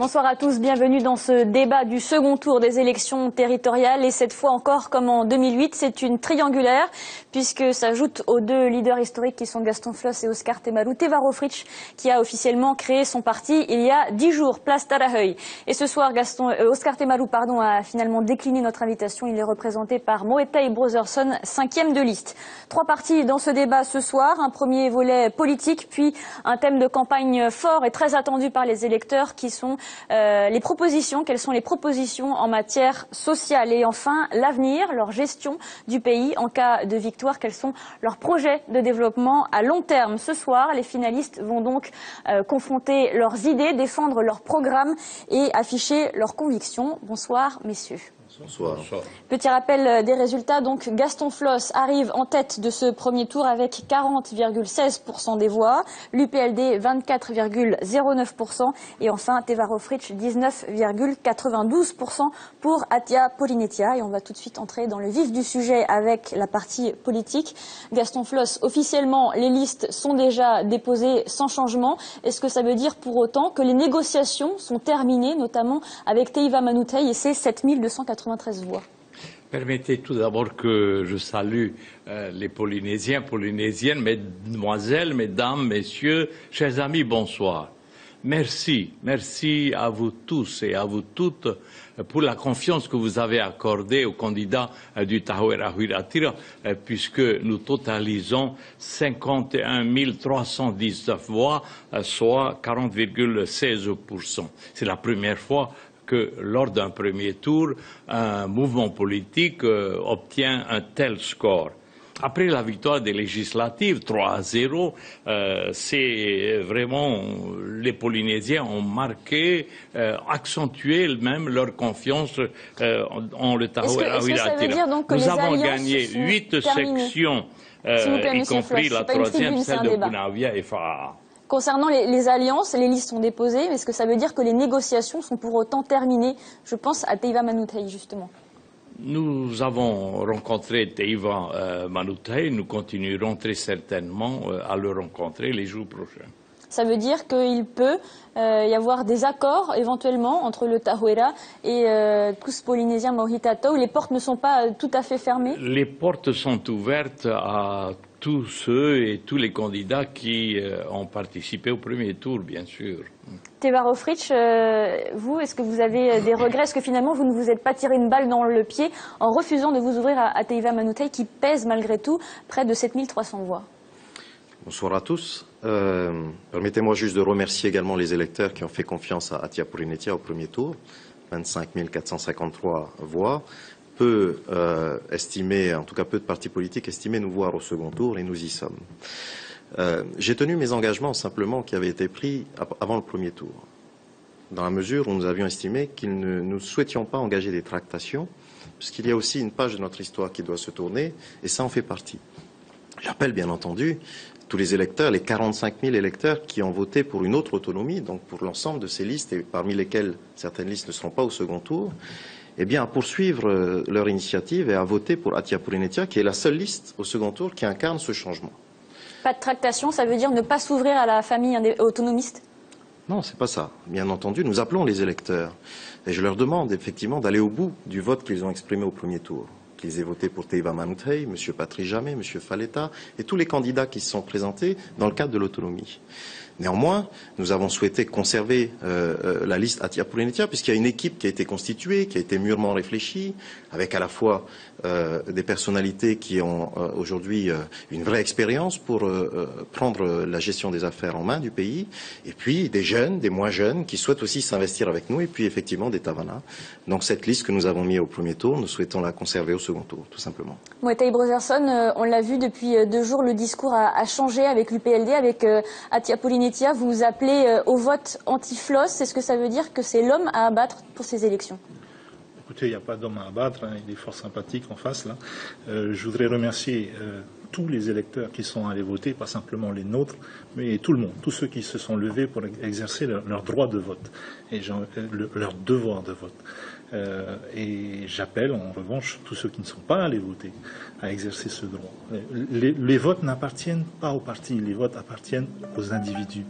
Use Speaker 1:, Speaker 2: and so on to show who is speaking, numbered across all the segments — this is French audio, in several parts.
Speaker 1: Bonsoir à tous, bienvenue dans ce débat du second tour des élections territoriales. Et cette fois encore, comme en 2008, c'est une triangulaire, puisque s'ajoute aux deux leaders historiques qui sont Gaston Floss et Oscar Temalu, Teva Rohfritsch, qui a officiellement créé son parti il y a 10 jours, place Tarahui. Et ce soir, Oscar Temalu a finalement décliné notre invitation. Il est représenté par Moetai Brotherson, 5e de liste. 3 partis dans ce débat ce soir, un premier volet politique, puis un thème de campagne fort et très attendu par les électeurs qui sont les propositions, quelles sont les propositions en matière sociale et enfin l'avenir, leur gestion du pays en cas de victoire, quels sont leurs projets de développement à long terme. Ce soir, les finalistes vont donc confronter leurs idées, défendre leurs programmes et afficher leurs convictions. Bonsoir messieurs.
Speaker 2: Bonsoir.
Speaker 1: Petit rappel des résultats, donc Gaston Floss arrive en tête de ce premier tour avec 40,16% des voix, l'UPLD 24,09% et enfin Teva Rohfritsch 19,92% pour Atia Polinetia. Et on va tout de suite entrer dans le vif du sujet avec la partie politique. Gaston Floss, officiellement les listes sont déjà déposées sans changement. Est-ce que ça veut dire pour autant que les négociations sont terminées, notamment avec Teiva Manutei et ses 7293 voix?
Speaker 2: Permettez tout d'abord que je salue les Polynésiens, Polynésiennes, mesdemoiselles, mesdames, messieurs, chers amis, bonsoir. Merci à vous tous et à vous toutes pour la confiance que vous avez accordée au candidat du Tahoeira Huiratira, puisque nous totalisons 51 319 voix, soit 40,16%. C'est la première fois que lors d'un premier tour, un mouvement politique obtient un tel score. Après la victoire des législatives, 3-0, c'est vraiment, les Polynésiens ont marqué, accentué même leur confiance en le Tahoeira Huiratira. Nous avons gagné 8 sections, y compris la troisième, celle de Punavia et Fa'a.
Speaker 1: Concernant les alliances, les listes sont déposées, mais est-ce que ça veut dire que les négociations sont pour autant terminées? Je pense à Teiva Manutei, justement.
Speaker 2: Nous avons rencontré Teiva Manutei, nous continuerons très certainement à le rencontrer les jours prochains.
Speaker 1: Ça veut dire qu'il peut y avoir des accords éventuellement entre le Tahoeira et tous Polynésiens Maohitata, où les portes ne sont pas tout à fait fermées?
Speaker 2: Les portes sont ouvertes à tous ceux et tous les candidats qui ont participé au premier tour, bien sûr.
Speaker 1: Teva Rohfritsch, vous, est-ce que vous avez des regrets? Est-ce que finalement vous ne vous êtes pas tiré une balle dans le pied en refusant de vous ouvrir à Teiva Manutei qui pèse malgré tout près de 7300 voix?
Speaker 3: Bonsoir à tous. Permettez-moi juste de remercier également les électeurs qui ont fait confiance à Atia Polinetia au premier tour. 25 453 voix. Peu estimer, en tout cas peu de partis politiques estimaient nous voir au second tour et nous y sommes. J'ai tenu mes engagements simplement qui avaient été pris avant le premier tour, dans la mesure où nous avions estimé qu'il ne nous souhaitions pas engager des tractations, puisqu'il y a aussi une page de notre histoire qui doit se tourner, et ça en fait partie. J'appelle bien entendu tous les électeurs, les 45 000 électeurs qui ont voté pour une autre autonomie, donc pour l'ensemble de ces listes, et parmi lesquelles certaines listes ne seront pas au second tour, eh bien, à poursuivre leur initiative et à voter pour Atia Polinetia, qui est la seule liste au second tour qui incarne ce changement.
Speaker 1: Pas de tractation, ça veut dire ne pas s'ouvrir à la famille autonomiste?
Speaker 3: Non, c'est pas ça. Bien entendu, nous appelons les électeurs. Et je leur demande effectivement d'aller au bout du vote qu'ils ont exprimé au premier tour. Qu'ils aient voté pour Teiva Manutei, M. Patri Jamé, M. Faleta et tous les candidats qui se sont présentés dans le cadre de l'autonomie. Néanmoins, nous avons souhaité conserver la liste Atia Polinetia, puisqu'il y a une équipe qui a été constituée, qui a été mûrement réfléchie, avec à la fois des personnalités qui ont aujourd'hui une vraie expérience pour prendre la gestion des affaires en main du pays, et puis des jeunes, des moins jeunes, qui souhaitent aussi s'investir avec nous, et puis effectivement des Tavana. Donc cette liste que nous avons mise au premier tour, nous souhaitons la conserver au second tour, tout simplement.
Speaker 1: Moetai Brotherson, on l'a vu depuis 2 jours, le discours a changé avec l'UPLD, avec Atia Polinetia. Vous vous appelez au vote anti-Floss. Est-ce que ça veut dire que c'est l'homme à abattre pour ces élections?
Speaker 4: Écoutez, il n'y a pas d'homme à abattre, hein, il est fort sympathique en face là. Je voudrais remercier tous les électeurs qui sont allés voter, pas simplement les nôtres, mais tout le monde, tous ceux qui se sont levés pour exercer leur droit de vote et leur devoir de vote. Et j'appelle en revanche tous ceux qui ne sont pas allés voter à exercer ce droit. Les votes n'appartiennent pas aux partis, les votes appartiennent aux individus.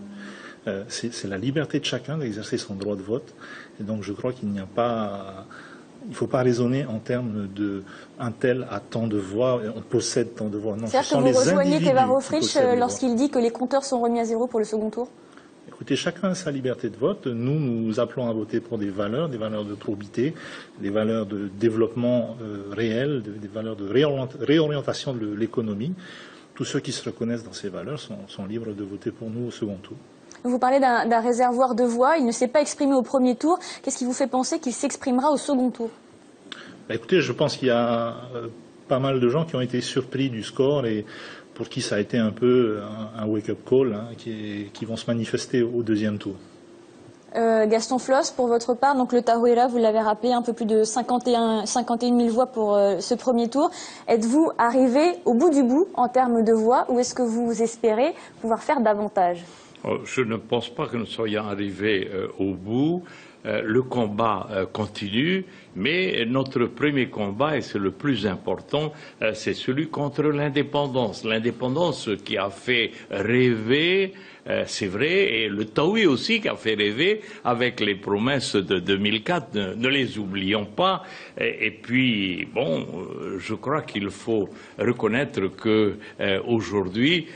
Speaker 4: C'est la liberté de chacun d'exercer son droit de vote. Et donc je crois qu'il n'y a pas... Il ne faut pas raisonner en termes de un tel a tant de voix, on possède tant de voix. Non,
Speaker 1: c'est-à-dire que vous rejoignez Teva Rohfritsch lorsqu'il dit que les compteurs sont remis à zéro pour le second tour?
Speaker 4: Écoutez, chacun a sa liberté de vote. Nous appelons à voter pour des valeurs de probité, des valeurs de développement réel, des valeurs de réorientation de l'économie. Tous ceux qui se reconnaissent dans ces valeurs sont libres de voter pour nous au second tour.
Speaker 1: Vous parlez d'un réservoir de voix, il ne s'est pas exprimé au premier tour. Qu'est-ce qui vous fait penser qu'il s'exprimera au second tour?
Speaker 4: Écoutez, je pense qu'il y a pas mal de gens qui ont été surpris du score et pour qui ça a été un peu un wake-up call, qui vont se manifester au deuxième tour.
Speaker 1: Gaston Floss, pour votre part, donc le Tarouéla, vous l'avez rappelé, un peu plus de 51 000 voix pour ce premier tour. Êtes-vous arrivé au bout du bout en termes de voix ou est-ce que vous espérez pouvoir faire davantage?
Speaker 2: Je ne pense pas que nous soyons arrivés au bout. Le combat continue, mais notre premier combat, et c'est le plus important, c'est celui contre l'indépendance. L'indépendance qui a fait rêver, c'est vrai, et le Taoui aussi qui a fait rêver avec les promesses de 2004, ne les oublions pas. Et puis, bon, je crois qu'il faut reconnaître que aujourd'hui,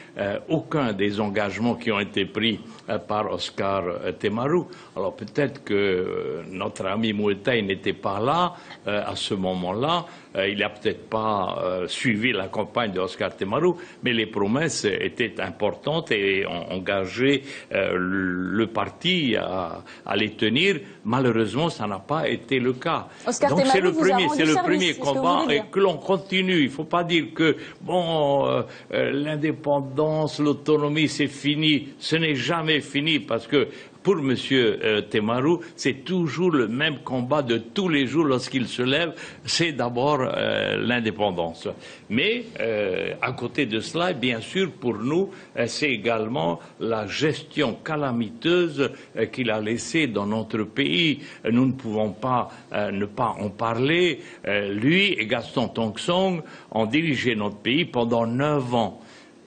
Speaker 2: aucun des engagements qui ont été pris par Oscar Temaru, alors peut-être que notre ami Mouetaï n'était pas là à ce moment-là, il n'a peut-être pas suivi la campagne de Oscar Temaru, mais les promesses étaient importantes et ont engagé le parti à les tenir. Malheureusement, ça n'a pas été le cas.
Speaker 1: Oscar
Speaker 2: Donc c'est le premier
Speaker 1: service,
Speaker 2: combat et que l'on continue. Il ne faut pas dire que bon, l'indépendance, l'autonomie, c'est fini. Ce n'est jamais fini parce que pour M. Temaru, c'est toujours le même combat de tous les jours lorsqu'il se lève, c'est d'abord l'indépendance. Mais à côté de cela, bien sûr, pour nous, c'est également la gestion calamiteuse qu'il a laissée dans notre pays. Nous ne pouvons pas ne pas en parler. Lui et Gaston Tong-Song ont dirigé notre pays pendant 9 ans.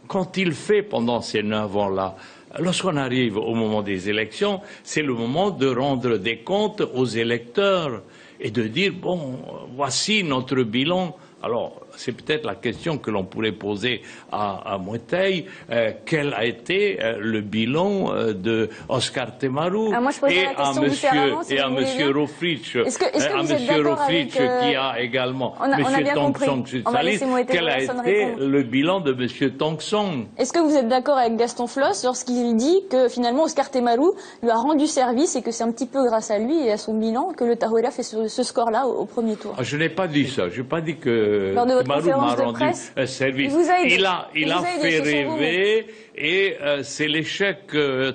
Speaker 2: Qu'ont-ils fait pendant ces 9 ans-là ? Lorsqu'on arrive au moment des élections, c'est le moment de rendre des comptes aux électeurs et de dire, bon, voici notre bilan. Alors, c'est peut-être la question que l'on pourrait poser à Mouetaï. Quel a été le bilan de Oscar Temaru
Speaker 1: et à
Speaker 2: M. Rohfritsch, qui a également M. Tong-Song Sutsalis, quel a été le bilan de M. Tong-Song?
Speaker 1: Est-ce que vous êtes d'accord avec Gaston Floss lorsqu'il dit que finalement Oscar Temaru lui a rendu service et que c'est un petit peu grâce à lui et à son bilan que le Tarouéla fait ce score-là au premier tour?
Speaker 2: Je n'ai pas dit ça. Je n'ai pas dit que Temaru m'a rendu service. Il a fait rêver et c'est l'échec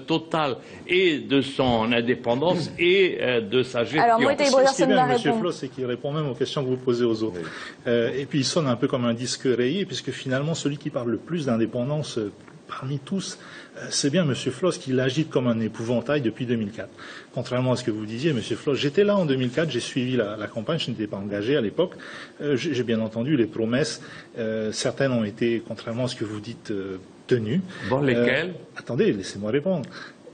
Speaker 2: total et de son indépendance et de sa gestion.
Speaker 1: Alors, Mouetaï Brotherson va
Speaker 4: répondre. M. Floss, c'est qu'il répond même aux questions que vous posez aux autres. Et puis il sonne un peu comme un disque rayé, puisque finalement, celui qui parle le plus d'indépendance parmi tous, c'est bien M. Floss qui l'agite comme un épouvantail depuis 2004. Contrairement à ce que vous disiez, M. Floss, j'étais là en 2004, j'ai suivi la campagne, je n'étais pas engagé à l'époque. J'ai bien entendu les promesses. Certaines ont été, contrairement à ce que vous dites, tenues.
Speaker 2: Bon, lesquelles
Speaker 4: Attendez, laissez-moi répondre.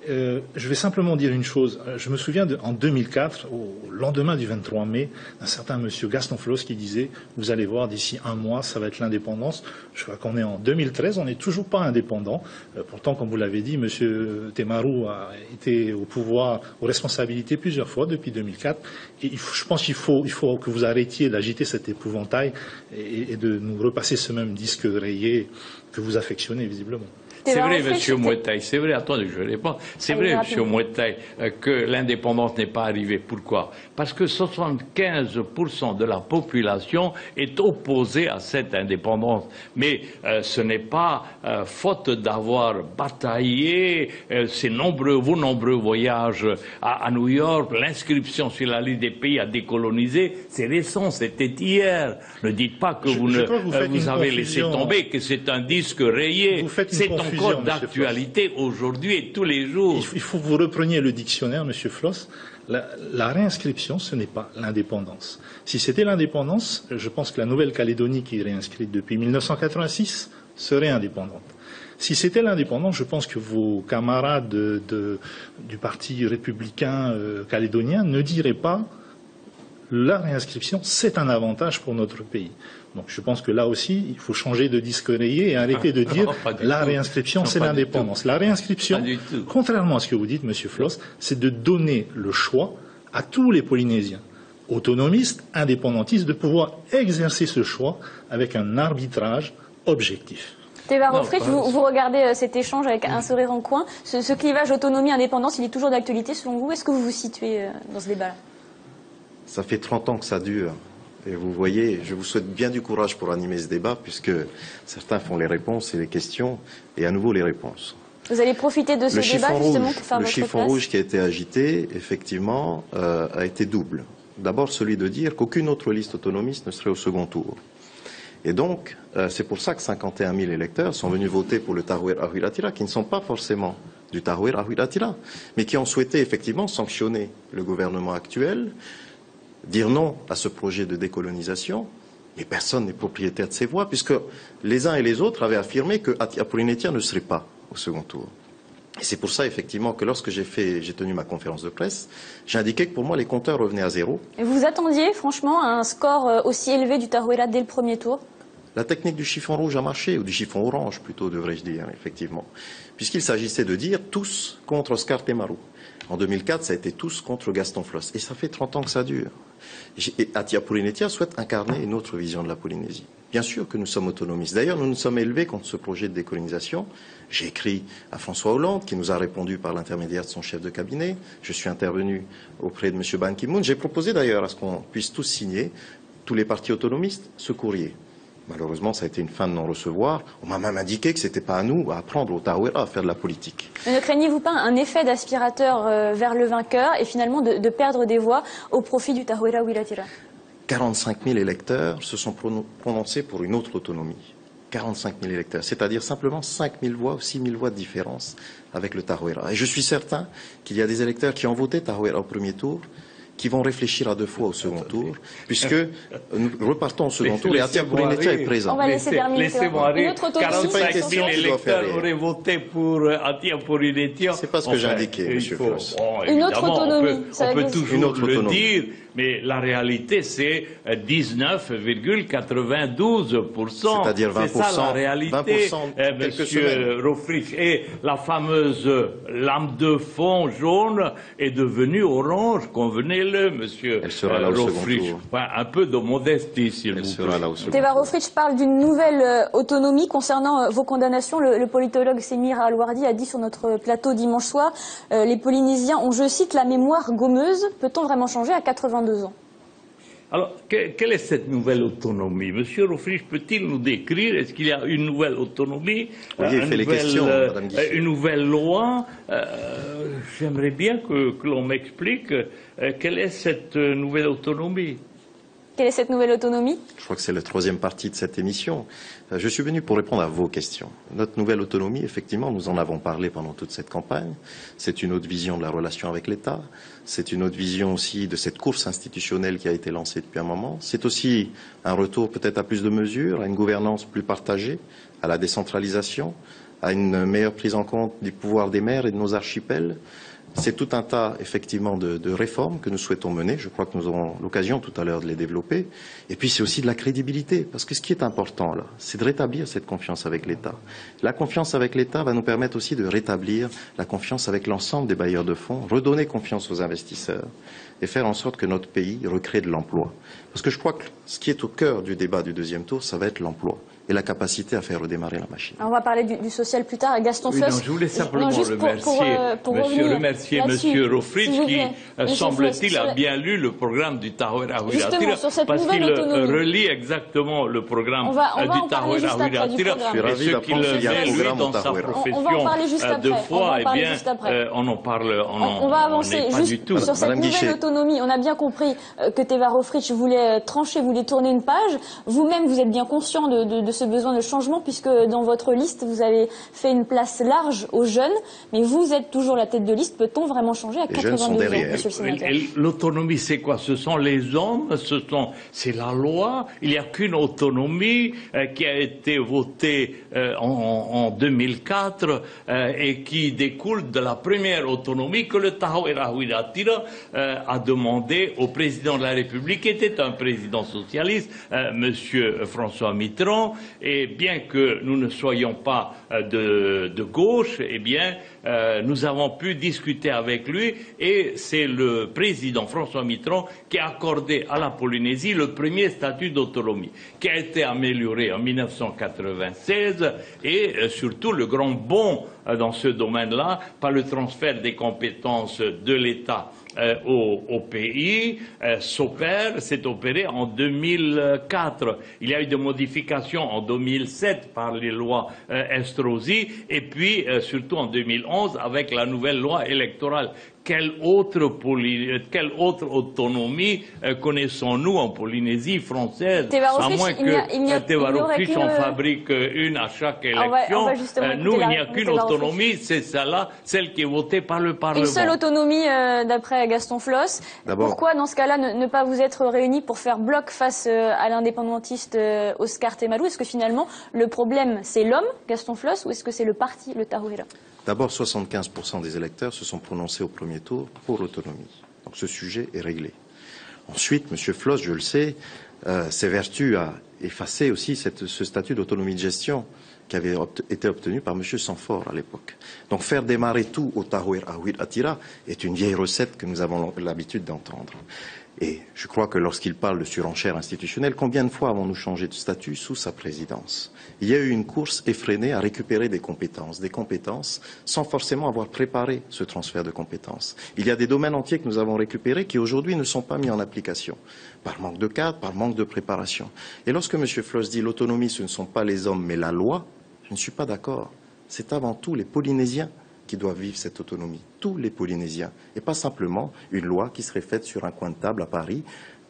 Speaker 4: Je vais simplement dire une chose. Je me souviens en 2004, au lendemain du 23 mai, d'un certain monsieur Gaston Floss qui disait « Vous allez voir, d'ici 1 mois, ça va être l'indépendance ». Je crois qu'on est en 2013, on n'est toujours pas indépendant. Pourtant, comme vous l'avez dit, monsieur Temaru a été au pouvoir, aux responsabilités plusieurs fois depuis 2004. Et je pense qu'il faut que vous arrêtiez d'agiter cet épouvantail et de nous repasser ce même disque rayé que vous affectionnez visiblement.
Speaker 2: C'est vrai, M. Mouetaï, c'est vrai, attendez, je réponds. C'est vrai, M. Mouetaï, que l'indépendance n'est pas arrivée. Pourquoi? Parce que 75% de la population est opposée à cette indépendance. Mais ce n'est pas faute d'avoir bataillé vos nombreux voyages à New York, l'inscription sur la liste des pays à décoloniser, c'est récent, c'était hier. Ne dites pas que vous avez laissé tomber, que c'est un disque rayé. C'est encore d'actualité aujourd'hui et tous les jours.
Speaker 4: Il faut que vous repreniez le dictionnaire, M. Floss. La réinscription, ce n'est pas l'indépendance. Si c'était l'indépendance, je pense que la Nouvelle-Calédonie, qui est réinscrite depuis 1986, serait indépendante. Si c'était l'indépendance, je pense que vos camarades du Parti républicain calédonien ne diraient pas la réinscription, c'est un avantage pour notre pays. Donc je pense que là aussi, il faut changer de disque rayé et arrêter de dire la réinscription, c'est l'indépendance. La réinscription, contrairement à ce que vous dites, Monsieur Floss, c'est de donner le choix à tous les Polynésiens, autonomistes, indépendantistes, de pouvoir exercer ce choix avec un arbitrage objectif.
Speaker 1: Teva Rohfritsch, vous regardez cet échange avec un sourire en coin. Ce clivage autonomie-indépendance, il est toujours d'actualité selon vous. Est-ce que vous vous situez dans ce débat-là?
Speaker 3: Ça fait 30 ans que ça dure. Et vous voyez, je vous souhaite bien du courage pour animer ce débat, puisque certains font les réponses et les questions, et à nouveau les réponses.
Speaker 1: Vous allez profiter de ce débat justement pour faire votre place.
Speaker 3: Le chiffon rouge qui a été agité, effectivement, a été double. D'abord celui de dire qu'aucune autre liste autonomiste ne serait au second tour. Et donc, c'est pour ça que 51 000 électeurs sont venus voter pour le Tarouer Ahuilatira, qui ne sont pas forcément du Tarouer Ahuilatira, mais qui ont souhaité effectivement sanctionner le gouvernement actuel, dire non à ce projet de décolonisation, mais personne n'est propriétaire de ces voix, puisque les uns et les autres avaient affirmé que Hatia Purinitia ne serait pas au second tour. Et c'est pour ça, effectivement, que lorsque j'ai tenu ma conférence de presse, j'ai indiqué que pour moi, les compteurs revenaient à zéro.
Speaker 1: Et vous attendiez, franchement, un score aussi élevé du Tarouera dès le premier tour?
Speaker 3: La technique du chiffon rouge a marché, ou du chiffon orange, plutôt, devrais-je dire, effectivement. Puisqu'il s'agissait de dire tous contre Oscar Temaru. En 2004, ça a été tous contre Gaston Floss. Et ça fait 30 ans que ça dure. Et Hatia Purinitia souhaite incarner une autre vision de la Polynésie. Bien sûr que nous sommes autonomistes. D'ailleurs, nous nous sommes élevés contre ce projet de décolonisation. J'ai écrit à François Hollande, qui nous a répondu par l'intermédiaire de son chef de cabinet. Je suis intervenu auprès de M. Ban Ki-moon. J'ai proposé d'ailleurs à ce qu'on puisse tous signer, tous les partis autonomistes, ce courrier. Malheureusement, ça a été une fin de non-recevoir. On m'a même indiqué que ce n'était pas à nous à apprendre au Tarouera à faire de la politique.
Speaker 1: Mais ne craignez-vous pas un effet d'aspirateur vers le vainqueur et finalement de perdre des voix au profit du Tarouera Ahuilatira?
Speaker 3: 45 000 électeurs se sont prononcés pour une autre autonomie. 45 000 électeurs, c'est-à-dire simplement 5 000 voix ou 6 000 voix de différence avec le Tarouera. Et je suis certain qu'il y a des électeurs qui ont voté Tarouera au premier tour, qui vont réfléchir à deux fois au second tour, puisque nous repartons au second tour et Hatia Purinitia est présent.
Speaker 1: On va laisser terminer.
Speaker 2: Laissez-moi rire. 45 000 électeurs
Speaker 3: rire.
Speaker 2: auraient voté pour Hatia Purinitia.
Speaker 3: C'est pas ce que j'ai indiqué, monsieur Floss.
Speaker 1: Une autre autonomie.
Speaker 2: On peut toujours le dire, mais la réalité, c'est 19,92%.
Speaker 3: C'est-à-dire 20%.
Speaker 2: C'est ça la réalité, monsieur Rohfritsch. Et la fameuse lame de fond jaune est devenue orange, convenez-le, monsieur Rohfritsch. Enfin, un peu de modestie, s'il vous plaît.
Speaker 1: Teva Rohfritsch parle d'une nouvelle autonomie concernant vos condamnations. Le politologue Semir Alwardi a dit sur notre plateau dimanche soir, les Polynésiens ont, je cite, la mémoire gommeuse. Peut-on vraiment changer à 82 ans?
Speaker 2: Alors, quelle est cette nouvelle autonomie? Monsieur Rohfritsch peut-il nous décrire, est-ce qu'il y a une nouvelle autonomie, une nouvelle loi? J'aimerais bien que l'on m'explique quelle est cette nouvelle autonomie.
Speaker 1: Quelle est cette nouvelle autonomie?
Speaker 3: Je crois que c'est la troisième partie de cette émission. Je suis venu pour répondre à vos questions. Notre nouvelle autonomie, effectivement, nous en avons parlé pendant toute cette campagne. C'est une autre vision de la relation avec l'État. C'est une autre vision aussi de cette course institutionnelle qui a été lancée depuis un moment. C'est aussi un retour peut-être à plus de mesures, à une gouvernance plus partagée, à la décentralisation, à une meilleure prise en compte du pouvoir des maires et de nos archipels. C'est tout un tas, effectivement, de réformes que nous souhaitons mener. Je crois que nous aurons l'occasion tout à l'heure de les développer. Et puis, c'est aussi de la crédibilité. Parce que ce qui est important, là, c'est de rétablir cette confiance avec l'État. La confiance avec l'État va nous permettre aussi de rétablir la confiance avec l'ensemble des bailleurs de fonds, redonner confiance aux investisseurs et faire en sorte que notre pays recrée de l'emploi. Parce que je crois que ce qui est au cœur du débat du deuxième tour, ça va être l'emploi et la capacité à faire redémarrer la machine.
Speaker 1: Alors on va parler du social plus tard. Gaston Floss.
Speaker 2: Non, je voulais simplement remercier Monsieur Rohfritsch qui, semble-t-il, a bien lu le programme du Tarouera Ahuilatira parce qu'il relie exactement le programme du Tarouera Ahuilatira et ce qu'il met, lui, dans sa profession de foi, eh bien, on en parle,
Speaker 1: on va avancer juste sur cette nouvelle autonomie. On a bien compris que Teva Rohfritsch voulait trancher, voulait tourner une page. Vous-même, vous êtes bien conscient de ce besoin de changement, puisque dans votre liste, vous avez fait une place large aux jeunes, mais vous êtes toujours la tête de liste. Peut-on vraiment changer à 82 ans, monsieur le sénateur?
Speaker 2: L'autonomie, c'est quoi? Ce sont les hommes, c'est la loi. Il n'y a qu'une autonomie qui a été votée en 2004 et qui découle de la première autonomie que le Tahoe Raoui Attira a demandé au président de la République, qui était un président socialiste, monsieur François Mitterrand. Et bien que nous ne soyons pas de gauche, eh bien, nous avons pu discuter avec lui et c'est le président François Mitterrand qui a accordé à la Polynésie le premier statut d'autonomie, qui a été amélioré en 1996 et surtout le grand bond dans ce domaine-là par le transfert des compétences de l'État au pays s'est opéré en 2004. Il y a eu des modifications en 2007 par les lois Estrosi et puis surtout en 2011 avec la nouvelle loi électorale. Quelle autre autonomie connaissons-nous en Polynésie française? À moins que Tevaroffice en fabrique une à chaque élection. Nous, il n'y a qu'une autonomie, c'est celle-là, celle qui est votée par le Parlement.
Speaker 1: Une seule autonomie, d'après Gaston Floss. Pourquoi, dans ce cas-là, ne pas vous être réunis pour faire bloc face à l'indépendantiste Oscar Temaru? Est-ce que finalement, le problème, c'est l'homme, Gaston Floss, ou est-ce que c'est le parti, le Tahoeira?
Speaker 3: D'abord, 75% des électeurs se sont prononcés au premier tour pour l'autonomie. Donc ce sujet est réglé. Ensuite, M. Floss, je le sais, s'évertue à effacer aussi ce statut d'autonomie de gestion qui avait été obtenu par M. Sanfort à l'époque. Donc faire démarrer tout au Tahoe Raoui Attira est une vieille recette que nous avons l'habitude d'entendre. Et je crois que lorsqu'il parle de surenchère institutionnelle, combien de fois avons-nous changé de statut sous sa présidence? Il y a eu une course effrénée à récupérer des compétences sans forcément avoir préparé ce transfert de compétences. Il y a des domaines entiers que nous avons récupérés qui aujourd'hui ne sont pas mis en application, par manque de cadre, par manque de préparation. Et lorsque M. Floss dit l'autonomie, ce ne sont pas les hommes mais la loi, je ne suis pas d'accord. C'est avant tout les Polynésiens qui doivent vivre cette autonomie, tous les Polynésiens, et pas simplement une loi qui serait faite sur un coin de table à Paris,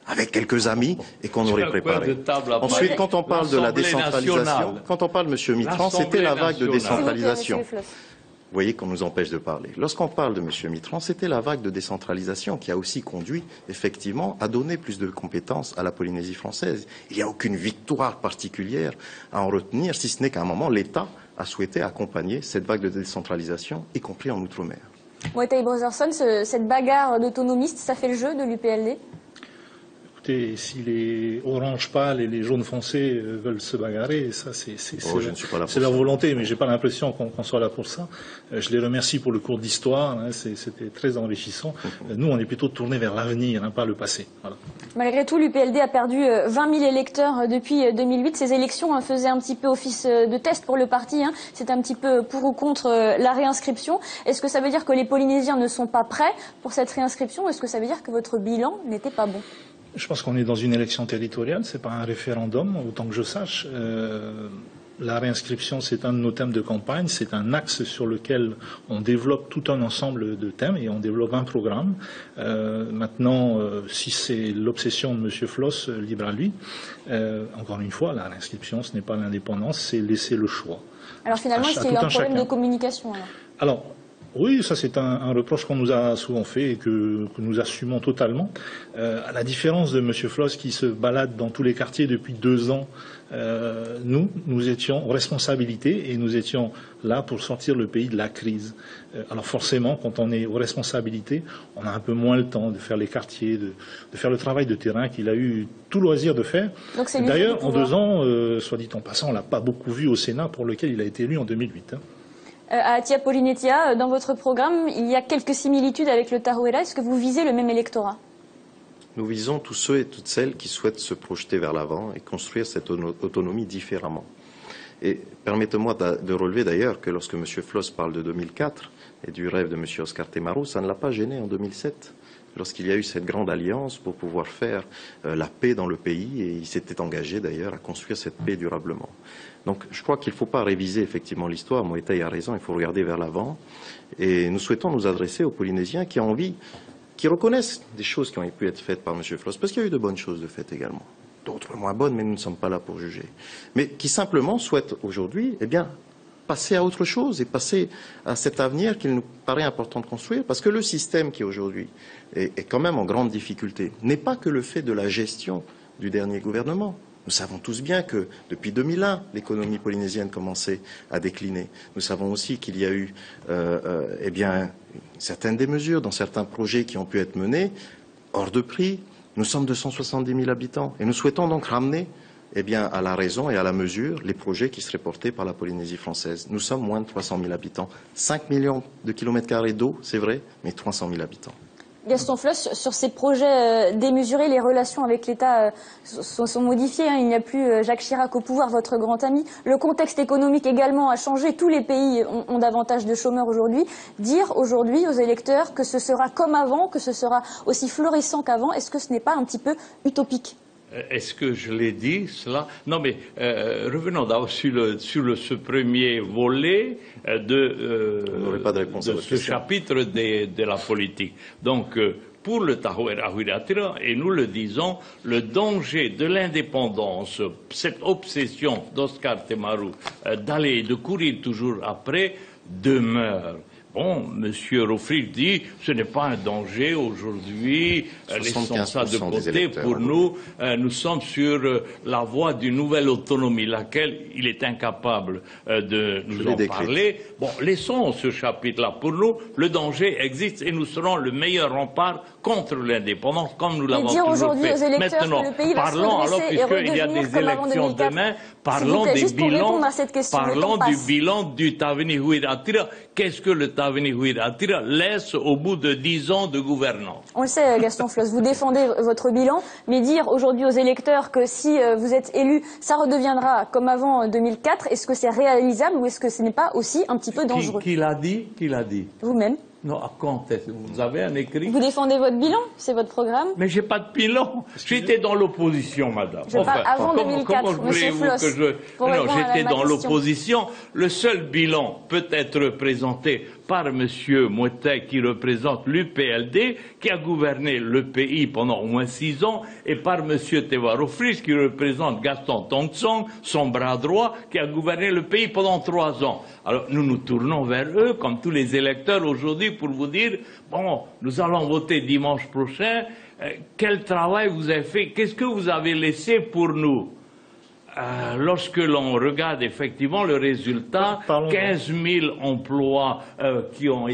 Speaker 3: avec quelques amis, et qu'on aurait préparé. Ensuite, quand on parle de la décentralisation, quand on parle de M. Mitterrand, c'était la vague de décentralisation. Vous voyez qu'on nous empêche de parler. Lorsqu'on parle de M. Mitterrand, c'était la vague de décentralisation qui a aussi conduit, effectivement, à donner plus de compétences à la Polynésie française. Il n'y a aucune victoire particulière à en retenir, si ce n'est qu'à un moment, l'État a souhaité accompagner cette vague de décentralisation, y compris en Outre-mer.
Speaker 1: Moetai Brotherson, cette bagarre d'autonomistes, ça fait le jeu de l'UPLD?
Speaker 4: Écoutez, si les oranges pâles et les jaunes foncés veulent se bagarrer, ça c'est leur volonté, mais j'ai pas l'impression qu'on soit là pour ça. Je les remercie pour le cours d'histoire, hein, c'était très enrichissant. Nous, on est plutôt tournés vers l'avenir, hein, pas le passé. Voilà.
Speaker 1: Malgré tout, l'UPLD a perdu 20 000 électeurs depuis 2008. Ces élections faisaient un petit peu office de test pour le parti. Hein. C'est un petit peu pour ou contre la réinscription. Est-ce que ça veut dire que les Polynésiens ne sont pas prêts pour cette réinscription? Est-ce que ça veut dire que votre bilan n'était pas bon?
Speaker 4: Je pense qu'on est dans une élection territoriale, c'est pas un référendum, autant que je sache. La réinscription, c'est un de nos thèmes de campagne, c'est un axe sur lequel on développe tout un ensemble de thèmes et on développe un programme. Maintenant, si c'est l'obsession de M. Floss, libre à lui. Encore une fois, la réinscription, ce n'est pas l'indépendance, c'est laisser le choix.
Speaker 1: Alors finalement, est-ce qu'il y a eu un problème de communication
Speaker 4: alors oui, ça c'est un reproche qu'on nous a souvent fait et que nous assumons totalement. À la différence de M. Floss qui se balade dans tous les quartiers depuis 2 ans, nous étions en responsabilité et nous étions là pour sortir le pays de la crise. Alors forcément, quand on est aux responsabilités, on a un peu moins le temps de faire les quartiers, de faire le travail de terrain qu'il a eu tout loisir de faire. D'ailleurs, en 2 ans, soit dit en passant, on l'a pas beaucoup vu au Sénat pour lequel il a été élu en 2008. Hein.
Speaker 1: À Atia Polynetia, dans votre programme, il y a quelques similitudes avec le Tahoeira. Est-ce que vous visez le même électorat?
Speaker 3: Nous visons tous ceux et toutes celles qui souhaitent se projeter vers l'avant et construire cette autonomie différemment. Et permettez-moi de relever d'ailleurs que lorsque M. Floss parle de 2004 et du rêve de M. Oscar Temaru, ça ne l'a pas gêné en 2007. Lorsqu'il y a eu cette grande alliance pour pouvoir faire la paix dans le pays, et il s'était engagé d'ailleurs à construire cette paix durablement. Donc je crois qu'il ne faut pas réviser effectivement l'histoire, Moetai a raison, il faut regarder vers l'avant, et nous souhaitons nous adresser aux Polynésiens qui ont envie, qui reconnaissent des choses qui ont pu être faites par M. Floss, parce qu'il y a eu de bonnes choses de faites également. d'autres moins bonnes, mais nous ne sommes pas là pour juger. Mais qui simplement souhaitent aujourd'hui, eh bien, passer à autre chose et passer à cet avenir qu'il nous paraît important de construire, parce que le système qui aujourd'hui est quand même en grande difficulté n'est pas que le fait de la gestion du dernier gouvernement. Nous savons tous bien que depuis 2001, l'économie polynésienne commençait à décliner. Nous savons aussi qu'il y a eu eh bien, certaines démesures dans certains projets qui ont pu être menés hors de prix. Nous sommes 270 000 habitants et nous souhaitons donc ramener eh bien, à la raison et à la mesure les projets qui seraient portés par la Polynésie française. Nous sommes moins de 300 000 habitants. 5 millions de kilomètres carrés d'eau, c'est vrai, mais 300 000 habitants.
Speaker 1: Gaston Floss, sur ces projets démesurés, les relations avec l'État sont modifiées. Il n'y a plus Jacques Chirac au pouvoir, votre grand ami. Le contexte économique également a changé. Tous les pays ont davantage de chômeurs aujourd'hui. Dire aujourd'hui aux électeurs que ce sera comme avant, que ce sera aussi florissant qu'avant, est-ce que ce n'est pas un petit peu utopique ?
Speaker 2: Est-ce que je l'ai dit, cela? Non, mais revenons d'abord sur ce premier volet de ce chapitre de la politique. Donc, pour le Tahoeraa Huiraatira, et nous le disons, le danger de l'indépendance, cette obsession d'Oscar Temaru d'aller et de courir toujours après, demeure. Bon, Monsieur Rofrich dit, ce n'est pas un danger aujourd'hui, laissons ça de côté. Pour nous, nous sommes sur la voie d'une nouvelle autonomie, laquelle il est incapable de nous en parler. Bon, laissons ce chapitre-là. Pour nous, le danger existe et nous serons le meilleur rempart contre l'indépendance, comme nous l'avons toujours fait. Maintenant, parlons, alors puisqu'il y a des élections demain, parlons des bilans, parlons du bilan du Taveni Huiraatira. Qu'est-ce que le Taveni Huiraatira laisse au bout de 10 ans de gouvernance?
Speaker 1: On le sait, Gaston Floss, vous défendez votre bilan, mais dire aujourd'hui aux électeurs que si vous êtes élu, ça redeviendra comme avant 2004, est-ce que c'est réalisable ou est-ce que ce n'est pas aussi un petit peu dangereux?
Speaker 2: Qui l'a dit? Qui l'a dit?
Speaker 1: Vous-même.
Speaker 2: Non, quand vous avez un écrit?
Speaker 1: Vous défendez votre bilan, c'est votre programme.
Speaker 2: Mais j'ai pas de bilan. J'étais dans l'opposition, madame.
Speaker 1: Je parle avant 2004, monsieur Floss.
Speaker 2: Non, j'étais dans l'opposition. Le seul bilan peut être présenté par monsieur Mouetet, qui représente l'UPLD, qui a gouverné le pays pendant au moins 6 ans, et par monsieur Teva Rofrich, qui représente Gaston Tongson, son bras droit, qui a gouverné le pays pendant 3 ans. Alors, nous nous tournons vers eux, comme tous les électeurs aujourd'hui, pour vous dire, bon, nous allons voter dimanche prochain, quel travail vous avez fait, qu'est-ce que vous avez laissé pour nous? Lorsque l'on regarde effectivement le résultat, 15 000 emplois qui ont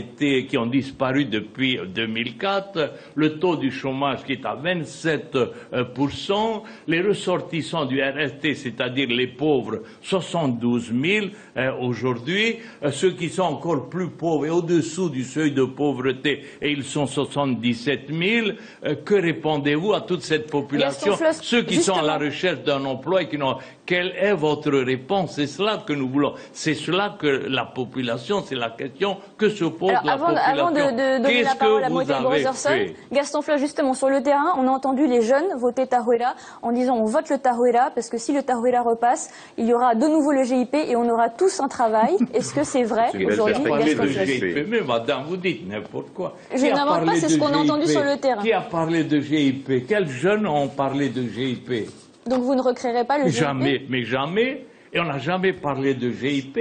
Speaker 2: disparu depuis 2004, le taux du chômage qui est à 27%, les ressortissants du RST, c'est-à-dire les pauvres, 72 000 aujourd'hui, ceux qui sont encore plus pauvres et au-dessous du seuil de pauvreté, et ils sont 77 000, que répondez-vous à toute cette population? Ceux qui sont à la recherche d'un emploi et qui n'ont... Quelle est votre réponse? C'est cela que nous voulons. C'est cela que la population, c'est la question que se pose la population.
Speaker 1: Avant de donner la parole à Mouetet Brotherson, Gaston Floss, justement, sur le terrain, on a entendu les jeunes voter Tahoeraa en disant on vote le Tahoeraa parce que si le Tahoeraa repasse, il y aura de nouveau le GIP et on aura tous un travail. Est-ce que c'est vrai aujourd'hui, Gaston Floss?
Speaker 2: Mais madame, vous dites n'importe quoi.
Speaker 1: Je n'invente pas, c'est ce qu'on a entendu sur le terrain.
Speaker 2: Qui a parlé de GIP? Quels jeunes ont parlé de GIP?
Speaker 1: Donc vous ne recréerez pas le GIP?
Speaker 2: Jamais, mais jamais. Et on n'a jamais parlé de GIP.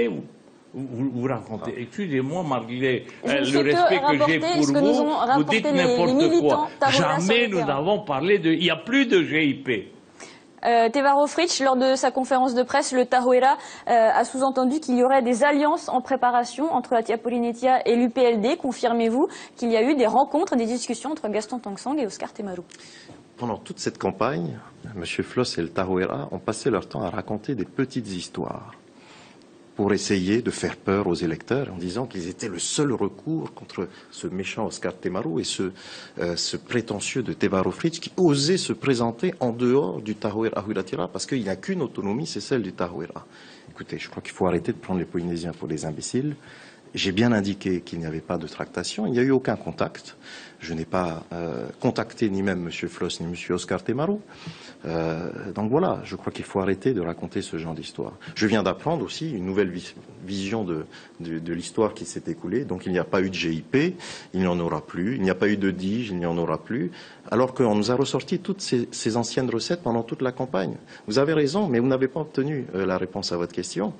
Speaker 2: Vous racontez. Excusez-moi, malgré le respect que j'ai pour vous, vous dites n'importe quoi. Jamais nous n'avons parlé de... Il n'y a plus de GIP.
Speaker 1: Teva Rofrich, lors de sa conférence de presse, le Tahoeraa a sous-entendu qu'il y aurait des alliances en préparation entre la Tia Polynetia et l'UPLD. Confirmez-vous qu'il y a eu des rencontres, des discussions entre Gaston Tongson et Oscar Temaru?
Speaker 3: Pendant toute cette campagne, M. Floss et le Tahoeraa ont passé leur temps à raconter des petites histoires pour essayer de faire peur aux électeurs en disant qu'ils étaient le seul recours contre ce méchant Oscar Temaru et ce prétentieux de Teva Rofrich qui osait se présenter en dehors du Tahoeraa Huiraatira parce qu'il n'y a qu'une autonomie, c'est celle du Tahoeraa. Écoutez, je crois qu'il faut arrêter de prendre les Polynésiens pour des imbéciles J'ai bien indiqué qu'il n'y avait pas de tractation, il n'y a eu aucun contact. Je n'ai pas contacté ni même M. Floss ni M. Oscar Temaru. Donc voilà, je crois qu'il faut arrêter de raconter ce genre d'histoire. Je viens d'apprendre aussi une nouvelle vision de l'histoire qui s'est écoulée. Donc il n'y a pas eu de GIP, il n'y en aura plus. Il n'y a pas eu de DIGE, il n'y en aura plus. Alors qu'on nous a ressorti toutes ces anciennes recettes pendant toute la campagne. Vous avez raison, mais vous n'avez pas obtenu la réponse à votre question.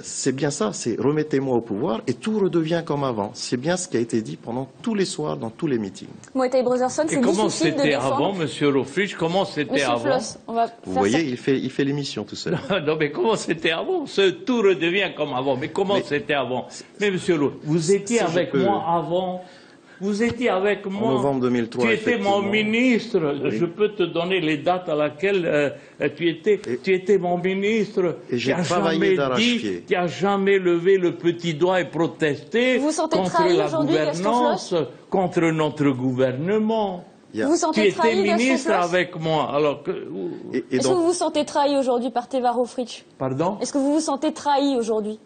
Speaker 3: C'est bien ça, c'est remettez-moi au pouvoir et tout redevient comme avant. C'est bien ce qui a été dit pendant tous les soirs, dans tous les meetings.
Speaker 1: Mouetaï Brotherson, c'est
Speaker 2: comment
Speaker 1: difficile de
Speaker 2: c'était
Speaker 1: défendre.
Speaker 2: avant, Monsieur Rofrich? Comment c'était
Speaker 1: Monsieur
Speaker 2: avant?
Speaker 1: Floss, on va
Speaker 3: Vous
Speaker 1: faire
Speaker 3: voyez,
Speaker 1: ça.
Speaker 3: il fait l'émission tout seul.
Speaker 2: Non, mais comment c'était avant? Tout redevient comme avant. Mais comment c'était avant? Mais Monsieur Rofrich, vous étiez
Speaker 3: si
Speaker 2: avec moi avant. Vous étiez avec moi.
Speaker 3: En novembre 2003,
Speaker 2: tu étais mon ministre.
Speaker 3: Oui.
Speaker 2: Je peux te donner les dates à laquelle tu étais. Tu étais mon ministre.
Speaker 3: Et j'ai travaillé d'arrache-pied.
Speaker 2: Tu n'as jamais levé le petit doigt et protesté
Speaker 1: Vous vous sentez
Speaker 2: contre
Speaker 1: trahi
Speaker 2: la
Speaker 1: aujourd'hui, Gaston
Speaker 2: gouvernance, contre notre gouvernement.
Speaker 1: Vous vous
Speaker 2: Tu
Speaker 1: sentez
Speaker 2: étais
Speaker 1: trahi, Gaston
Speaker 2: ministre
Speaker 1: Floss?
Speaker 2: avec moi. Alors que...
Speaker 1: Est-ce que vous vous sentez trahi aujourd'hui par Teva Rofrich?
Speaker 2: Pardon?
Speaker 1: Est-ce que vous vous sentez trahi aujourd'hui?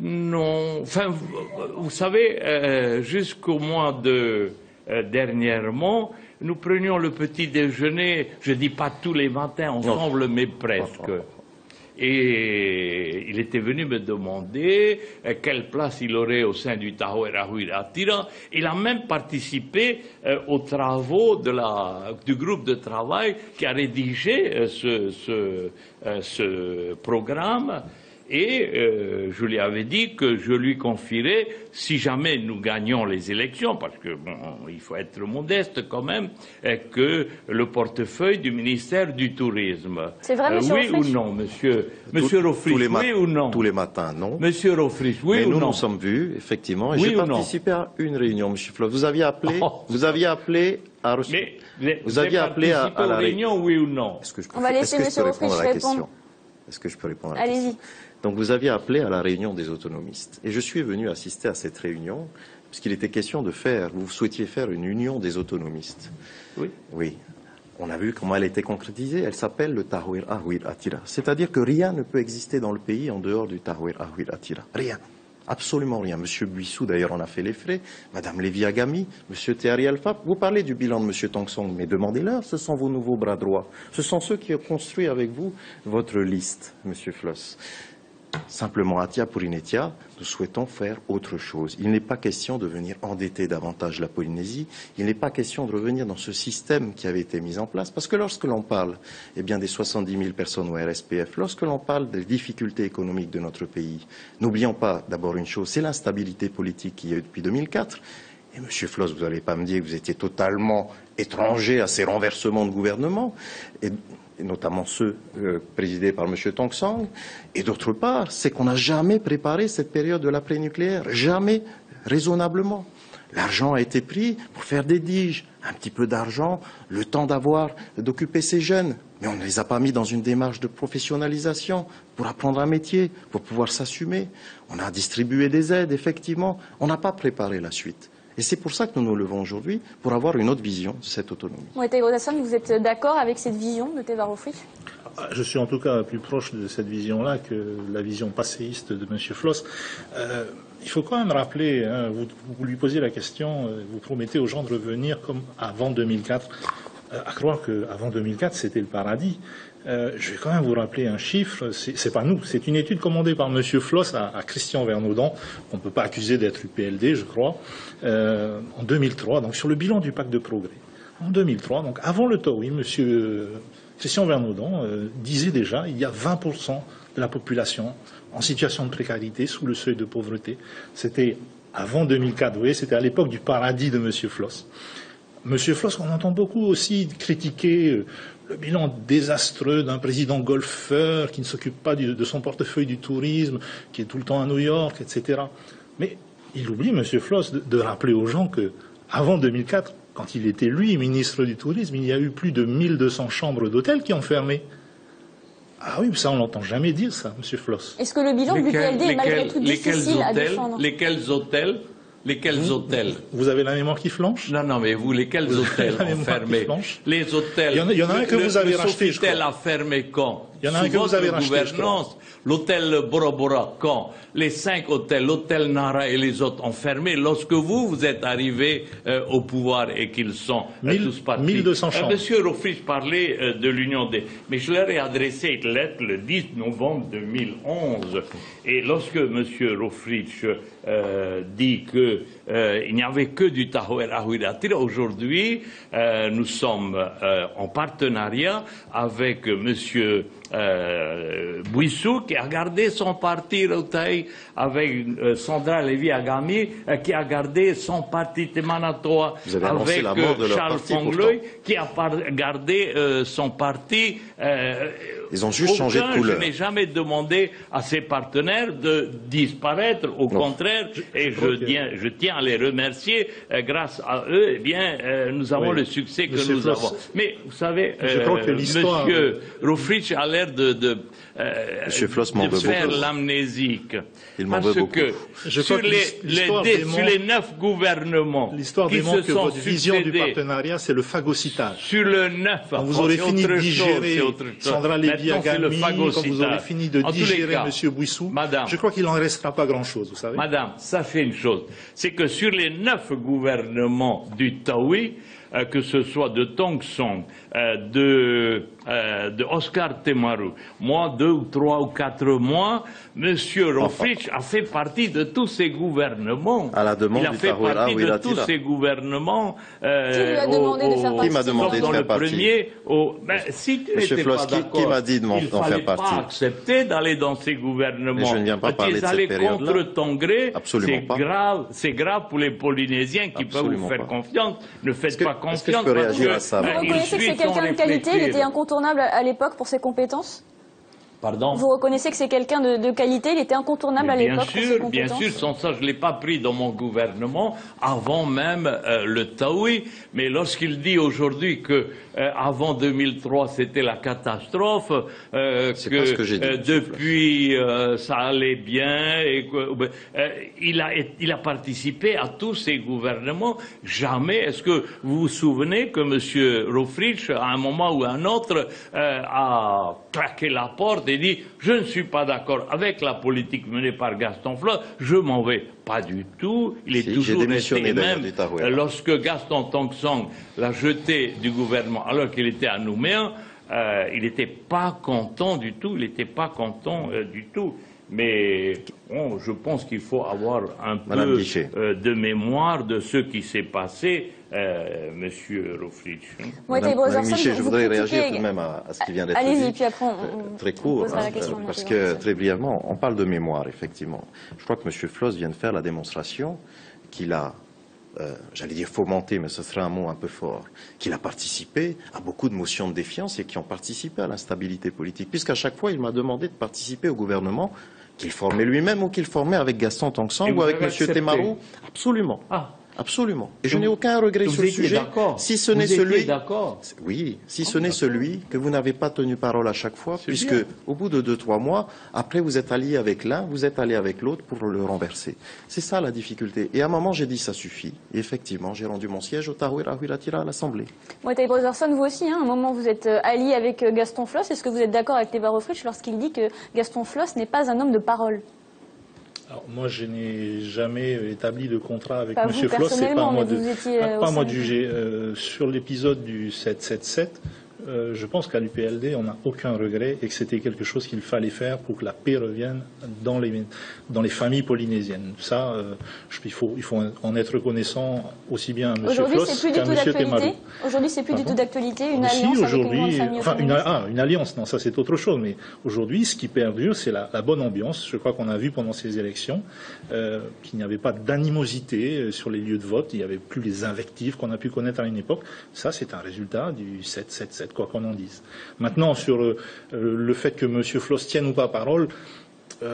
Speaker 2: Non, enfin, vous savez, jusqu'au mois de dernièrement, nous prenions le petit déjeuner, je dis pas tous les matins ensemble, mais presque. Et il était venu me demander quelle place il aurait au sein du Tahouer Ahouir Attira. Il a même participé aux travaux du groupe de travail qui a rédigé ce programme. Et je lui avais dit que je lui confierais, si jamais nous gagnons les élections, parce que bon, il faut être modeste quand même, que le portefeuille du ministère du Tourisme.
Speaker 1: C'est vrai, Monsieur
Speaker 2: oui
Speaker 1: Rofrich?
Speaker 2: ou non, Monsieur Rofrich, oui ou non?
Speaker 3: Tous les matins, non.
Speaker 2: Monsieur Rofrich, oui
Speaker 3: mais
Speaker 2: ou
Speaker 3: nous
Speaker 2: non?
Speaker 3: nous sommes vus, effectivement, et
Speaker 2: Oui
Speaker 3: j'ai
Speaker 2: ou non?
Speaker 3: participé à une réunion, M. Floss. Vous aviez appelé, vous aviez appelé à
Speaker 2: Mais
Speaker 3: vous aviez appelé à la
Speaker 2: réunion, oui ou non?
Speaker 3: Est-ce que je peux,
Speaker 1: On va laisser
Speaker 3: est-ce que je
Speaker 1: M.
Speaker 3: peux répondre à la
Speaker 1: Rofrich répondre.
Speaker 3: question? Est-ce que je peux répondre à la question?
Speaker 1: Allez-y.
Speaker 3: Donc vous aviez appelé à la réunion des autonomistes. Et je suis venu assister à cette réunion, puisqu'il était question vous souhaitiez faire une union des autonomistes.
Speaker 2: Oui.
Speaker 3: Oui. On a vu comment elle était concrétisée. Elle s'appelle le Tahouir Ahouir Attira. C'est-à-dire que rien ne peut exister dans le pays en dehors du Tahouir Ahouir Attira. Rien. Absolument rien. Monsieur Buissou, d'ailleurs, en a fait les frais. Madame Lévy Agami, Monsieur Théari Alpha. Vous parlez du bilan de Monsieur Tong Song, mais demandez-leur. Ce sont vos nouveaux bras droits. Ce sont ceux qui ont construit avec vous votre liste, Monsieur Floss. Simplement, à Tia Purinetia, nous souhaitons faire autre chose. Il n'est pas question de venir endetter davantage la Polynésie. Il n'est pas question de revenir dans ce système qui avait été mis en place. Parce que lorsque l'on parle des 70 000 personnes au RSPF, lorsque l'on parle des difficultés économiques de notre pays, n'oublions pas d'abord une chose, c'est l'instabilité politique qu'il y a eu depuis 2004. Et Monsieur Floss, vous n'allez pas me dire que vous étiez totalement étranger à ces renversements de gouvernement, et notamment ceux présidés par M. Tong Sang. Et d'autre part, c'est qu'on n'a jamais préparé cette période de l'après-nucléaire, jamais raisonnablement. L'argent a été pris pour faire des diges, un petit peu d'argent, le temps d'occuper ces jeunes. Mais on ne les a pas mis dans une démarche de professionnalisation pour apprendre un métier, pour pouvoir s'assumer. On a distribué des aides, effectivement. On n'a pas préparé la suite. Et c'est pour ça que nous nous levons aujourd'hui, pour avoir une autre vision de cette autonomie.
Speaker 1: Mouetaï Brotherson, vous êtes d'accord avec cette vision de Teva Rofrich?
Speaker 4: Je suis en tout cas plus proche de cette vision-là que la vision passéiste de M. Floss. Il faut quand même rappeler, vous lui posiez la question, vous promettez aux gens de revenir comme avant 2004. À croire qu'avant 2004, c'était le paradis. Je vais quand même vous rappeler un chiffre, c'est pas nous, c'est une étude commandée par M. Floss à Christian Vernaudan, qu'on ne peut pas accuser d'être UPLD, je crois, en 2003, donc sur le bilan du pacte de progrès. En 2003, donc avant le TOWI, M. Christian Vernaudan disait déjà il y a 20% de la population en situation de précarité sous le seuil de pauvreté. C'était avant 2004, vous voyez, c'était à l'époque du paradis de M. Floss. M. Floss, on entend beaucoup aussi critiquer le bilan désastreux d'un président golfeur qui ne s'occupe pas de son portefeuille du tourisme, qui est tout le temps à New York, etc. Mais il oublie, M. Floss, de rappeler aux gens que avant 2004, quand il était, lui, ministre du Tourisme, il y a eu plus de 1200 chambres d'hôtel qui ont fermé. Ah oui, ça, on l'entend jamais dire, ça, M. Floss.
Speaker 1: Est-ce que le bilan du PLD est malgré tout difficile à défendre?
Speaker 2: Lesquels hôtels? Lesquels hôtels?
Speaker 4: Vous avez la mémoire qui flanche?
Speaker 2: Non, mais vous, lesquels hôtels ont fermé? Les hôtels.
Speaker 4: Il y en a un que vous avez racheté, je crois.
Speaker 2: Le Sofitel a fermé quand?
Speaker 4: Il y en a
Speaker 2: sous
Speaker 4: un que vous avez
Speaker 2: votre
Speaker 4: racheté, je crois.
Speaker 2: gouvernance, l'hôtel Bora Bora, quand les 5 hôtels, l'hôtel Nara et les autres ont fermé, lorsque vous êtes arrivé au pouvoir et qu'ils sont tous partis.
Speaker 4: 1200 chambres.
Speaker 2: Monsieur Rofrich parlait de l'Union des... Mais je leur ai adressé une lettre le 10 novembre 2011. Et lorsque monsieur Rofrich dit qu'il n'y avait que du Tahoe Ahuiratira, aujourd'hui, nous sommes en partenariat avec monsieur Bouissou qui a gardé son parti Rautaï, avec Sandra Lévy-Agami qui a gardé son parti Temanatoa, avec
Speaker 3: la mort de leur
Speaker 2: Charles
Speaker 3: parti,
Speaker 2: Fongloy qui a gardé son parti.
Speaker 3: Ils ont juste changé de couleur.
Speaker 2: Je n'ai jamais demandé à ses partenaires de disparaître, au contraire, et je tiens à les remercier. Grâce à eux, eh bien, nous avons le succès que nous avons. Mais vous savez, monsieur Rofrich a l'air de faire l'amnésique.
Speaker 3: Il m'en veut beaucoup.
Speaker 2: Parce que sur les 9 gouvernements qui se sont
Speaker 4: votre vision du partenariat, c'est le phagocytage.
Speaker 2: Sur le 9,
Speaker 4: quand vous aurez fini de digérer Sandra Lévy-Agami, quand vous aurez fini de digérer M. Bouissou, je crois qu'il n'en restera pas grand-chose, vous savez.
Speaker 2: Madame, sachez une chose, c'est que sur les 9 gouvernements du Taoui, que ce soit de Tong Song, de Oscar Temaru, moi 2 ou 3 ou 4 mois, monsieur Rofrich a fait partie de tous ces gouvernements.
Speaker 3: À la demande
Speaker 2: il a fait partie de tous ces gouvernements.
Speaker 1: Qui lui a demandé de faire partie?
Speaker 3: Qui m'a demandé de faire partie?
Speaker 2: Si tu n'étais pas d'accord,
Speaker 3: qui m'a dit d'en faire partie?
Speaker 2: Il ne fallait pas accepter d'aller dans ces gouvernements.
Speaker 3: Mais je ne viens pas parler de cette période-là.
Speaker 2: contre ton gré, c'est grave pour les Polynésiens qui peuvent vous faire confiance. Ne faites pas confiance.
Speaker 3: Est-ce que je peux réagir à ça?
Speaker 1: Vous reconnaissez que c'est quelqu'un de qualité, il était incontournable à l'époque pour ses compétences?
Speaker 2: Pardon?
Speaker 1: Vous reconnaissez que c'est quelqu'un de qualité, il était incontournable à l'époque pour ses compétences?
Speaker 2: Bien sûr, sans ça je ne l'ai pas pris dans mon gouvernement, avant même le Taoui. Mais lorsqu'il dit aujourd'hui que avant 2003 c'était la catastrophe, que depuis ça allait bien, et que, il a participé à tous ces gouvernements. Jamais, est-ce que vous vous souvenez que M. Rofrich, à un moment ou à un autre, a claqué la porte et dit « Je ne suis pas d'accord avec la politique menée par Gaston Flosse, je m'en vais ». Pas du tout, il est toujours resté. Et même lorsque Gaston Tong Song l'a jeté du gouvernement alors qu'il était à Nouméa, il n'était pas content du tout, Mais bon, je pense qu'il faut avoir un peu de mémoire de ce qui s'est passé, Monsieur Rofrich.
Speaker 3: Madame Miché, je voudrais réagir tout de même à ce qui vient d'être dit.
Speaker 1: Allez-y, puis après
Speaker 3: très court, parce que très brièvement, on parle de mémoire, effectivement. Je crois que M. Flosse vient de faire la démonstration qu'il a, j'allais dire fomenté, mais ce serait un mot un peu fort, qu'il a participé à beaucoup de motions de défiance et qui ont participé à l'instabilité politique, puisqu'à chaque fois, il m'a demandé de participer au gouvernement qu'il formait lui-même ou qu'il formait avec Gaston Tong Song ou avec M. Temaru. Absolument. Absolument. Et je n'ai aucun regret sur le sujet. Si ce n'est celui, oui, si ce n'est celui que vous n'avez pas tenu parole à chaque fois, puisque au bout de 2-3 mois, après vous êtes allié avec l'un, vous êtes allé avec l'autre pour le renverser. C'est ça la difficulté. Et à un moment, j'ai dit ça suffit. Et effectivement, j'ai rendu mon siège au Tahoe Ahuiratira à l'Assemblée.
Speaker 1: Moitaï Brotherson, vous aussi, à un moment, vous êtes allié avec Gaston Flosse. Est-ce que vous êtes d'accord avec Teva Rofrich lorsqu'il dit que Gaston Flosse n'est pas un homme de parole?
Speaker 4: Alors, moi, je n'ai jamais établi de contrat avec
Speaker 1: M.
Speaker 4: Flosse. C'est pas à moi de juger. Sur l'épisode du 777, je pense qu'à l'UPLD, on n'a aucun regret et que c'était quelque chose qu'il fallait faire pour que la paix revienne dans les familles polynésiennes. Ça, il faut en être reconnaissant aussi bien à M. Flosse qu'à M. Temaru.
Speaker 1: Aujourd'hui, c'est plus du tout d'actualité, une alliance avec une grande famille polynésienne.
Speaker 4: Une alliance, non, ça c'est autre chose. Mais aujourd'hui, ce qui perdure, c'est la bonne ambiance. Je crois qu'on a vu pendant ces élections qu'il n'y avait pas d'animosité sur les lieux de vote. Il n'y avait plus les invectives qu'on a pu connaître à une époque. Ça, c'est un résultat du 777. Quoi qu'on en dise. Maintenant, sur le fait que M. Flosse tienne ou pas parole,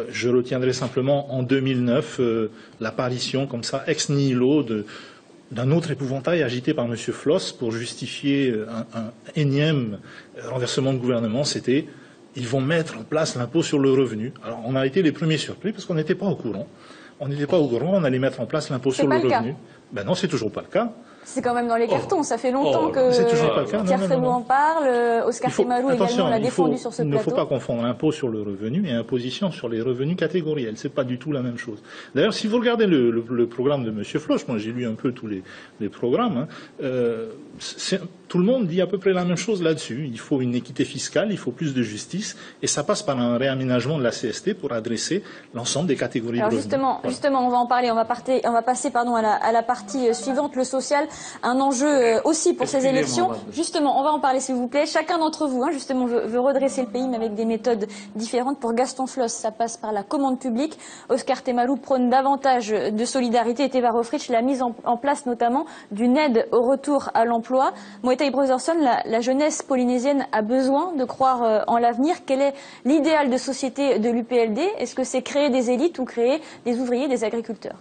Speaker 4: je retiendrai simplement en 2009 l'apparition comme ça, ex nihilo, d'un autre épouvantail agité par M. Flosse pour justifier un énième renversement de gouvernement. C'était ils vont mettre en place l'impôt sur le revenu. Alors on a été les premiers surpris parce qu'on n'était pas au courant. On n'était pas au courant, on allait mettre en place l'impôt sur le revenu. Ben non, c'est toujours pas le cas.
Speaker 1: C'est quand même dans les cartons, ça fait longtemps que
Speaker 4: c'est toujours pas le cas.
Speaker 1: Pierre Frémaux en parle, Oscar Temarou également l'a défendu sur ce plateau.
Speaker 4: Il ne faut pas confondre impôt sur le revenu et imposition sur les revenus catégoriels. C'est pas du tout la même chose. D'ailleurs, si vous regardez le programme de M. Floch, moi j'ai lu un peu tous les programmes, tout le monde dit à peu près la même chose là-dessus. Il faut une équité fiscale, il faut plus de justice, et ça passe par un réaménagement de la CST pour adresser l'ensemble des catégories de revenus.
Speaker 1: Justement, on va en parler. On va passer à la partie suivante, le social. Un enjeu aussi pour ces élections. Justement, on va en parler s'il vous plaît. Chacun d'entre vous, justement, veut redresser le pays, mais avec des méthodes différentes. Pour Gaston Floss, ça passe par la commande publique. Oscar Temarou prône davantage de solidarité et Teva Rohfritsch la mise en place notamment d'une aide au retour à l'emploi. Moetai Brotherson, la jeunesse polynésienne a besoin de croire en l'avenir. Quel est l'idéal de société de l'UPLD? Est-ce que c'est créer des élites ou créer des ouvriers, des agriculteurs?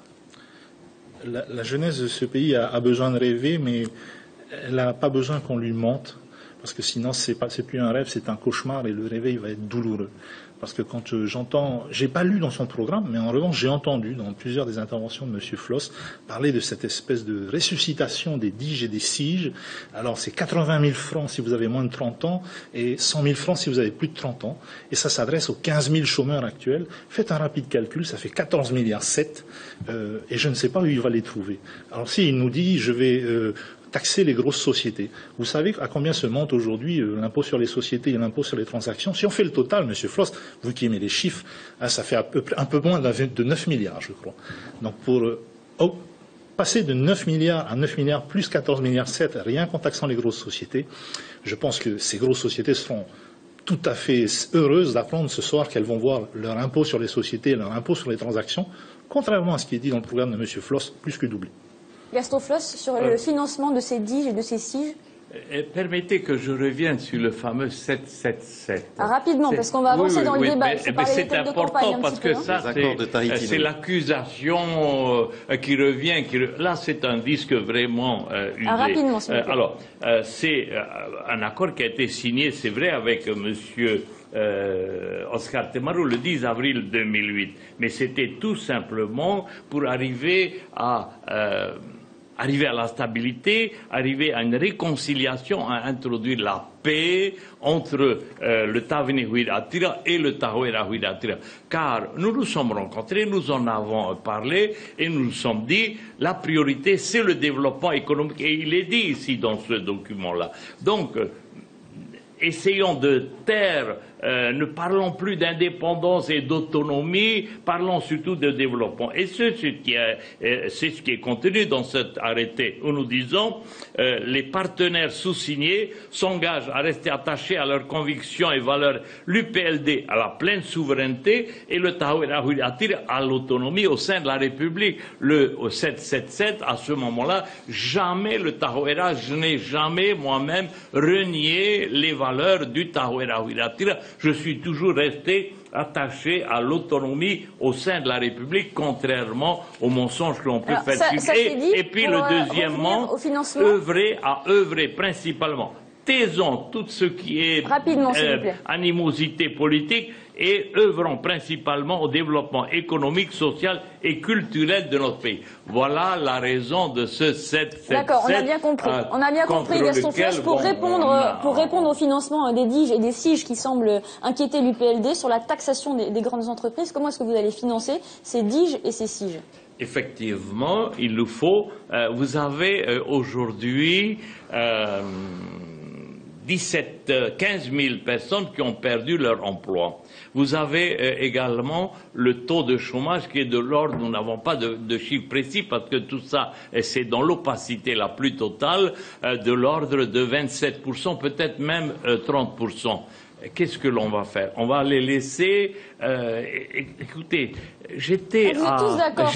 Speaker 4: La jeunesse de ce pays a besoin de rêver, mais elle n'a pas besoin qu'on lui mente, parce que sinon c'est plus un rêve, c'est un cauchemar, et le réveil va être douloureux. Parce que quand j'entends, j'ai pas lu dans son programme, mais en revanche j'ai entendu dans plusieurs des interventions de M. Floss parler de cette espèce de ressuscitation des DIGE et des SIGE. Alors c'est 80 000 francs si vous avez moins de 30 ans et 100 000 francs si vous avez plus de 30 ans. Et ça s'adresse aux 15 000 chômeurs actuels. Faites un rapide calcul, ça fait 14,7 milliards. Et je ne sais pas où il va les trouver. Alors s'il nous dit je vais taxer les grosses sociétés. Vous savez à combien se monte aujourd'hui l'impôt sur les sociétés et l'impôt sur les transactions? Si on fait le total, M. Floss, vous qui aimez les chiffres, ça fait un peu moins de 9 milliards, je crois. Donc pour passer de 9 milliards à 9 milliards plus 14,7 milliards, rien qu'en taxant les grosses sociétés, je pense que ces grosses sociétés seront tout à fait heureuses d'apprendre ce soir qu'elles vont voir leur impôt sur les sociétés et leur impôt sur les transactions, contrairement à ce qui est dit dans le programme de M. Floss, plus que doublé.
Speaker 1: Gaston Floss, sur le financement de ces DIGE et de ces SIGE.
Speaker 2: Permettez que je revienne sur le fameux 777.
Speaker 1: Rapidement, parce qu'on va avancer dans le débat.
Speaker 2: Mais c'est important parce que ça, c'est l'accusation qui revient. Là, c'est un disque vraiment usé.
Speaker 1: Rapidement, s'il vous plaît.
Speaker 2: Alors, c'est un accord qui a été signé, c'est vrai, avec monsieur Oscar Temarou le 10 avril 2008. Mais c'était tout simplement pour arriver à la stabilité, arriver à une réconciliation, à introduire la paix entre le Tavini Huiratira et le Tahoera Huiratira. Car nous nous sommes rencontrés, nous en avons parlé et nous nous sommes dit la priorité c'est le développement économique. Et il est dit ici dans ce document-là. Donc, essayons de taire, ne parlons plus d'indépendance et d'autonomie, parlons surtout de développement. Et c'est ce qui est contenu dans cet arrêté où nous disons les partenaires sous-signés s'engagent à rester attachés à leurs convictions et valeurs, l'UPLD à la pleine souveraineté et le Tahoera Huiratira à l'autonomie au sein de la République. Le 777, à ce moment-là, jamais le Tahoera, je n'ai jamais moi-même renié les valeurs du Tahoera Huiratira. Je suis toujours resté attaché à l'autonomie au sein de la République, contrairement aux mensonges que l'on peut faire circuler. Et puis le deuxièmement, œuvrer principalement. Taisons tout ce qui est animosité politique et œuvrons principalement au développement économique, social et culturel de notre pays. Voilà la raison de ce 777.
Speaker 1: D'accord, on a bien compris. On a bien compris, Gaston Floch, pour répondre au financement des DIGE et des SIGE qui semblent inquiéter l'UPLD sur la taxation des grandes entreprises. Comment est-ce que vous allez financer ces DIGE et ces SIGE?
Speaker 2: Effectivement, il nous faut. Vous avez aujourd'hui 15 000 personnes qui ont perdu leur emploi. Vous avez également le taux de chômage qui est de l'ordre, nous n'avons pas de chiffre précis parce que tout ça, c'est dans l'opacité la plus totale, de l'ordre de 27%, peut-être même 30%. Qu'est-ce que l'on va faire? On va les laisser. Écoutez, j'étais
Speaker 1: à. Vous êtes tous d'accord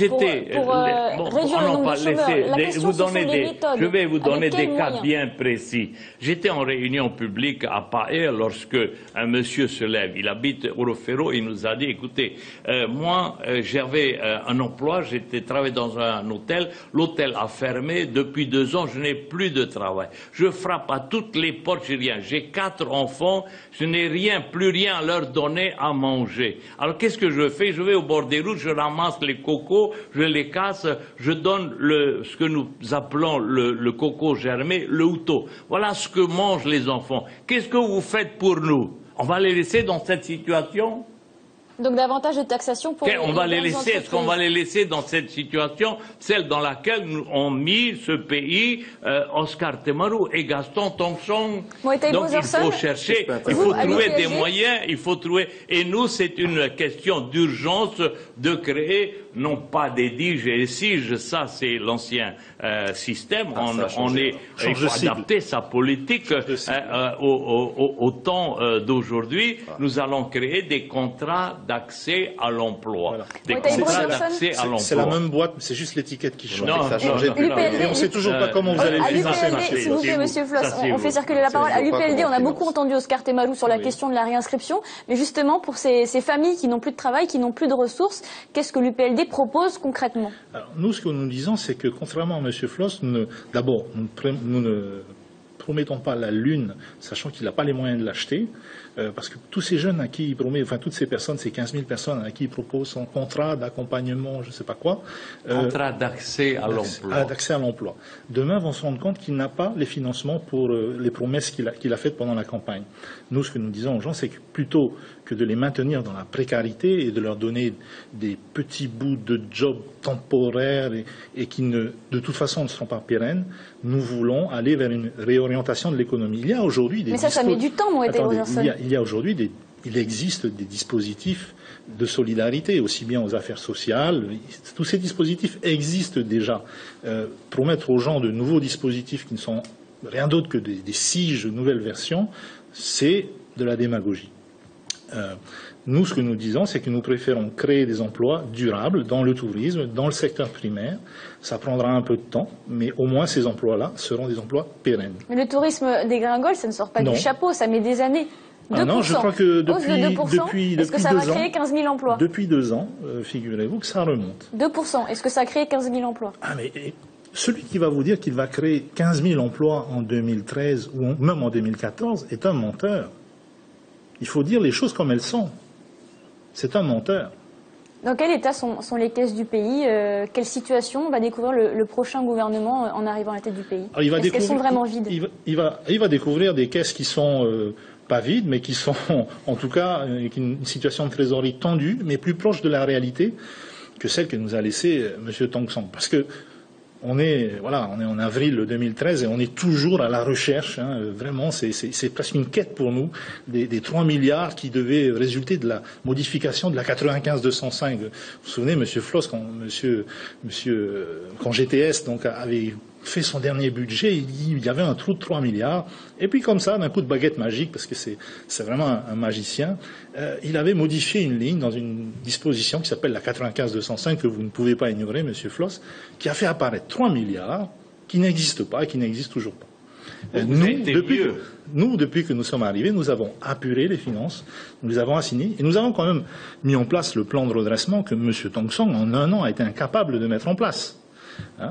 Speaker 1: pour réduire le nombre de chômeurs. La question, ce sont les méthodes.
Speaker 2: Je vais vous donner des cas bien précis. J'étais en réunion publique à Paer lorsque un monsieur se lève. Il habite Orofero. Il nous a dit, écoutez, moi, j'avais un emploi. J'étais travaillé dans un hôtel. L'hôtel a fermé. Depuis 2 ans, je n'ai plus de travail. Je frappe à toutes les portes. J'ai rien. J'ai 4 enfants. Je n'ai rien, plus rien à leur donner à manger. Alors qu'est-ce que je fais? Je vais au bord des routes, je ramasse les cocos, je les casse, je donne ce que nous appelons le coco germé, le houto. Voilà ce que mangent les enfants. Qu'est-ce que vous faites pour nous? On va les laisser dans cette situation?
Speaker 1: Donc davantage de taxation pour
Speaker 2: on va les laisser. Est-ce qu'on va les laisser dans cette situation, celle dans laquelle nous ont mis ce pays, Oscar Temaru et Gaston Tong-Song? Donc il faut chercher, il faut trouver des moyens, il faut trouver. Et nous, c'est une question d'urgence de créer non pas des DIGE et SIGE, ça c'est l'ancien système. Il faut adapter sa politique au temps d'aujourd'hui. Nous allons créer des contrats d'accès à l'emploi.
Speaker 4: Voilà.
Speaker 2: Des contrats d'accès à l'emploi.
Speaker 4: C'est la même boîte, c'est juste l'étiquette qui change.
Speaker 2: Non,
Speaker 4: ça a changé. Et on ne sait toujours pas comment vous allez le
Speaker 1: financer. S'il vous plaît, Monsieur Floss, on fait circuler la parole. À l'UPLD, on a beaucoup entendu Oscar Temaru sur la question de la réinscription. Mais justement, pour ces familles qui n'ont plus de travail, qui n'ont plus de ressources, qu'est-ce que l'UPLD propose concrètement?
Speaker 4: Alors, nous, ce que nous disons, c'est que contrairement à M. Floss, d'abord, nous ne promettons pas la lune, sachant qu'il n'a pas les moyens de l'acheter, parce que tous ces jeunes à qui il promet, enfin toutes ces personnes, ces 15 000 personnes à qui il propose son contrat d'accompagnement, je ne sais pas quoi.
Speaker 2: Contrat d'accès à l'emploi.
Speaker 4: D'accès à l'emploi. Demain, vont se rendre compte qu'il n'a pas les financements pour les promesses qu'il a faites pendant la campagne. Nous, ce que nous disons aux gens, c'est que plutôt que de les maintenir dans la précarité et de leur donner des petits bouts de jobs temporaires et qui de toute façon ne seront pas pérennes, nous voulons aller vers une réorientation de l'économie. Il y a aujourd'hui des...
Speaker 1: Mais ça met du temps, Mohamed Rogerson.
Speaker 4: Il existe des dispositifs de solidarité, aussi bien aux affaires sociales. Tous ces dispositifs existent déjà. Promettre aux gens de nouveaux dispositifs qui ne sont rien d'autre que des SIGE, nouvelles versions, c'est de la démagogie. Nous, ce que nous disons, c'est que nous préférons créer des emplois durables dans le tourisme, dans le secteur primaire. Ça prendra un peu de temps, mais au moins ces emplois-là seront des emplois pérennes.
Speaker 1: Mais le tourisme dégringole, ça ne sort pas du chapeau, ça met des années. 2%.
Speaker 4: Non, je crois que depuis
Speaker 1: est-ce que ça va créer 15 000 emplois?
Speaker 4: Depuis 2 ans, figurez-vous que ça remonte.
Speaker 1: 2%. Est-ce que ça a créé 15 000 emplois?
Speaker 4: Mais celui qui va vous dire qu'il va créer 15 000 emplois en 2013 ou même en 2014 est un menteur. Il faut dire les choses comme elles sont. C'est un menteur.
Speaker 1: Dans quel état sont les caisses du pays? Quelle situation va découvrir le prochain gouvernement en arrivant à la tête du pays? Est-ce qu'elles sont vraiment vides?
Speaker 4: Il va découvrir des caisses qui sont pas vides, mais qui sont en tout cas avec une situation de trésorerie tendue, mais plus proche de la réalité que celle que nous a laissée M. Tong-Song. Parce que on est en avril 2013 et on est toujours à la recherche. Vraiment, c'est presque une quête pour nous des 3 milliards qui devaient résulter de la modification de la 95-205. Vous vous souvenez, M. Floss, quand GTS donc avait fait son dernier budget, il y avait un trou de 3 milliards. Et puis comme ça, d'un coup de baguette magique, parce que c'est vraiment un magicien, il avait modifié une ligne dans une disposition qui s'appelle la 95-205, que vous ne pouvez pas ignorer, M. Floss, qui a fait apparaître 3 milliards qui n'existent pas et qui n'existent toujours pas. Nous, depuis que nous sommes arrivés, nous avons apuré les finances, nous les avons assignées, et nous avons quand même mis en place le plan de redressement que M. Tong-Song, en 1 an, a été incapable de mettre en place.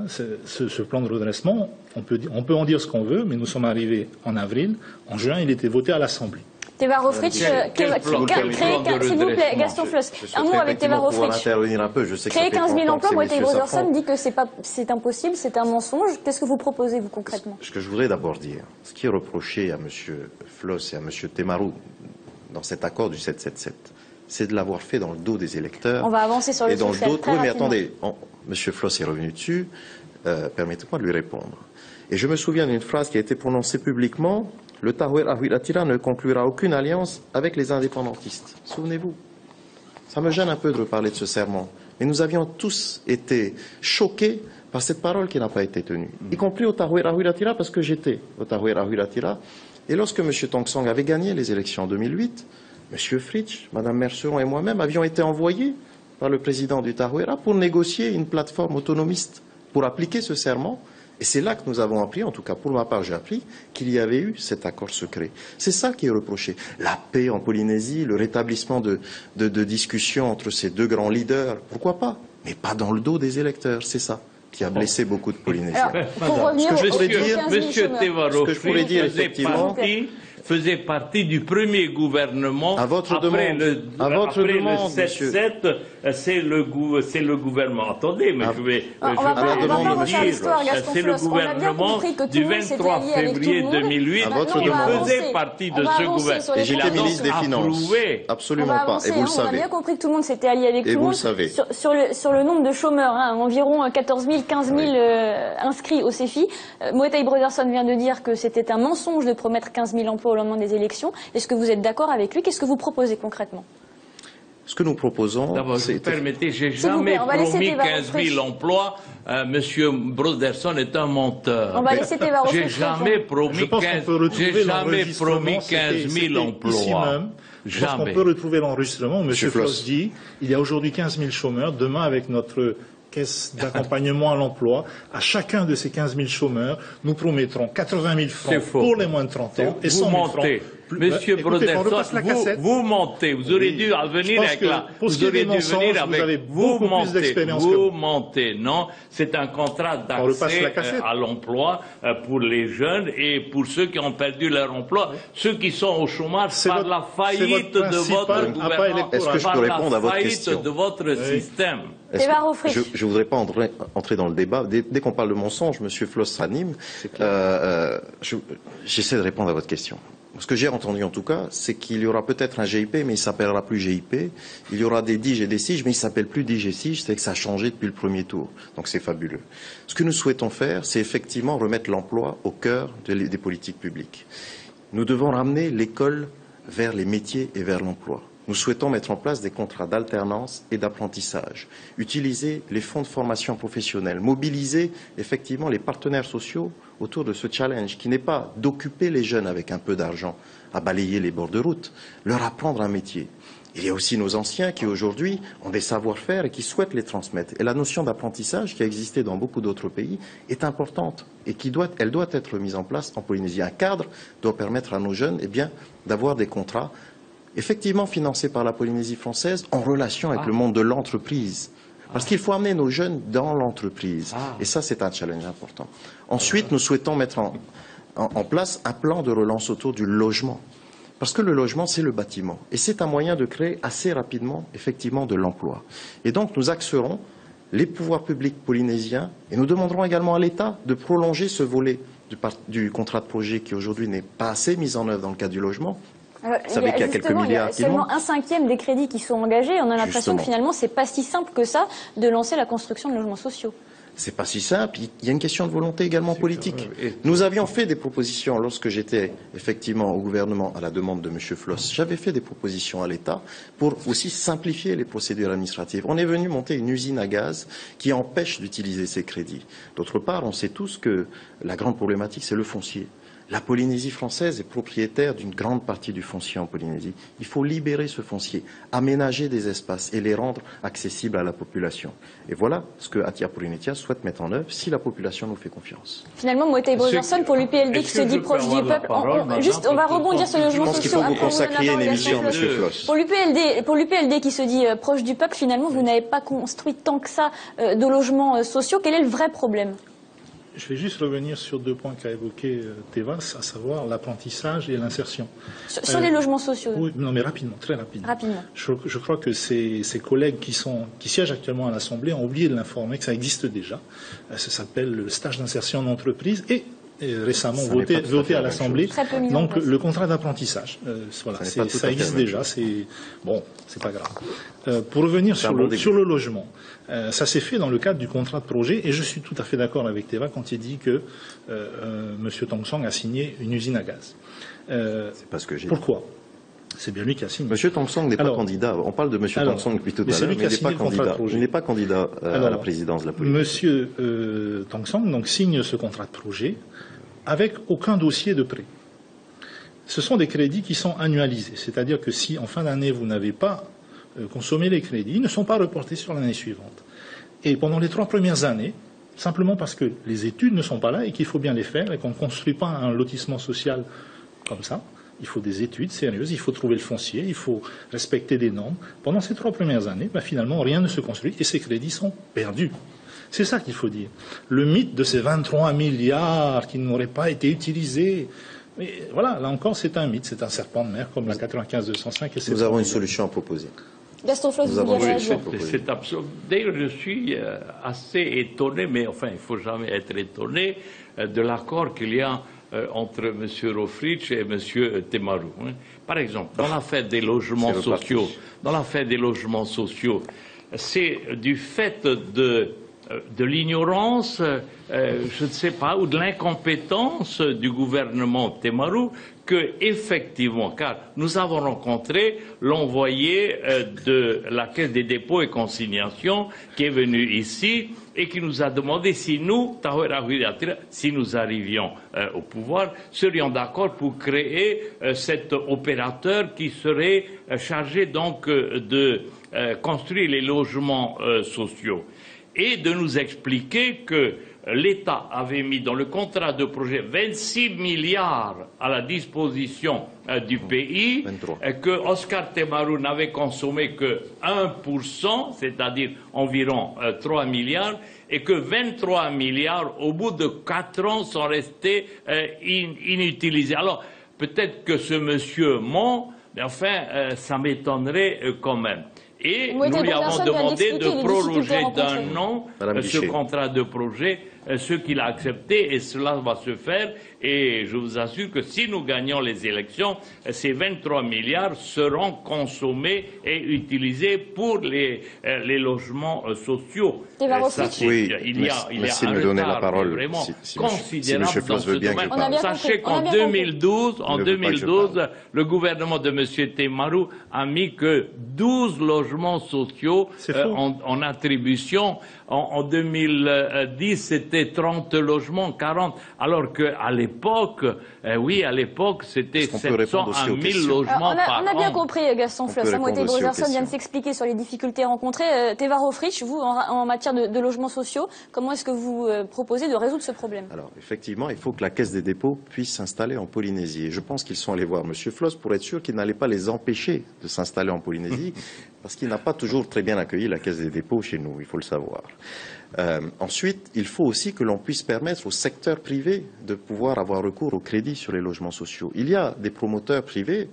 Speaker 4: Ce plan de redressement, on peut en dire ce qu'on veut, mais nous sommes arrivés en avril. En juin, il était voté à l'Assemblée.
Speaker 1: Teva Rohfritsch, s'il vous plaît, Gaston Floss, un mot avec Teva Rohfritsch. Créer 15 000 emplois, Mohamed Rogerson dit que c'est impossible, c'est un mensonge. Qu'est-ce que vous proposez, vous, concrètement?
Speaker 3: Ce que je voudrais d'abord dire, ce qui est reproché à M. Floss et à M. Temaru dans cet accord du 777, c'est de l'avoir fait dans le dos des électeurs.
Speaker 1: On va avancer sur le sujet.
Speaker 3: Oui, mais attendez, M. Floss est revenu dessus, permettez-moi de lui répondre. Et je me souviens d'une phrase qui a été prononcée publiquement: le Tahouer Ahuilatira ne conclura aucune alliance avec les indépendantistes. Souvenez-vous. Ça me gêne un peu de reparler de ce serment. Mais nous avions tous été choqués par cette parole qui n'a pas été tenue. Y compris au Tahouer Ahuilatira, parce que j'étais au Tahouer Ahuilatira. Et lorsque M. Tong-Song avait gagné les élections en 2008, M. Fritsch, Mme Merceron et moi-même avions été envoyés par le président du Tahuera pour négocier une plateforme autonomiste pour appliquer ce serment. Et c'est là que nous avons appris, en tout cas pour ma part j'ai appris, qu'il y avait eu cet accord secret. C'est ça qui est reproché. La paix en Polynésie, le rétablissement de discussions entre ces 2 grands leaders, pourquoi pas? Mais pas dans le dos des électeurs, c'est ça qui a blessé beaucoup de Polynésiens.
Speaker 1: Pour revenir
Speaker 3: ce que je pourrais dire, effectivement,
Speaker 2: faisait partie du premier gouvernement.
Speaker 3: À votre
Speaker 2: après
Speaker 3: demande.
Speaker 2: Après
Speaker 3: demande,
Speaker 2: le 7-7, c'est le gouvernement. Attendez, mais je vais
Speaker 1: on va pas refaire l'histoire, Gaston
Speaker 2: c'est le
Speaker 1: Floss. On a bien
Speaker 2: gouvernement
Speaker 1: compris que tout
Speaker 2: du
Speaker 1: le monde s'était
Speaker 2: 23
Speaker 1: allié avec tout le
Speaker 2: février
Speaker 1: monde.
Speaker 2: 2008
Speaker 3: À votre
Speaker 2: qui
Speaker 3: demande.
Speaker 2: faisait partie de ce gouvernement.
Speaker 3: Et j'étais ministre des Finances.
Speaker 2: Approuvé.
Speaker 3: Absolument
Speaker 1: On va
Speaker 3: pas.
Speaker 1: avancer,
Speaker 3: Et vous le
Speaker 1: on a
Speaker 3: savez.
Speaker 1: bien compris que tout le monde s'était allié avec
Speaker 3: Et
Speaker 1: tout le
Speaker 3: vous
Speaker 1: monde.
Speaker 3: le savez.
Speaker 1: Sur le nombre de chômeurs, environ 14 000, 15 000 inscrits au CEFI. Moetai Broderson vient de dire que c'était un mensonge de promettre 15 000 emplois au lendemain des élections. Est-ce que vous êtes d'accord avec lui? Qu'est-ce que vous proposez concrètement?
Speaker 3: Ce que nous proposons,
Speaker 2: D'abord, si vous permettez, j'ai jamais
Speaker 1: on va laisser
Speaker 2: promis
Speaker 1: Teva
Speaker 2: 15 000 emplois. Monsieur Broderson est un menteur.
Speaker 1: On va laisser Teva
Speaker 2: J'ai jamais promis 15 000 emplois.
Speaker 4: Je pense qu'on peut retrouver l'enregistrement où M. Floss dit il y a aujourd'hui 15 000 chômeurs. Demain, avec notre caisse d'accompagnement à l'emploi, à chacun de ces 15 000 chômeurs, nous promettrons 80 000 francs pour les moins de 30 ans et 100 000 francs.
Speaker 2: Monsieur Broderson, vous mentez. Vous aurez dû venir avec la.
Speaker 4: Vous aurez dû venir avec. Vous
Speaker 2: mentez. Non, c'est un contrat d'accès à l'emploi pour les jeunes et pour ceux qui ont perdu leur emploi, ceux qui sont au chômage par la faillite de votre gouvernement,
Speaker 3: Est-ce que je peux répondre à votre question?
Speaker 2: de votre système.
Speaker 3: Je voudrais pas entrer dans le débat. Dès qu'on parle de mensonge, Monsieur Floss s'anime. J'essaie de répondre à votre question. Ce que j'ai entendu en tout cas, c'est qu'il y aura peut-être un GIP, mais il s'appellera plus GIP. Il y aura des DIGE et des SIGE, mais il s'appelle plus DIGE et SIGE, c'est que ça a changé depuis le premier tour. Donc c'est fabuleux. Ce que nous souhaitons faire, c'est effectivement remettre l'emploi au cœur des politiques publiques. Nous devons ramener l'école vers les métiers et vers l'emploi. Nous souhaitons mettre en place des contrats d'alternance et d'apprentissage, utiliser les fonds de formation professionnelle, mobiliser effectivement les partenaires sociaux autour de ce challenge qui n'est pas d'occuper les jeunes avec un peu d'argent à balayer les bords de route, leur apprendre un métier. Il y a aussi nos anciens qui aujourd'hui ont des savoir-faire et qui souhaitent les transmettre. Et la notion d'apprentissage qui a existé dans beaucoup d'autres pays est importante et elle doit être mise en place en Polynésie. Un cadre doit permettre à nos jeunes d'avoir des contrats effectivement financés par la Polynésie française en relation avec le monde de l'entreprise. Parce qu'il faut amener nos jeunes dans l'entreprise. Et ça, c'est un challenge important. Ensuite, nous souhaitons mettre en place un plan de relance autour du logement. Parce que le logement, c'est le bâtiment. Et c'est un moyen de créer assez rapidement, effectivement, de l'emploi. Et donc, nous axerons les pouvoirs publics polynésiens et nous demanderons également à l'État de prolonger ce volet du contrat de projet qui aujourd'hui n'est pas assez mis en œuvre dans le cadre du logement.
Speaker 1: Alors,
Speaker 3: Vous savez qu'il y a quelques milliards qui
Speaker 1: seulement 1/5 des crédits qui sont engagés. On a l'impression que finalement, c'est pas si simple que ça de lancer la construction de logements sociaux.
Speaker 3: C'est pas si simple. Il y a une question de volonté également politique. Nous avions fait des propositions lorsque j'étais effectivement au gouvernement à la demande de M. Floss. J'avais fait des propositions à l'État pour aussi simplifier les procédures administratives. On est venu monter une usine à gaz qui empêche d'utiliser ces crédits. D'autre part, on sait tous que la grande problématique, c'est le foncier. La Polynésie française est propriétaire d'une grande partie du foncier en Polynésie. Il faut libérer ce foncier, aménager des espaces et les rendre accessibles à la population. Et voilà ce que Atia Purinitia souhaite mettre en œuvre si la population nous fait confiance.
Speaker 1: Finalement, Moetai Broderson, pour l'UPLD qui se dit proche du peuple, on va rebondir sur le logement social.
Speaker 3: Je pense qu'il faut que vous consacriez une émission, M. Floss.
Speaker 1: Pour l'UPLD qui se dit proche du peuple, finalement, vous n'avez pas construit tant que ça de logements sociaux. Quel est le vrai problème ?
Speaker 4: Je vais juste revenir sur 2 points qu'a évoqué Tevas, à savoir l'apprentissage et l'insertion.
Speaker 1: Sur les logements sociaux.
Speaker 4: Oui, non, mais rapidement, très rapidement. Je crois que ces collègues qui siègent actuellement à l'Assemblée ont oublié de l'informer que ça existe déjà. Ça s'appelle le stage d'insertion en entreprise et récemment voté à l'Assemblée. Donc le contrat d'apprentissage, voilà, ça existe déjà. C'est pas grave. Pour revenir sur le logement, ça s'est fait dans le cadre du contrat de projet et je suis tout à fait d'accord avec Teva quand il dit que M. Tong Song a signé une usine à gaz.
Speaker 3: C'est pas ce que j'ai dit.
Speaker 4: Pourquoi ? C'est bien lui qui a signé.
Speaker 3: M. Tong Song n'est pas candidat. On parle de M. Tong Song depuis tout à l'heure, mais il n'est pas candidat à la présidence de la Polynésie.
Speaker 4: M. Tong Song donc, signe ce contrat de projet avec aucun dossier de prêt. Ce sont des crédits qui sont annualisés, c'est-à-dire que si en fin d'année vous n'avez pas consommé les crédits, ils ne sont pas reportés sur l'année suivante. Et pendant les 3 premières années, simplement parce que les études ne sont pas là et qu'il faut bien les faire et qu'on ne construit pas un lotissement social comme ça, il faut des études sérieuses, il faut trouver le foncier, il faut respecter des normes. Pendant ces 3 premières années, finalement, rien ne se construit et ces crédits sont perdus. C'est ça qu'il faut dire. Le mythe de ces 23 milliards qui n'auraient pas été utilisés, Mais voilà, là encore, c'est un mythe, c'est un serpent de mer, comme la 95-205.
Speaker 3: Nous avons une solution à proposer.
Speaker 1: Gaston Floss, vous vouliez réagir?
Speaker 2: C'est absurde. D'ailleurs, je suis assez étonné, mais enfin, il ne faut jamais être étonné de l'accord qu'il y a entre M. Rofrich et M. Temarou. Par exemple, dans l'affaire des logements sociaux, c'est du fait de l'ignorance, je ne sais pas, ou de l'incompétence du gouvernement Temarou que, effectivement, car nous avons rencontré l'envoyé de la Caisse des dépôts et consignations qui est venu ici et qui nous a demandé si nous, si nous arrivions au pouvoir, serions d'accord pour créer cet opérateur qui serait chargé donc de construire les logements sociaux et de nous expliquer que l'État avait mis dans le contrat de projet 26 milliards à la disposition du pays, que Oscar Temarou n'avait consommé que 1%, c'est-à-dire environ 3 milliards, et que 23 milliards, au bout de 4 ans, sont restés inutilisés. Alors, peut-être que ce monsieur ment, mais enfin, ça m'étonnerait quand même. Et nous lui avons demandé de proroger d'un an ce contrat de projet, ce qu'il a accepté, et cela va se faire. Et je vous assure que si nous gagnons les élections, ces 23 milliards seront consommés et utilisés pour les logements sociaux.
Speaker 3: Oui, merci de me donner la parole.
Speaker 2: Vraiment
Speaker 3: si
Speaker 2: considérable
Speaker 3: M.
Speaker 2: dans ce domaine. Sachez qu'en 2012, le gouvernement de M. Temarou a mis que 12 logements sociaux en attribution. En 2010, c'était 30 logements, 40, alors qu'à l'époque, à l'époque, c'était 700 à 1000 logements par an.
Speaker 1: On a bien compris, Gaston Floss. Moïté Brozerson vient de s'expliquer sur les difficultés rencontrées. Teva Rofrich, vous, en matière de logements sociaux, comment est-ce que vous proposez de résoudre ce problème?
Speaker 3: Alors, effectivement, il faut que la Caisse des dépôts puisse s'installer en Polynésie. Et je pense qu'ils sont allés voir M. Floss pour être sûr qu'ils n'allaient pas les empêcher de s'installer en Polynésie, parce qu'il n'a pas toujours très bien accueilli la Caisse des dépôts chez nous, il faut le savoir. Ensuite, il faut aussi que l'on puisse permettre au secteur privé de pouvoir avoir recours au crédit sur les logements sociaux. Il y a des promoteurs privés,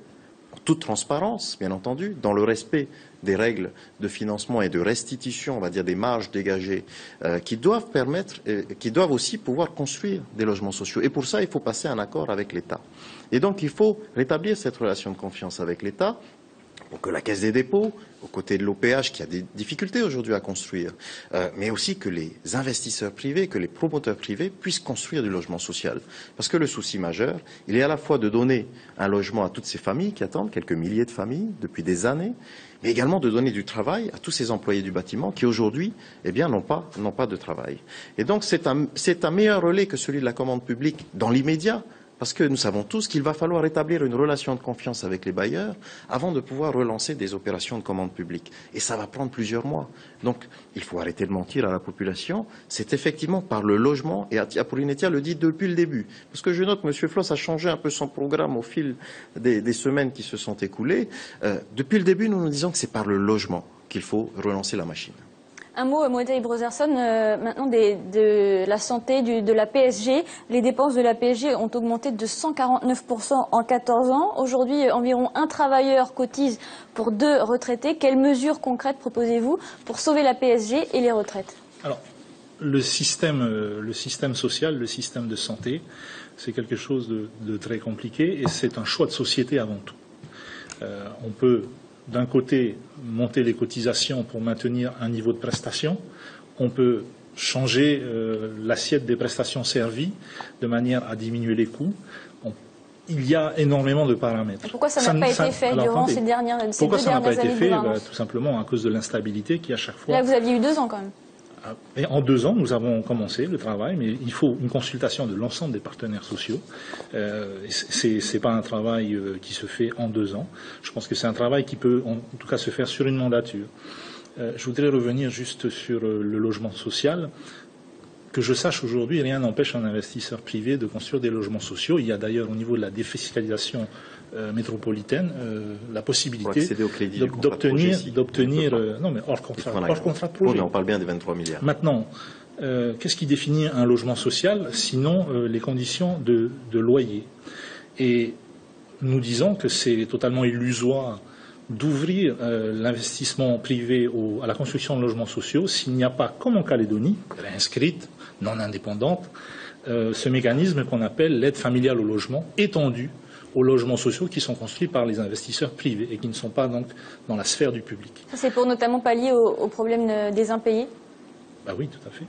Speaker 3: en toute transparence, bien entendu, dans le respect des règles de financement et de restitution, on va dire des marges dégagées, qui doivent permettre, qui doivent aussi pouvoir construire des logements sociaux. Et pour ça, il faut passer un accord avec l'État. Et donc, il faut rétablir cette relation de confiance avec l'État, pour que la Caisse des dépôts, aux côtés de l'OPH qui a des difficultés aujourd'hui à construire, mais aussi que les investisseurs privés, que les promoteurs privés puissent construire du logement social. Parce que le souci majeur, il est à la fois de donner un logement à toutes ces familles qui attendent, quelques milliers de familles depuis des années, mais également de donner du travail à tous ces employés du bâtiment qui aujourd'hui, n'ont pas de travail. Et donc c'est un meilleur relais que celui de la commande publique dans l'immédiat, parce que nous savons tous qu'il va falloir établir une relation de confiance avec les bailleurs avant de pouvoir relancer des opérations de commande publique. Et ça va prendre plusieurs mois. Donc, il faut arrêter de mentir à la population. C'est effectivement par le logement, et Apolline Etia le dit depuis le début. Parce que je note que M. Floss a changé un peu son programme au fil des semaines qui se sont écoulées. Depuis le début, nous disons que c'est par le logement qu'il faut relancer la machine.
Speaker 1: Un mot, Moïté Brozerson, maintenant de la santé, de la PSG. Les dépenses de la PSG ont augmenté de 149% en 14 ans. Aujourd'hui, environ un travailleur cotise pour 2 retraités. Quelles mesures concrètes proposez-vous pour sauver la PSG et les retraites?
Speaker 4: Alors, le système social, le système de santé, c'est quelque chose de très compliqué et c'est un choix de société avant tout. On peut d'un côté monter les cotisations pour maintenir un niveau de prestation, on peut changer l'assiette des prestations servies de manière à diminuer les coûts. Il y a énormément de paramètres.
Speaker 1: Et pourquoi ça n'a pas été fait durant ces 2 dernières années?
Speaker 4: Pourquoi ça n'a pas été fait? Tout simplement à cause de l'instabilité qui à chaque fois...
Speaker 1: Là, vous aviez eu 2 ans quand même.
Speaker 4: Et en 2 ans, nous avons commencé le travail, mais il faut une consultation de l'ensemble des partenaires sociaux. C'est pas un travail qui se fait en 2 ans. Je pense que c'est un travail qui peut, en tout cas, se faire sur une mandature. Je voudrais revenir juste sur le logement social. Que je sache aujourd'hui, rien n'empêche un investisseur privé de construire des logements sociaux. Il y a d'ailleurs au niveau de la défiscalisation métropolitaine la possibilité d'obtenir non mais hors contrat de projet.
Speaker 3: Mais on parle bien des 23 milliards.
Speaker 4: Maintenant, qu'est-ce qui définit un logement social sinon les conditions de loyer? Et nous disons que c'est totalement illusoire d'ouvrir l'investissement privé à la construction de logements sociaux s'il n'y a pas, comme en Calédonie, inscrite, non indépendante, ce mécanisme qu'on appelle l'aide familiale au logement, étendue aux logements sociaux qui sont construits par les investisseurs privés et qui ne sont pas donc dans la sphère du public.
Speaker 1: Ça, c'est pour notamment pallier au problème des impayés?
Speaker 4: Bah oui, tout à fait.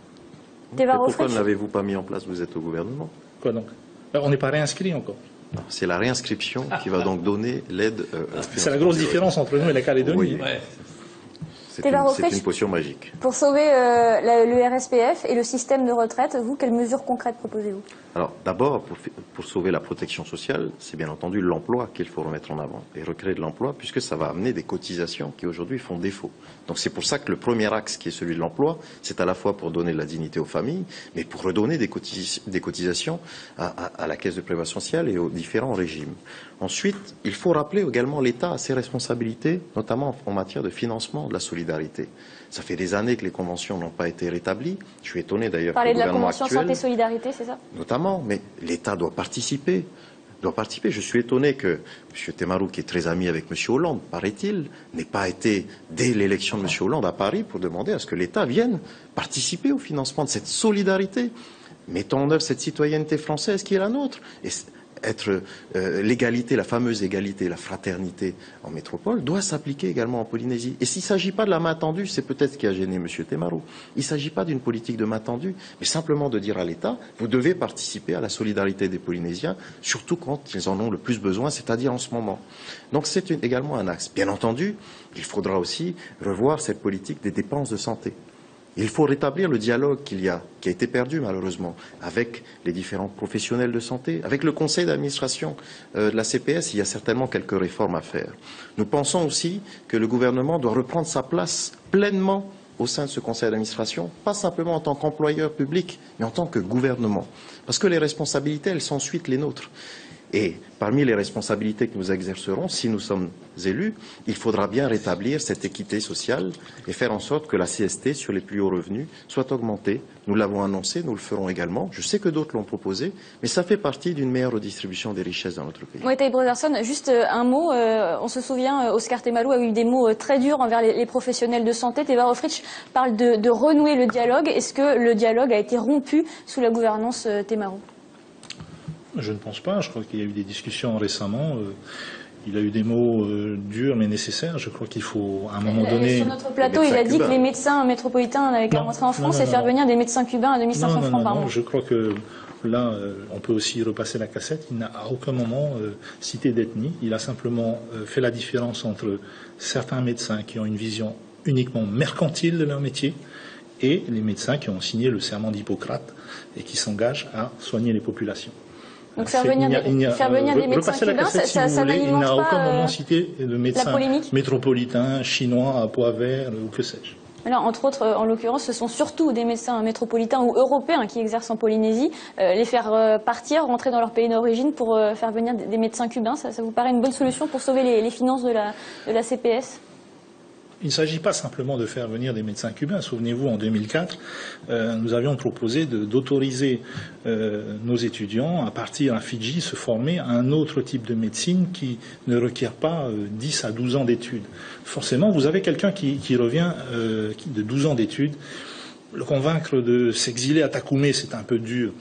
Speaker 3: Et pourquoi ne l'avez-vous pas mis en place? Vous êtes au gouvernement.
Speaker 4: Quoi donc? On n'est pas réinscrit encore.
Speaker 3: C'est la réinscription qui va donc donner l'aide.
Speaker 4: C'est la grosse différence entre nous et la Calédonie.
Speaker 3: Oui. C'est une potion magique.
Speaker 1: Pour sauver le RSPF et le système de retraite, vous, quelles mesures concrètes proposez-vous?
Speaker 3: Alors, d'abord, pour sauver la protection sociale, c'est bien entendu l'emploi qu'il faut remettre en avant et recréer de l'emploi, puisque ça va amener des cotisations qui aujourd'hui font défaut. Donc c'est pour ça que le premier axe, qui est celui de l'emploi, c'est à la fois pour donner de la dignité aux familles, mais pour redonner des cotisations à la caisse de prévoyance sociale et aux différents régimes. Ensuite, il faut rappeler également l'État à ses responsabilités, notamment en matière de financement de la solidarité. Ça fait des années que les conventions n'ont pas été rétablies. Je suis étonné d'ailleurs que le gouvernement actuel...
Speaker 1: Parler de la convention santé-solidarité, c'est ça?
Speaker 3: Notamment, mais l'État doit participer. Je suis étonné que M. Temarou, qui est très ami avec M. Hollande, paraît-il, n'ait pas été, dès l'élection de M. Hollande à Paris, pour demander à ce que l'État vienne participer au financement de cette solidarité. Mettons en œuvre cette citoyenneté française qui est la nôtre. Et l'égalité, la fameuse égalité, la fraternité en métropole doit s'appliquer également en Polynésie. Et s'il ne s'agit pas de la main tendue, c'est peut-être ce qui a gêné M. Temarou. Il ne s'agit pas d'une politique de main tendue, mais simplement de dire à l'État, vous devez participer à la solidarité des Polynésiens, surtout quand ils en ont le plus besoin, c'est-à-dire en ce moment. Donc c'est également un axe. Bien entendu, il faudra aussi revoir cette politique des dépenses de santé. Il faut rétablir le dialogue qui a été perdu malheureusement, avec les différents professionnels de santé, avec le conseil d'administration de la CPS. Il y a certainement quelques réformes à faire. Nous pensons aussi que le gouvernement doit reprendre sa place pleinement au sein de ce conseil d'administration, pas simplement en tant qu'employeur public, mais en tant que gouvernement. Parce que les responsabilités, elles sont ensuite les nôtres. Et parmi les responsabilités que nous exercerons, si nous sommes élus, il faudra bien rétablir cette équité sociale et faire en sorte que la CST sur les plus hauts revenus soit augmentée. Nous l'avons annoncé, nous le ferons également. Je sais que d'autres l'ont proposé, mais ça fait partie d'une meilleure redistribution des richesses dans notre pays.
Speaker 1: Moïtaï Brotherson, juste un mot. On se souvient, Oscar Temarou a eu des mots très durs envers les professionnels de santé. Teva Rohfritsch parle de renouer le dialogue. Est-ce que le dialogue a été rompu sous la gouvernance Temarou?
Speaker 4: Je ne pense pas. Je crois qu'il y a eu des discussions récemment. Il a eu des mots durs mais nécessaires. Je crois qu'il faut, à un moment donné...
Speaker 1: Sur notre plateau, il a dit que les médecins métropolitains n'avaient qu'à rentrer en France et faire venir des médecins cubains à 2500 francs par mois.
Speaker 4: Je crois que là, on peut aussi repasser la cassette. Il n'a à aucun moment cité d'ethnie. Il a simplement fait la différence entre certains médecins qui ont une vision uniquement mercantile de leur métier et les médecins qui ont signé le serment d'Hippocrate et qui s'engagent à soigner les populations.
Speaker 1: Donc faire venir des médecins cubains, ça
Speaker 4: il n'a à aucun moment cité de médecins métropolitains, chinois, à Poivert ou que sais-je.
Speaker 1: Alors, entre autres, en l'occurrence, ce sont surtout des médecins métropolitains ou européens qui exercent en Polynésie. Les faire partir, rentrer dans leur pays d'origine pour faire venir des médecins cubains, ça vous paraît une bonne solution pour sauver les finances de la CPS?
Speaker 4: Il ne s'agit pas simplement de faire venir des médecins cubains. Souvenez-vous, en 2004, nous avions proposé d'autoriser nos étudiants à partir à Fidji se former à un autre type de médecine qui ne requiert pas 10 à 12 ans d'études. Forcément, vous avez quelqu'un qui revient de 12 ans d'études. Le convaincre de s'exiler à Takoumé, c'est un peu dur.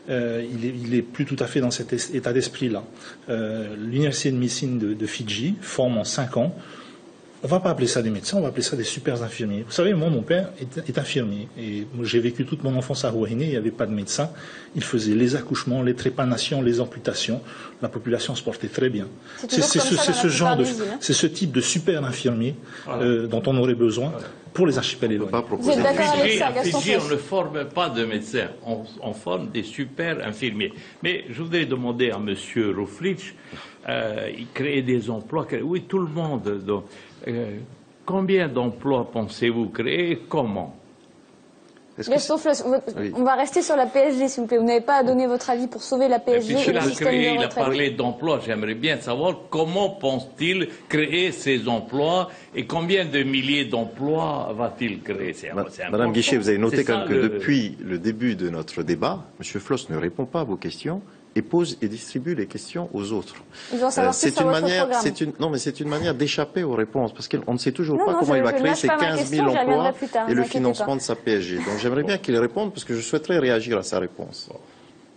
Speaker 4: Il est plus tout à fait dans cet état d'esprit-là. L'université de médecine de Fidji forme en 5 ans. On ne va pas appeler ça des médecins, on va appeler ça des super infirmiers. Vous savez, moi, mon père est infirmier. Et j'ai vécu toute mon enfance à Rouhéné, il n'y avait pas de médecin. Il faisait les accouchements, les trépanations, les amputations. La population se portait très bien. C'est ce type de super infirmier dont on aurait besoin pour les archipels éloignés.
Speaker 1: Vous êtes d'accord avec ça, Gaston
Speaker 2: Fidji, on ne forme pas de médecins, on forme des super infirmiers. Mais je voudrais demander à M. Rohfritsch, il crée des emplois. Oui, tout le monde. Donc, combien d'emplois pensez-vous créer? Comment?
Speaker 1: Gaston Floss, on va rester sur la PSG, s'il vous plaît. Vous n'avez pas à donner votre avis pour sauver la PSG et le système de retraite.
Speaker 2: Il a parlé d'emplois. J'aimerais bien savoir comment pense-t-il créer ces emplois et combien de milliers d'emplois va-t-il créer?
Speaker 3: Madame Guichet, vous avez noté quand même que depuis le début de notre débat, M. Floss ne répond pas à vos questions et pose et distribue les questions aux autres.
Speaker 1: Ils vont savoir
Speaker 3: C'est une manière, c'est une manière d'échapper aux réponses, parce qu'on ne sait toujours pas comment il va créer ces 15 000 emplois et le financement de sa PSG. Donc j'aimerais bien qu'il réponde, parce que je souhaiterais réagir à sa réponse.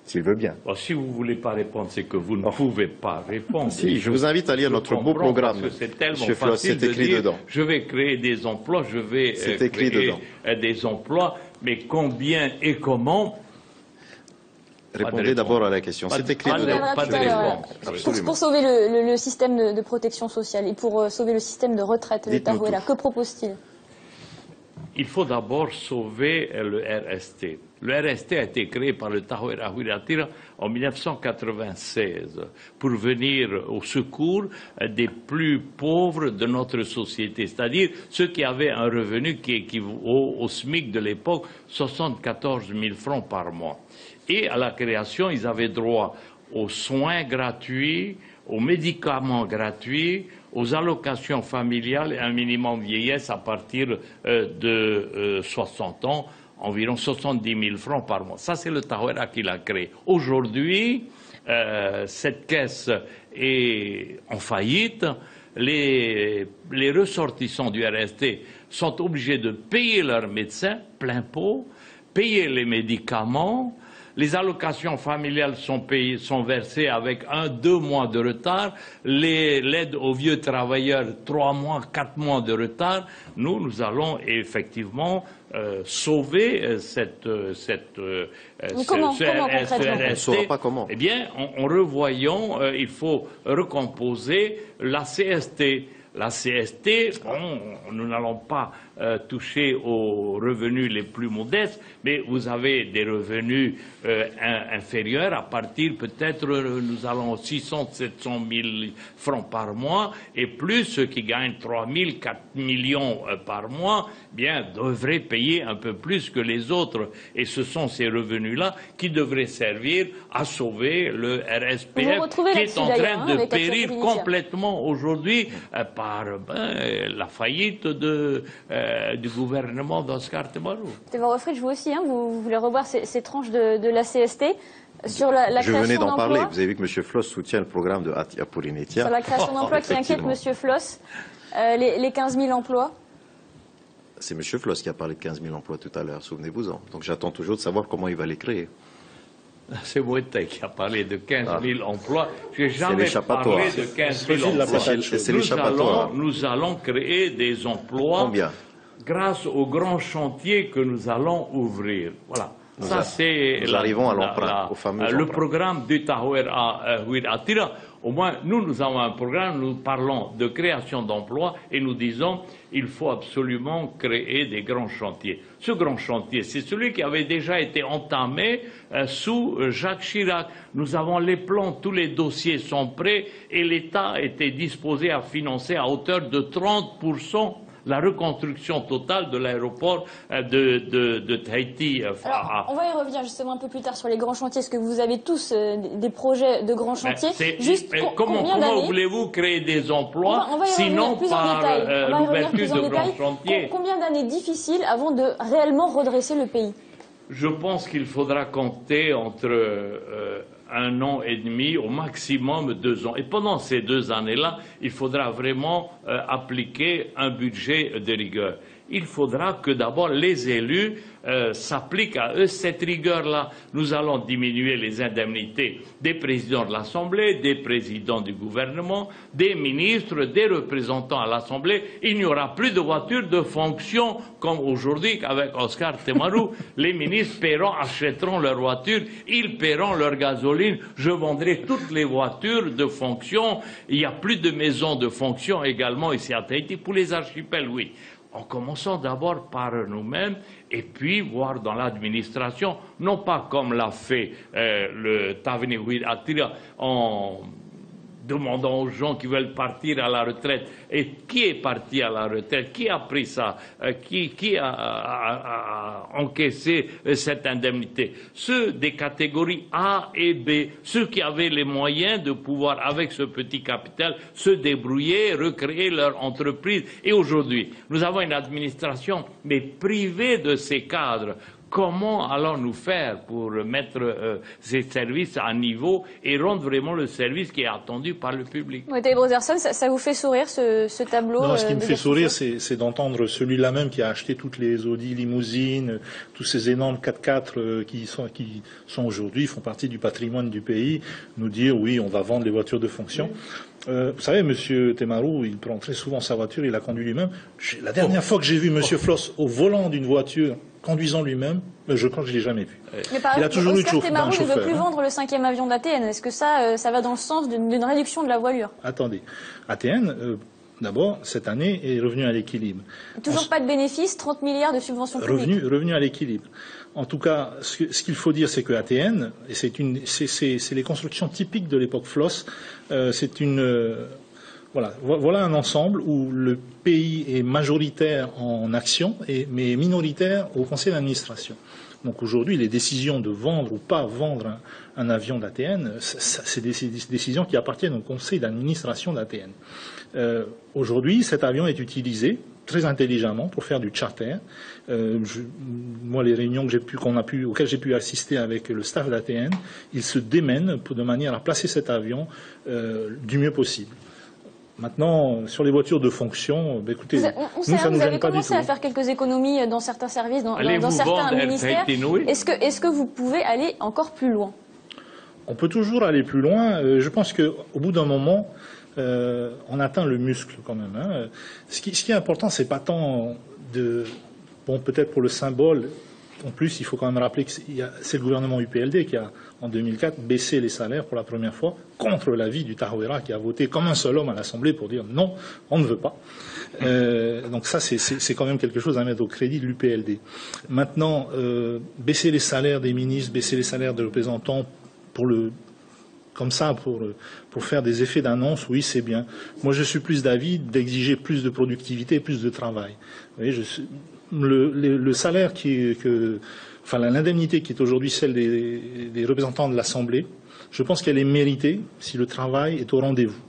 Speaker 3: S'il veut bien.
Speaker 2: Bon, si vous ne voulez pas répondre, c'est que vous ne pouvez pas répondre.
Speaker 3: Si, je vous invite à lire notre beau programme.
Speaker 2: C'est tellement
Speaker 3: Monsieur Floss,
Speaker 2: facile
Speaker 3: c'est écrit dedans.
Speaker 2: Je vais créer des emplois, je vais créer des emplois, mais combien et comment?
Speaker 3: Répondez d'abord à la question. C'est écrit dedans.
Speaker 2: Pas de réponse.
Speaker 1: Pour sauver le système de protection sociale et pour sauver le système de retraite, le Tarouela, que propose-t-il?
Speaker 2: Il faut d'abord sauver le RST. Le RST a été créé par le Tarouela Huiratira en 1996 pour venir au secours des plus pauvres de notre société, c'est-à-dire ceux qui avaient un revenu qui équivaut au SMIC de l'époque, 74 000 francs par mois. Et à la création, ils avaient droit aux soins gratuits, aux médicaments gratuits, aux allocations familiales et un minimum vieillesse à partir de 60 ans, environ 70 000 francs par mois. Ça, c'est le Tarouela qui l'a créé. Aujourd'hui, cette caisse est en faillite. Les ressortissants du RST sont obligés de payer leurs médecins plein pot, payer les médicaments. Les allocations familiales sont versées avec 1-2 mois de retard. L'aide aux vieux travailleurs, 3 mois, 4 mois de retard. Nous allons effectivement sauver
Speaker 1: comment concrètement?
Speaker 3: On ne saura pas comment.
Speaker 2: Eh bien, en revoyant, il faut recomposer la CST. La CST, bon, nous n'allons pas toucher aux revenus les plus modestes, mais vous avez des revenus inférieurs à partir peut-être, nous allons 600 700 000 francs par mois, et plus ceux qui gagnent 3 000, 4 millions par mois, bien, devraient payer un peu plus que les autres. Et ce sont ces revenus-là qui devraient servir à sauver le RSPF, qui est en train de périr complètement aujourd'hui par la faillite du gouvernement d'Oscar Temaru.
Speaker 1: Théodore Offridge, vous aussi, vous voulez revoir ces tranches de la CST sur la création d'emplois.
Speaker 3: Je venais d'en parler. Vous avez vu que M. Floss soutient le programme de Atia Pourinetia.
Speaker 1: Sur la création d'emplois qui inquiète M. Floss, les 15 000 emplois.
Speaker 3: C'est M. Floss qui a parlé de 15 000 emplois tout à l'heure, souvenez-vous-en. Donc j'attends toujours de savoir comment il va les créer.
Speaker 2: C'est Mouetet qui a parlé de 15 000 emplois. Je n'ai jamais parlé de 15 000 emplois. Nous allons créer des emplois.
Speaker 3: Combien?
Speaker 2: Grâce aux grands chantiers que nous allons ouvrir. Voilà. Ça, c'est
Speaker 3: nous arrivons à l'emprunt, au fameux
Speaker 2: le programme du Tarouela Huiratira. Au moins, nous avons un programme, nous parlons de création d'emplois et nous disons il faut absolument créer des grands chantiers. Ce grand chantier, c'est celui qui avait déjà été entamé sous Jacques Chirac. Nous avons les plans, tous les dossiers sont prêts et l'État était disposé à financer à hauteur de 30% la reconstruction totale de l'aéroport de Tahiti.
Speaker 1: Alors, on va y revenir justement un peu plus tard sur les grands chantiers, parce que vous avez tous des projets de grands chantiers.
Speaker 2: Comment voulez-vous créer des emplois sinon par l'ouverture de grands chantiers?
Speaker 1: Combien d'années difficiles avant de réellement redresser le pays?
Speaker 2: Je pense qu'il faudra compter entre 1 an et demi, au maximum 2 ans. Et pendant ces 2 années-là, il faudra vraiment appliquer un budget de rigueur. Il faudra que d'abord les élus s'appliquent à eux cette rigueur-là. Nous allons diminuer les indemnités des présidents de l'Assemblée, des présidents du gouvernement, des ministres, des représentants à l'Assemblée. Il n'y aura plus de voitures de fonction comme aujourd'hui avec Oscar Temaru. Les ministres achèteront leurs voitures, ils paieront leur gasoline. Je vendrai toutes les voitures de fonction. Il n'y a plus de maisons de fonction également ici à Tahiti. Pour les archipels, oui. En commençant d'abord par nous-mêmes et puis voir dans l'administration, non pas comme l'a fait le Taveuni Huiratira en demandant aux gens qui veulent partir à la retraite. Et qui est parti à la retraite? Qui a pris ça? Qui a encaissé cette indemnité? Ceux des catégories A et B, ceux qui avaient les moyens de pouvoir, avec ce petit capital, se débrouiller, recréer leur entreprise. Et aujourd'hui, nous avons une administration, mais privée de ces cadres. Comment allons-nous faire pour mettre ces services à niveau et rendre vraiment le service qui est attendu par le public?
Speaker 1: Mohamed Brotherson, ça vous fait sourire ce tableau?
Speaker 4: Non, ce qui me fait sourire, c'est d'entendre celui-là même qui a acheté toutes les Audi limousines, tous ces énormes 4x4 qui sont aujourd'hui, font partie du patrimoine du pays, nous dire oui, on va vendre les voitures de fonction. Vous savez, Monsieur Temarou, il prend très souvent sa voiture, il la conduit lui-même. La dernière fois que j'ai vu Monsieur Floss au volant d'une voiture conduisant lui-même, je crois que je l'ai jamais vu.
Speaker 1: Mais par
Speaker 4: il a toujours eu
Speaker 1: Oscar Temarou ne veut plus
Speaker 4: hein.
Speaker 1: vendre le 5e avion d'ATN. Est-ce que ça va dans le sens d'une réduction de la voilure?
Speaker 4: Attendez, ATN, d'abord, cette année, est revenu à l'équilibre.
Speaker 1: Toujours pas de bénéfices, 30 milliards de subventions publiques.
Speaker 4: Revenu à l'équilibre. En tout cas, ce qu'il faut dire, c'est que ATN, et c'est les constructions typiques de l'époque Floss, voilà un ensemble où le pays est majoritaire en action, mais minoritaire au conseil d'administration. Donc aujourd'hui, les décisions de vendre ou pas vendre un avion d'ATN, c'est des décisions qui appartiennent au conseil d'administration d'ATN. Aujourd'hui, cet avion est utilisé très intelligemment pour faire du charter. Moi, les réunions auxquelles j'ai pu assister avec le staff d'ATN, ils se démènent de manière à placer cet avion du mieux possible. Maintenant, sur les voitures de fonction, écoutez,
Speaker 1: vous avez commencé à faire quelques économies dans certains services, dans certains ministères. Est-ce que vous pouvez aller encore plus loin?
Speaker 4: On peut toujours aller plus loin. Je pense qu'au bout d'un moment, on atteint le muscle quand même. Hein. Ce qui est important, c'est pas tant peut-être pour le symbole. En plus, il faut quand même rappeler que c'est le gouvernement UPLD qui a, en 2004, baissé les salaires pour la première fois, contre l'avis du Tarouera, qui a voté comme un seul homme à l'Assemblée pour dire non, on ne veut pas. Donc ça, c'est quand même quelque chose à mettre au crédit de l'UPLD. Maintenant, baisser les salaires des ministres, baisser les salaires des représentants pour faire des effets d'annonce, oui, c'est bien. Moi, je suis plus d'avis d'exiger plus de productivité, plus de travail. Vous voyez, le salaire l'indemnité qui est aujourd'hui celle des représentants de l'Assemblée, je pense qu'elle est méritée si le travail est au rendez-vous.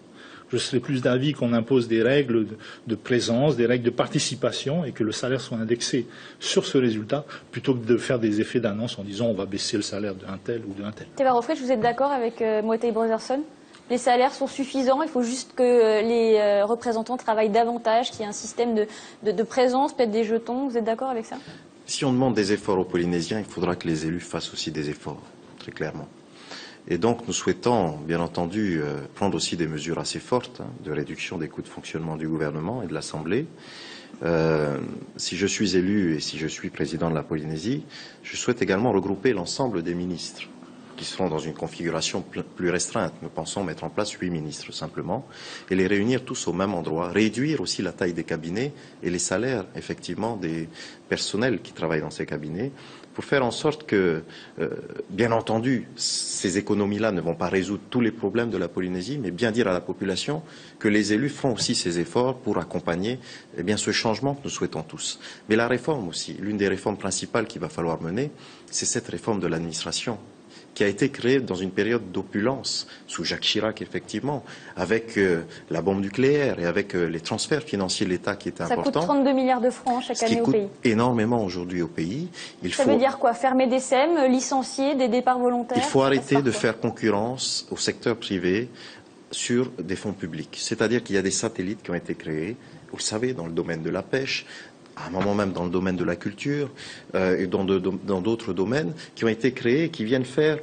Speaker 4: Je serais plus d'avis qu'on impose des règles de présence, des règles de participation et que le salaire soit indexé sur ce résultat plutôt que de faire des effets d'annonce en disant on va baisser le salaire d'un tel ou d'un tel.
Speaker 1: Théba Roffrich, vous êtes d'accord avec Mohamed Brotherson? Les salaires sont suffisants, il faut juste que les représentants travaillent davantage, qu'il y ait un système de présence, peut-être des jetons. Vous êtes d'accord avec ça?
Speaker 3: Si on demande des efforts aux Polynésiens, il faudra que les élus fassent aussi des efforts, très clairement. Et donc nous souhaitons, bien entendu, prendre aussi des mesures assez fortes de réduction des coûts de fonctionnement du gouvernement et de l'Assemblée. Si je suis élu et si je suis président de la Polynésie, je souhaite également regrouper l'ensemble des ministres qui seront dans une configuration plus restreinte. Nous pensons mettre en place 8 ministres simplement et les réunir tous au même endroit, réduire aussi la taille des cabinets et les salaires effectivement des personnels qui travaillent dans ces cabinets pour faire en sorte que, bien entendu, ces économies-là ne vont pas résoudre tous les problèmes de la Polynésie, mais bien dire à la population que les élus font aussi ces efforts pour accompagner ce changement que nous souhaitons tous. Mais la réforme aussi, l'une des réformes principales qu'il va falloir mener, c'est cette réforme de l'administration, qui a été créé dans une période d'opulence, sous Jacques Chirac, effectivement, avec la bombe nucléaire et avec les transferts financiers de l'État qui étaient importants. Ça
Speaker 1: coûte 32 milliards de francs chaque année au pays.
Speaker 3: Ce qui coûte énormément aujourd'hui au pays.
Speaker 1: Ça veut dire quoi? Fermer des SEM, licencier, des départs volontaires?
Speaker 3: Il faut arrêter de faire concurrence au secteur privé sur des fonds publics. C'est-à-dire qu'il y a des satellites qui ont été créés, vous savez, dans le domaine de la pêche, à un moment même dans le domaine de la culture et dans d'autres domaines qui ont été créés et qui viennent faire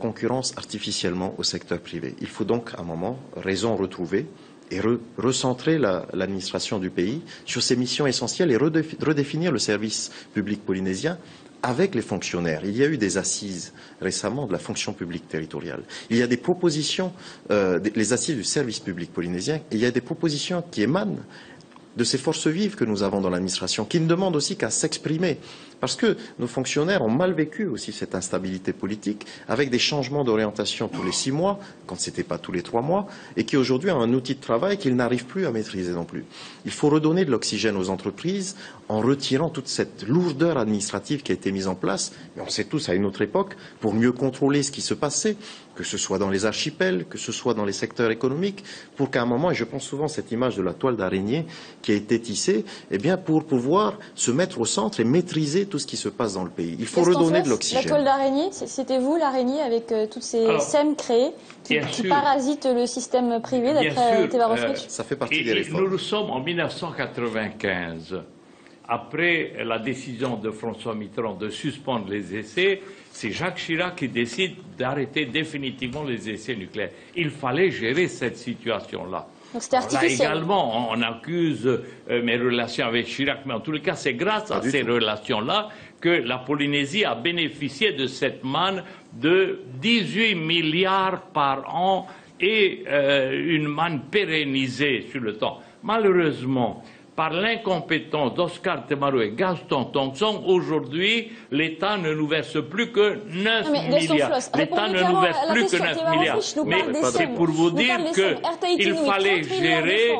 Speaker 3: concurrence artificiellement au secteur privé. Il faut donc à un moment raison retrouver et recentrer l'administration du pays sur ses missions essentielles et redéfinir le service public polynésien avec les fonctionnaires. Il y a eu des assises récemment de la fonction publique territoriale. Il y a des propositions, les assises du service public polynésien, et il y a des propositions qui émanent de ces forces vives que nous avons dans l'administration, qui ne demandent aussi qu'à s'exprimer. Parce que nos fonctionnaires ont mal vécu aussi cette instabilité politique, avec des changements d'orientation tous les 6 mois, quand ce n'était pas tous les 3 mois, et qui aujourd'hui ont un outil de travail qu'ils n'arrivent plus à maîtriser non plus. Il faut redonner de l'oxygène aux entreprises en retirant toute cette lourdeur administrative qui a été mise en place, mais on sait tous à une autre époque, pour mieux contrôler ce qui se passait, que ce soit dans les archipels, que ce soit dans les secteurs économiques, pour qu'à un moment, et je pense souvent à cette image de la toile d'araignée qui a été tissée, pour pouvoir se mettre au centre et maîtriser changer tout ce qui se passe dans le pays. Il faut
Speaker 1: Gaston
Speaker 3: redonner de
Speaker 1: Floss,
Speaker 3: l'oxygène.
Speaker 1: La toile d'araignée, c'était vous l'araignée avec toutes ces SEM créées qui parasitent le système privé d'après Teva Rohfritsch?
Speaker 3: Ça fait partie des réformes.
Speaker 2: Nous sommes en 1995. Après la décision de François Mitterrand de suspendre les essais, c'est Jacques Chirac qui décide d'arrêter définitivement les essais nucléaires. Il fallait gérer cette situation-là.
Speaker 1: Donc c'était artificiel.
Speaker 2: Là également, on accuse mes relations avec Chirac, mais en tous les cas, c'est grâce à ces relations-là que la Polynésie a bénéficié de cette manne de 18 milliards par an et une manne pérennisée sur le temps. Malheureusement, par l'incompétence d'Oscar Temaru et Gaston Tongson, aujourd'hui, l'État ne nous verse plus que 9 milliards. L'État ne nous verse plus que 9 milliards. Mais c'est pour vous dire qu'il fallait gérer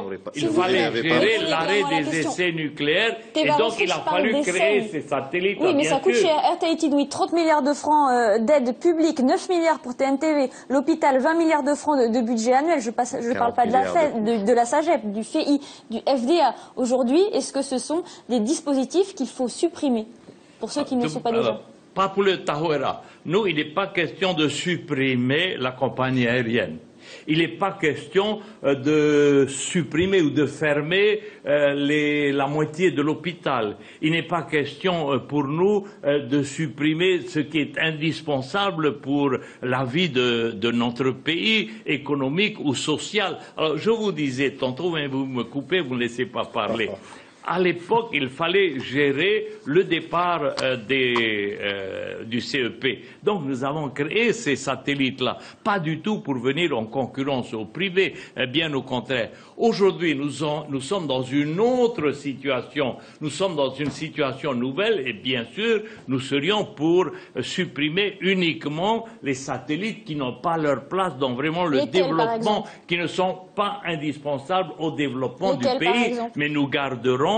Speaker 2: l'arrêt des essais nucléaires et donc il a fallu créer ces satellites.
Speaker 1: Oui, mais ça coûte cher. Air Tahiti Nui, 30 milliards de francs d'aide publique, 9 milliards pour TNTV, l'hôpital, 20 milliards de francs de budget annuel. Je ne parle pas de la SAGEP, du FEI, du FDA. Aujourd'hui, est-ce que ce sont des dispositifs qu'il faut supprimer pour ceux qui ne le sont pas déjà?
Speaker 2: Pas pour le Tahoeraa. Nous, il n'est pas question de supprimer la compagnie aérienne. Il n'est pas question de supprimer ou de fermer la moitié de l'hôpital. Il n'est pas question pour nous de supprimer ce qui est indispensable pour la vie de notre pays, économique ou social. Alors, je vous disais tantôt, mais vous me coupez, vous ne laissez pas parler. À l'époque, il fallait gérer le départ du CEP. Donc nous avons créé ces satellites-là, pas du tout pour venir en concurrence au privé, bien au contraire. Aujourd'hui, nous sommes dans une autre situation. Nous sommes dans une situation nouvelle et bien sûr, nous serions pour supprimer uniquement les satellites qui n'ont pas leur place dans vraiment le développement, qui ne sont pas indispensables au développement du pays. Mais nous garderons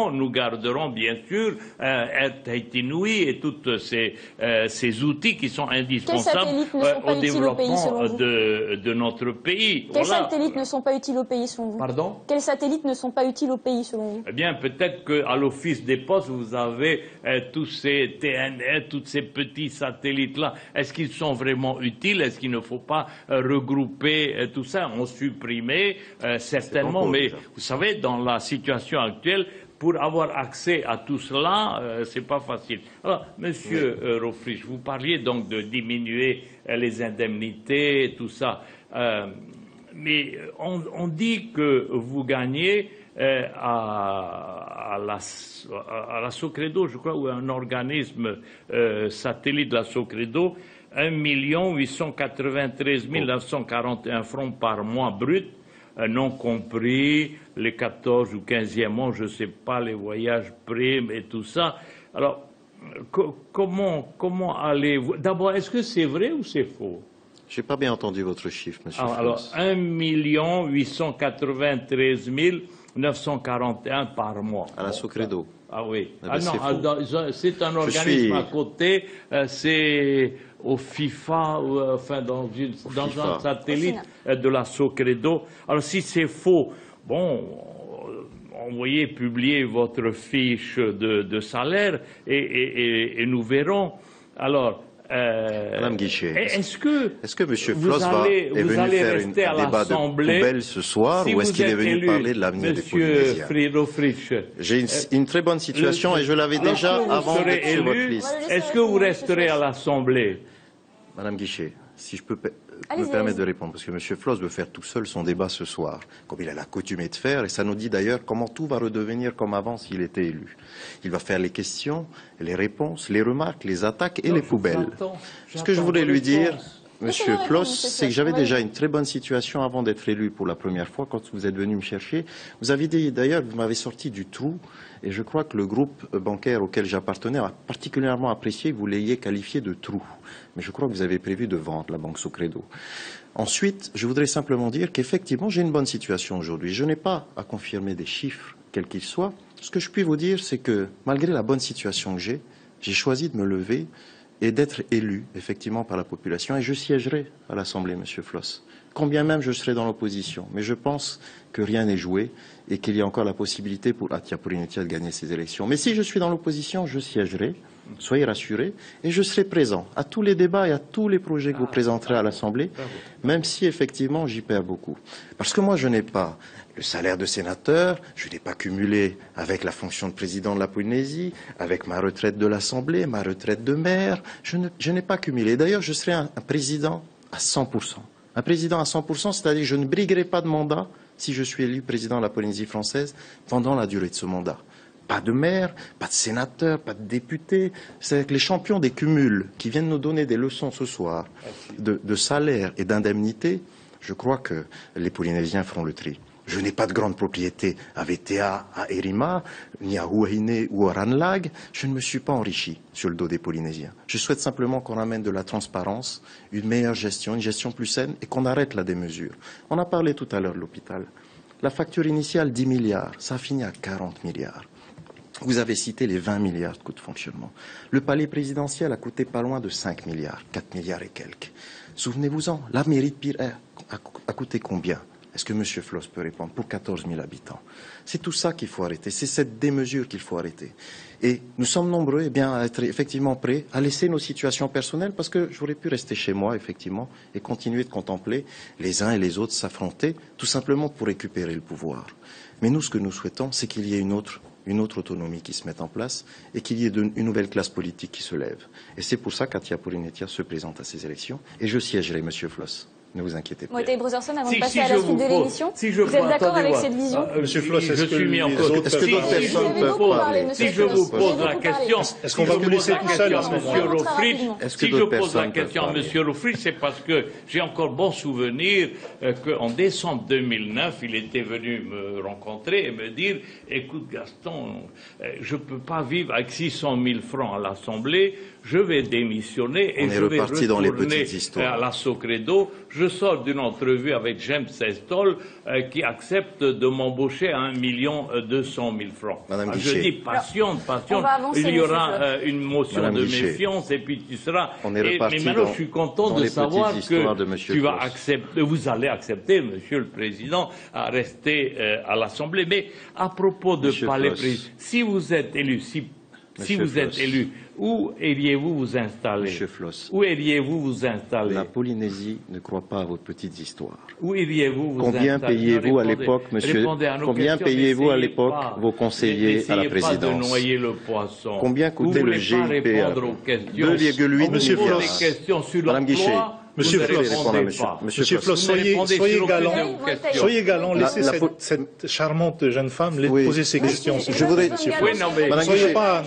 Speaker 2: bien sûr Air Tahiti Nui et tous ces outils qui sont indispensables au développement de notre pays.
Speaker 1: Quels satellites ne sont pas utiles au pays selon vous?
Speaker 2: Pardon?
Speaker 1: Quels satellites ne sont pas utiles au pays selon vous?
Speaker 2: Eh bien, peut-être qu'à l'Office des Postes, vous avez tous ces TNR, tous ces petits satellites-là. Est-ce qu'ils sont vraiment utiles? Est-ce qu'il ne faut pas regrouper tout ça? En supprimer, certainement. Mais vous savez, dans la situation actuelle, pour avoir accès à tout cela, c'est pas facile. Alors, Monsieur Rohfritsch, vous parliez donc de diminuer les indemnités et tout ça. Mais on dit que vous gagnez à la Socredo, je crois, ou un organisme satellite de la Socredo, 1 893 941 francs par mois brut, non compris les 14 ou 15e mois, je ne sais pas, les voyages primes et tout ça. Alors, comment allez-vous? D'abord, est-ce que c'est vrai ou c'est faux?
Speaker 3: Je n'ai pas bien entendu votre chiffre, monsieur Floss.
Speaker 2: Alors, 1 893 941 par mois.
Speaker 3: À la Socredo.
Speaker 2: Ah oui.
Speaker 3: Ah
Speaker 2: non, c'est un organisme à côté, c'est au FIFA, enfin dans un satellite de la Socredo. Alors si c'est faux, bon, envoyez, publiez votre fiche de salaire et nous verrons. Alors,
Speaker 3: Madame Guichet,
Speaker 2: est-ce que
Speaker 3: M. Floss est venu faire un débat de poubelle ce soir ou est-ce qu'il est venu parler de l'avenir des Polynésiens? J'ai une très bonne situation et je l'avais déjà avant d'être sur votre liste.
Speaker 2: Est-ce que vous resterez à l'Assemblée?
Speaker 3: Madame Guichet, si je peux me permettre de répondre, parce que M. Floss veut faire tout seul son débat ce soir, comme il a l'accoutumé de faire, et ça nous dit d'ailleurs comment tout va redevenir comme avant s'il était élu. Il va faire les questions, les réponses, les remarques, les attaques et les poubelles. Ce que je voulais lui dire, M. Floss, c'est que j'avais déjà une très bonne situation avant d'être élu pour la première fois quand vous êtes venu me chercher. Vous avez dit d'ailleurs, vous m'avez sorti du trou, et je crois que le groupe bancaire auquel j'appartenais a particulièrement apprécié que vous l'ayez qualifié de trou. Mais je crois que vous avez prévu de vendre la banque Socredo. Ensuite, je voudrais simplement dire qu'effectivement, j'ai une bonne situation aujourd'hui. Je n'ai pas à confirmer des chiffres, quels qu'ils soient. Ce que je puis vous dire, c'est que malgré la bonne situation que j'ai choisi de me lever et d'être élu, effectivement, par la population. Et je siégerai à l'Assemblée, Monsieur Floss. Combien même je serai dans l'opposition. Mais je pense que rien n'est joué et qu'il y a encore la possibilité pour Atia Porinetia de gagner ces élections. Mais si je suis dans l'opposition, je siégerai. Soyez rassurés. Et je serai présent à tous les débats et à tous les projets que vous présenterez à l'Assemblée, même si effectivement j'y perds beaucoup. Parce que moi, je n'ai pas le salaire de sénateur, je n'ai pas cumulé avec la fonction de président de la Polynésie, avec ma retraite de l'Assemblée, ma retraite de maire. Je n'ai pas cumulé. D'ailleurs, je serai un président à 100%. Un président à 100%, c'est-à-dire que je ne briguerai pas de mandat si je suis élu président de la Polynésie française pendant la durée de ce mandat. Pas de maire, pas de sénateur, pas de député. C'est que les champions des cumuls qui viennent nous donner des leçons ce soir de salaire et d'indemnité, je crois que les Polynésiens feront le tri. Je n'ai pas de grande propriété à VTA, à Erima, ni à Huahine ou à Ranlag. Je ne me suis pas enrichi sur le dos des Polynésiens. Je souhaite simplement qu'on amène de la transparence, une meilleure gestion, une gestion plus saine et qu'on arrête la démesure. On a parlé tout à l'heure de l'hôpital. La facture initiale, 10 milliards, ça a fini à 40 milliards. Vous avez cité les 20 milliards de coûts de fonctionnement. Le palais présidentiel a coûté pas loin de 5 milliards, 4 milliards et quelques. Souvenez-vous-en, la mairie de Pire a coûté combien? Est-ce que M. Floss peut répondre? Pour 14 000 habitants. C'est tout ça qu'il faut arrêter. C'est cette démesure qu'il faut arrêter. Et nous sommes nombreux à être effectivement prêts à laisser nos situations personnelles parce que j'aurais pu rester chez moi, effectivement, et continuer de contempler les uns et les autres s'affronter, tout simplement pour récupérer le pouvoir. Mais nous, ce que nous souhaitons, c'est qu'il y ait une autre autonomie qui se mette en place et qu'il y ait une nouvelle classe politique qui se lève. Et c'est pour ça qu'Atia Porinetia se présente à ces élections. Et je siégerai, M. Floss. Ne vous inquiétez pas.
Speaker 1: Moïtai Brotherson, avant de passer à la suite de l'émission, vous êtes d'accord avec cette vision?
Speaker 4: Monsieur Floss,
Speaker 2: je suis mis en cause.
Speaker 3: Est-ce que d'autres personnes peuvent parler?
Speaker 2: Si je vous pose la question,
Speaker 4: est-ce qu'on va vous laisser tout seul à ce moment-là?
Speaker 2: Si je pose la question à M. Rofridge, c'est parce que j'ai encore bon souvenir qu'en décembre 2009, il était venu me rencontrer et me dire « Écoute Gaston, je ne peux pas vivre avec 600 000 francs à l'Assemblée, je vais démissionner et je vais retourner à la Socredo. Je sors d'une entrevue avec James Sestol qui accepte de m'embaucher à 1 200 000 francs.
Speaker 3: Madame
Speaker 2: Je dis patiente, il y aura une motion
Speaker 3: Madame
Speaker 2: de
Speaker 3: Guichet.
Speaker 2: Méfiance et puis tu seras... Mais
Speaker 3: reparti
Speaker 2: maintenant, je suis content de savoir que tu vas accepter, vous allez accepter, Monsieur le Président, à rester à l'Assemblée. Mais à propos de palais président, si vous êtes élu, si vous êtes élu, où iriez-vous vous installer?
Speaker 3: Monsieur Floss.
Speaker 2: Où iriez-vous vous installer?
Speaker 3: La Polynésie ne croit pas à vos petites histoires.
Speaker 2: Où iriez-vous vous
Speaker 3: Combien
Speaker 2: installer?
Speaker 3: payez-vous à l'époque, monsieur? Combien payez-vous à l'époque vos conseillers à la présidence?
Speaker 2: Pas de noyer le poisson.
Speaker 3: Combien coûtait le GIP? 2,8
Speaker 4: Monsieur
Speaker 3: milliards.
Speaker 4: Floss.
Speaker 2: Questions sur
Speaker 3: Madame Guichet.
Speaker 2: l'emploi.
Speaker 4: Monsieur Floss, Monsieur Floss, soyez galant, laissez cette charmante jeune femme poser ses questions.
Speaker 3: Je voudrais,
Speaker 4: ne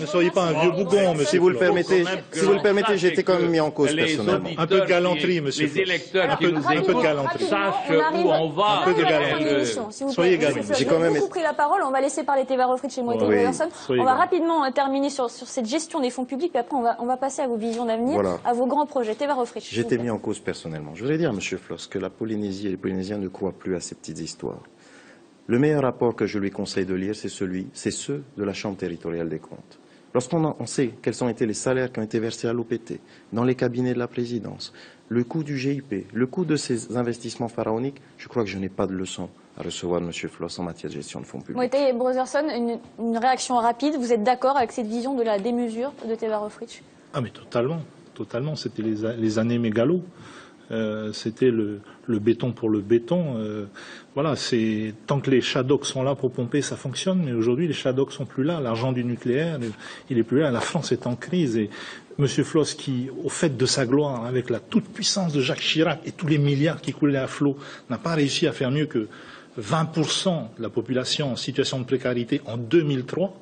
Speaker 4: soyez pas un vieux bougon, monsieur.
Speaker 3: si vous le permettez, j'ai été quand même mis en cause personnellement.
Speaker 4: Un peu de galanterie, monsieur.
Speaker 2: Les électeurs qui nous
Speaker 4: un peu de
Speaker 2: écoutent
Speaker 4: galanterie.
Speaker 2: sachent où on va.
Speaker 4: Un peu de galanterie. Soyez galant.
Speaker 1: J'ai quand même pris la parole. On va laisser parler Teva Rofridge chez Moïtai Brotherson. On va rapidement terminer sur cette gestion des fonds publics, puis après on va passer à vos visions d'avenir, à vos grands projets. Teva Rofridge.
Speaker 3: J'ai été mis en cause personnellement. Je voudrais dire à M. Floss que la Polynésie et les Polynésiens ne croient plus à ces petites histoires. Le meilleur rapport que je lui conseille de lire, c'est ceux de la Chambre territoriale des comptes. Lorsqu'on sait quels ont été les salaires qui ont été versés à l'OPT, dans les cabinets de la présidence, le coût du GIP, le coût de ces investissements pharaoniques, je crois que je n'ai pas de leçon à recevoir de M. Floss en matière de gestion de fonds publics.
Speaker 1: Moïtai Brotherson, une réaction rapide. Vous êtes d'accord avec cette vision de la démesure de Teva Rofridge?
Speaker 4: Ah mais totalement. C'était les années mégalos. C'était le béton pour le béton. Voilà, c'est tant que les Shadocks sont là pour pomper, ça fonctionne. Mais aujourd'hui, les Shadocks sont plus là. L'argent du nucléaire, il est plus là. La France est en crise. Et M. Floss, qui, au fait de sa gloire, avec la toute puissance de Jacques Chirac et tous les milliards qui coulaient à flot, n'a pas réussi à faire mieux que 20% de la population en situation de précarité en 2003.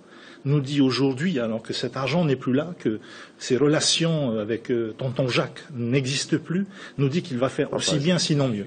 Speaker 4: Nous dit aujourd'hui, alors que cet argent n'est plus là, que ses relations avec tonton Jacques n'existent plus, nous dit qu'il va faire aussi bien, sinon mieux.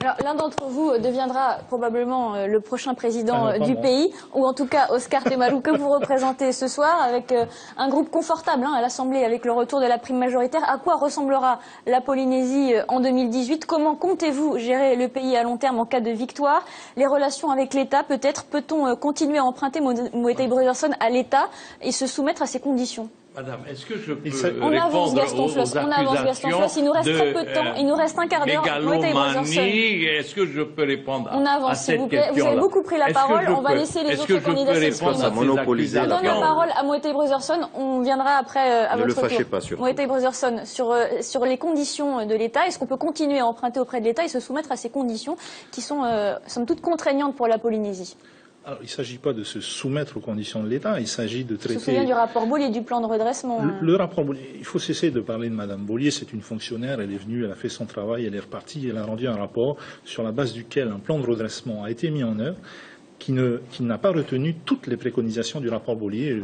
Speaker 1: Alors, l'un d'entre vous deviendra probablement le prochain président du pays, ou en tout cas Oscar Temalu, que vous représentez ce soir, avec un groupe confortable à l'Assemblée, avec le retour de la prime majoritaire. À quoi ressemblera la Polynésie en 2018? Comment comptez-vous gérer le pays à long terme en cas de victoire? Les relations avec l'État, peut-être? Peut-on continuer à emprunter Moïtai Brotherson à l'État et se soumettre à ses conditions?
Speaker 2: Madame, est-ce que je peux
Speaker 1: On avance,
Speaker 2: répondre
Speaker 1: Gaston Floss.
Speaker 2: aux accusations
Speaker 1: Il nous reste très peu de temps. Il nous reste un quart d'heure.
Speaker 2: mégalomanie? Est-ce que je peux répondre
Speaker 1: On avance,
Speaker 2: à
Speaker 1: s'il vous
Speaker 2: cette
Speaker 1: plaît.
Speaker 2: question-là?
Speaker 1: Vous avez beaucoup pris la parole. On va laisser les autres candidats s'exprimer.
Speaker 3: monopoliser
Speaker 1: Je donne la parole à Moëtei Brotherson. On viendra après à
Speaker 3: Ne le
Speaker 1: votre
Speaker 3: fâchez
Speaker 1: tour.
Speaker 3: pas, surtout.
Speaker 1: Moëtei Brotherson, sur les conditions de l'État, est-ce qu'on peut continuer à emprunter auprès de l'État et se soumettre à ces conditions qui sont, somme toute, contraignantes pour la Polynésie?
Speaker 4: Alors, il ne s'agit pas de se soumettre aux conditions de l'État, il s'agit de
Speaker 1: Je me
Speaker 4: traiter...
Speaker 1: souviens du rapport Beaulier, du plan de redressement.
Speaker 4: Le rapport Beaulier, il faut cesser de parler de Madame Beaulier, c'est une fonctionnaire, elle est venue, elle a fait son travail, elle est repartie, elle a rendu un rapport sur la base duquel un plan de redressement a été mis en œuvre, qui n'a pas retenu toutes les préconisations du rapport Beaulier.